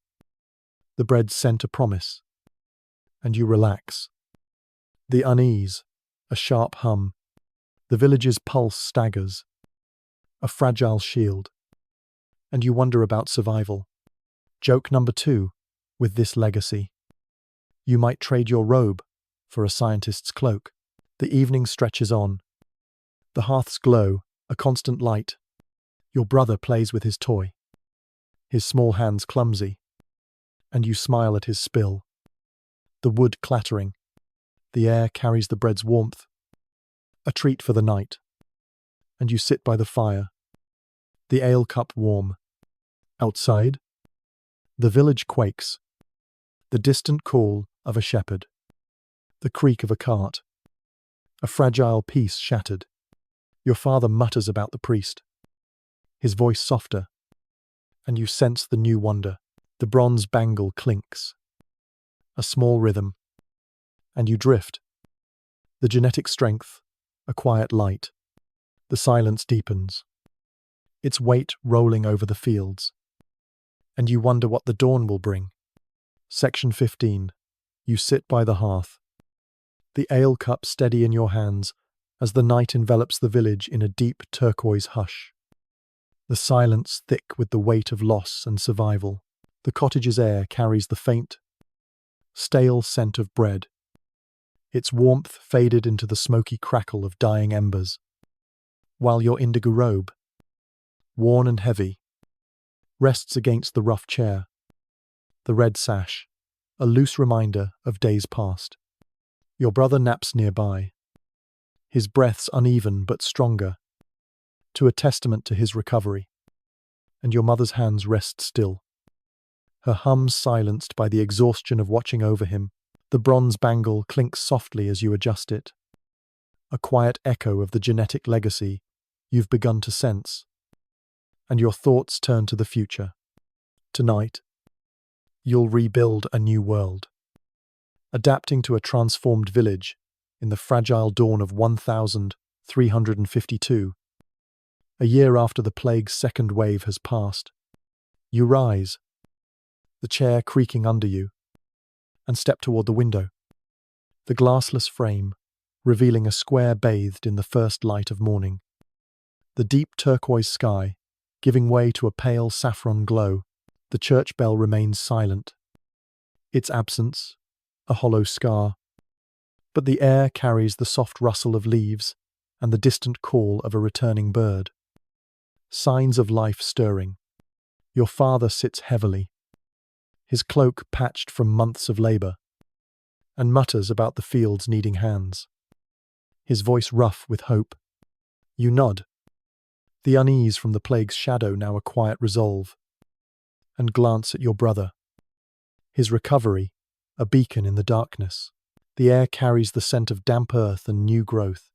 the bread's scent a promise, and you relax. The unease, a sharp hum. The village's pulse staggers, a fragile shield, and you wonder about survival. Joke number 2, with this legacy. You might trade your robe for a scientist's cloak. The evening stretches on, the hearth's glow, a constant light. Your brother plays with his toy, his small hands clumsy, and you smile at his spill. The wood clattering, the air carries the bread's warmth, a treat for the night, and you sit by the fire, the ale cup warm. Outside, the village quakes, the distant call of a shepherd, the creak of a cart, a fragile peace shattered. Your father mutters about the priest, his voice softer, and you sense the new wonder. The bronze bangle clinks, a small rhythm, and you drift. The genetic strength, a quiet light. The silence deepens, its weight rolling over the fields, and you wonder what the dawn will bring. Section 15. You sit by the hearth, the ale cup steady in your hands as the night envelops the village in a deep turquoise hush. The silence thick with the weight of loss and survival. The cottage's air carries the faint, stale scent of bread, Its warmth faded into the smoky crackle of dying embers, while your indigo robe, worn and heavy, rests against the rough chair, the red sash, a loose reminder of days past. Your brother naps nearby, his breaths uneven but stronger, to a testament to his recovery, and your mother's hands rest still, her hums silenced by the exhaustion of watching over him. The bronze bangle clinks softly as you adjust it, a quiet echo of the genetic legacy you've begun to sense, and your thoughts turn to the future. Tonight, you'll rebuild a new world, adapting to a transformed village in the fragile dawn of 1352. A year after the plague's second wave has passed, you rise, the chair creaking under you, and step toward the window, the glassless frame revealing a square bathed in the first light of morning. The deep turquoise sky giving way to a pale saffron glow. The church bell remains silent, its absence a hollow scar, but the air carries the soft rustle of leaves and the distant call of a returning bird. Signs of life stirring. Your father sits heavily, his cloak patched from months of labor, and mutters about the fields needing hands, his voice rough with hope. You nod, the unease from the plague's shadow now a quiet resolve, and glance at your brother, his recovery a beacon in the darkness. The air carries the scent of damp earth and new growth,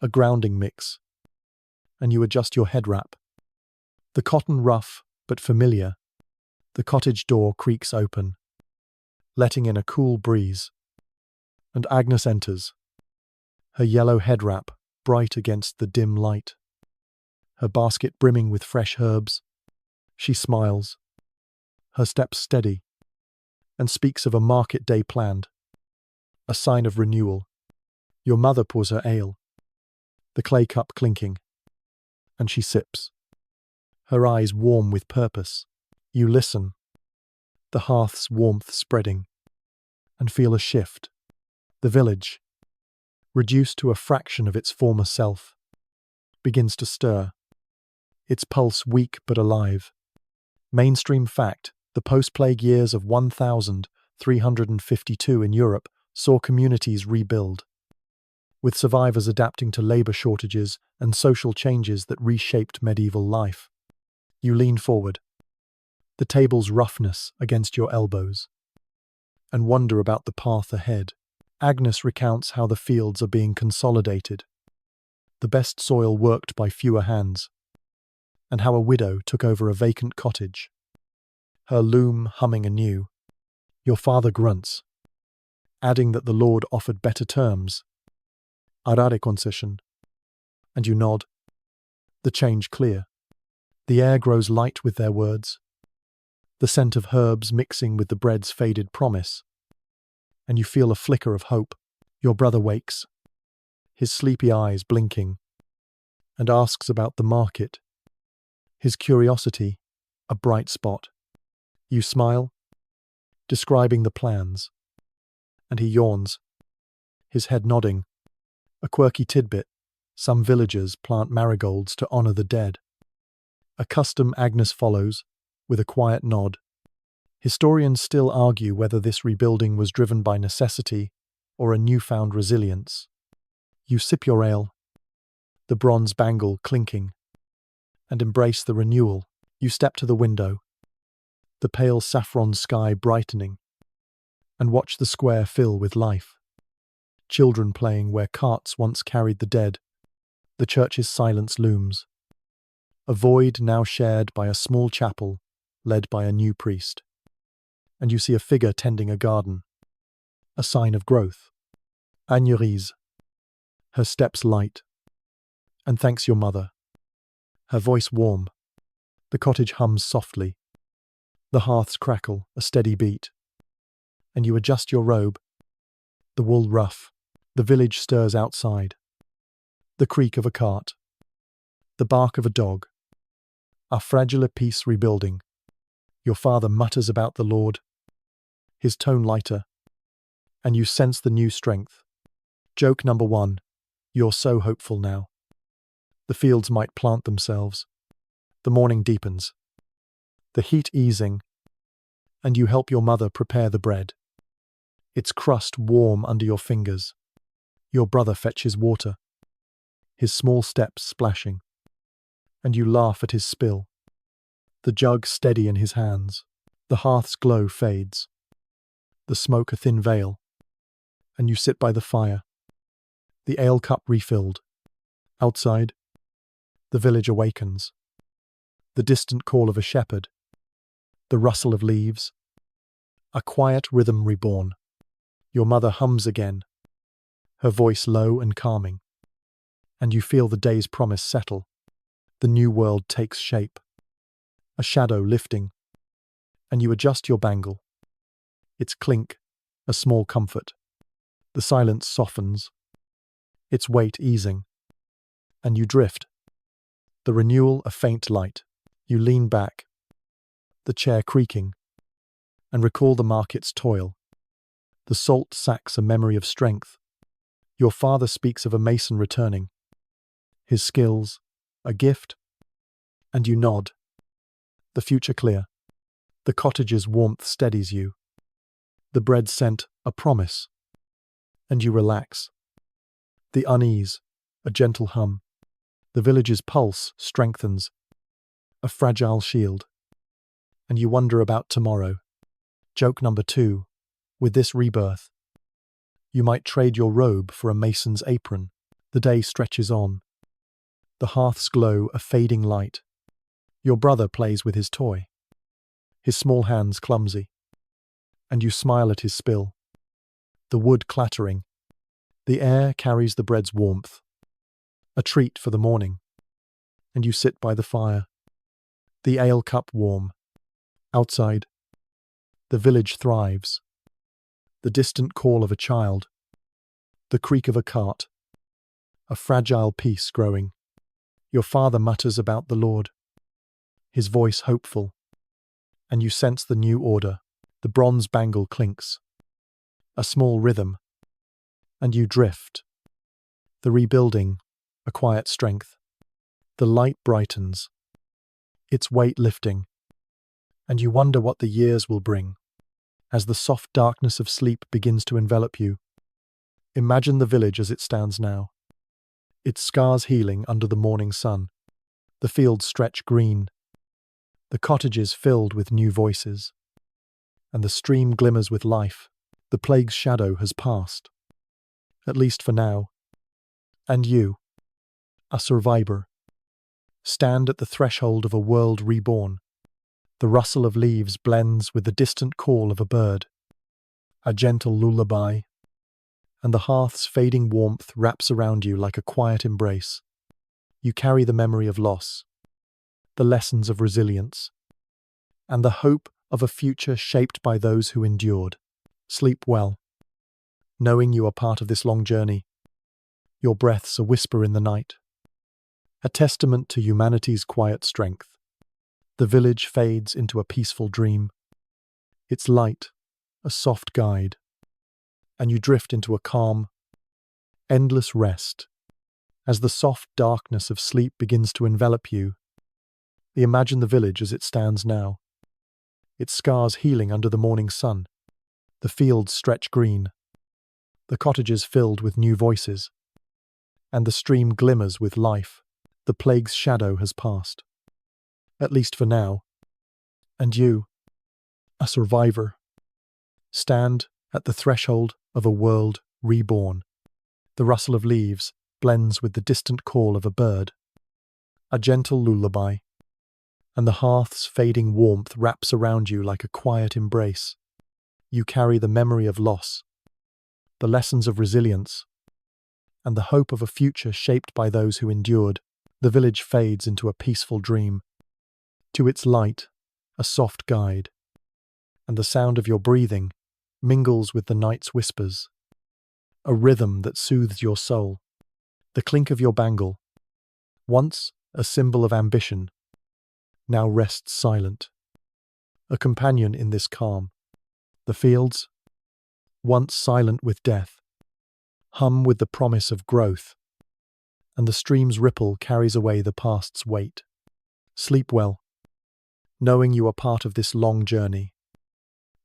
a grounding mix, and you adjust your head wrap. The cotton rough but familiar, the cottage door creaks open, letting in a cool breeze, and Agnes enters, her yellow head wrap bright against the dim light, her basket brimming with fresh herbs. She smiles, her steps steady, and speaks of a market day planned, a sign of renewal. Your mother pours her ale, the clay cup clinking, and she sips, her eyes warm with purpose. You listen, the hearth's warmth spreading, and feel a shift. The village, reduced to a fraction of its former self, begins to stir, its pulse weak but alive. Mainstream fact: the post-plague years of 1352 in Europe saw communities rebuild, with survivors adapting to labor shortages and social changes that reshaped medieval life. You lean forward, the table's roughness against your elbows, and wonder about the path ahead. Agnes recounts how the fields are being consolidated, the best soil worked by fewer hands, and how a widow took over a vacant cottage, her loom humming anew. Your father grunts, adding that the Lord offered better terms, arare concession, and you nod, the change clear. The air grows light with their words, the scent of herbs mixing with the bread's faded promise, and you feel a flicker of hope. Your brother wakes, his sleepy eyes blinking, and asks about the market, his curiosity a bright spot. You smile, describing the plans, and he yawns, his head nodding. A quirky tidbit: some villagers plant marigolds to honor the dead. A custom Agnes follows, with a quiet nod. Historians still argue whether this rebuilding was driven by necessity or a newfound resilience. You sip your ale, the bronze bangle clinking, and embrace the renewal. You step to the window, the pale saffron sky brightening, and watch the square fill with life. Children playing where carts once carried the dead. The church's silence looms, a void now shared by a small chapel led by a new priest. And you see a figure tending a garden, a sign of growth. Agnes, her steps light, and thanks your mother, her voice warm. The cottage hums softly, the hearths crackle a steady beat, and you adjust your robe, the wool rough. The village stirs outside, the creak of a cart, the bark of a dog, a fragile piece rebuilding. Your father mutters about the Lord, his tone lighter, and you sense the new strength. Joke number 1. You're so hopeful now. The fields might plant themselves. The morning deepens. The heat easing, and you help your mother prepare the bread. Its crust warm under your fingers. Your brother fetches water, his small steps splashing, and you laugh at his spill. The jug steady in his hands. The hearth's glow fades. The smoke a thin veil, and you sit by the fire. The ale cup refilled. Outside, the village awakens. The distant call of a shepherd. The rustle of leaves. A quiet rhythm reborn. Your mother hums again, her voice low and calming. And you feel the day's promise settle. The new world takes shape. A shadow lifting, and you adjust your bangle. Its clink, a small comfort. The silence softens, its weight easing, and you drift. The renewal a faint light. You lean back, the chair creaking, and recall the market's toil. The salt sacks a memory of strength. Your father speaks of a mason returning. His skills, a gift, and you nod. The future clear. The cottage's warmth steadies you. The bread scent, a promise, and you relax. The unease, a gentle hum. The village's pulse strengthens, a fragile shield. And you wonder about tomorrow. Joke number 2. With this rebirth, you might trade your robe for a mason's apron. The day stretches on. The hearth's glow a fading light. Your brother plays with his toy, his small hands clumsy, and you smile at his spill. The wood clattering. The air carries the bread's warmth. A treat for the morning. And you sit by the fire. The ale cup warm. Outside, the village thrives. The distant call of a child. The creak of a cart. A fragile peace growing. Your father mutters about the Lord, his voice hopeful, and you sense the new order. The bronze bangle clinks, a small rhythm, and you drift. The rebuilding, a quiet strength. The light brightens, its weight lifting, and you wonder what the years will bring. As the soft darkness of sleep begins to envelop you, imagine the village as it stands now, its scars healing under the morning sun. The fields stretch green, the cottages filled with new voices, and the stream glimmers with life. The plague's shadow has passed, at least for now. And you, a survivor, stand at the threshold of a world reborn. The rustle of leaves blends with the distant call of a bird, a gentle lullaby, and the hearth's fading warmth wraps around you like a quiet embrace. You carry the memory of loss, the lessons of resilience, and the hope of a future shaped by those who endured. Sleep well, knowing you are part of this long journey. Your breaths a whisper in the night, a testament to humanity's quiet strength. The village fades into a peaceful dream, its light a soft guide, and you drift into a calm, endless rest. As the soft darkness of sleep begins to envelop you, imagine the village as it stands now, its scars healing under the morning sun. The fields stretch green, the cottages filled with new voices, and the stream glimmers with life. The plague's shadow has passed, at least for now. And you, a survivor, stand at the threshold of a world reborn. The rustle of leaves blends with the distant call of a bird, a gentle lullaby, and the hearth's fading warmth wraps around you like a quiet embrace. You carry the memory of loss, the lessons of resilience, and the hope of a future shaped by those who endured. The village fades into a peaceful dream. To its light, a soft guide, and the sound of your breathing mingles with the night's whispers, a rhythm that soothes your soul. The clink of your bangle, once a symbol of ambition, now rests silent, a companion in this calm. The fields, once silent with death, hum with the promise of growth, and the stream's ripple carries away the past's weight. Sleep well, knowing you are part of this long journey.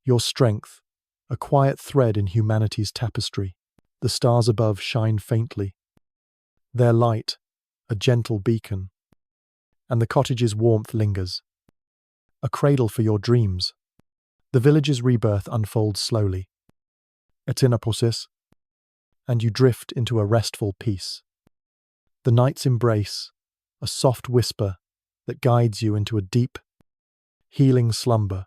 Your strength, a quiet thread in humanity's tapestry. The stars above shine faintly, their light a gentle beacon, and the cottage's warmth lingers, a cradle for your dreams. The village's rebirth unfolds slowly, etinaposis, and you drift into a restful peace. The night's embrace, a soft whisper that guides you into a deep, healing slumber.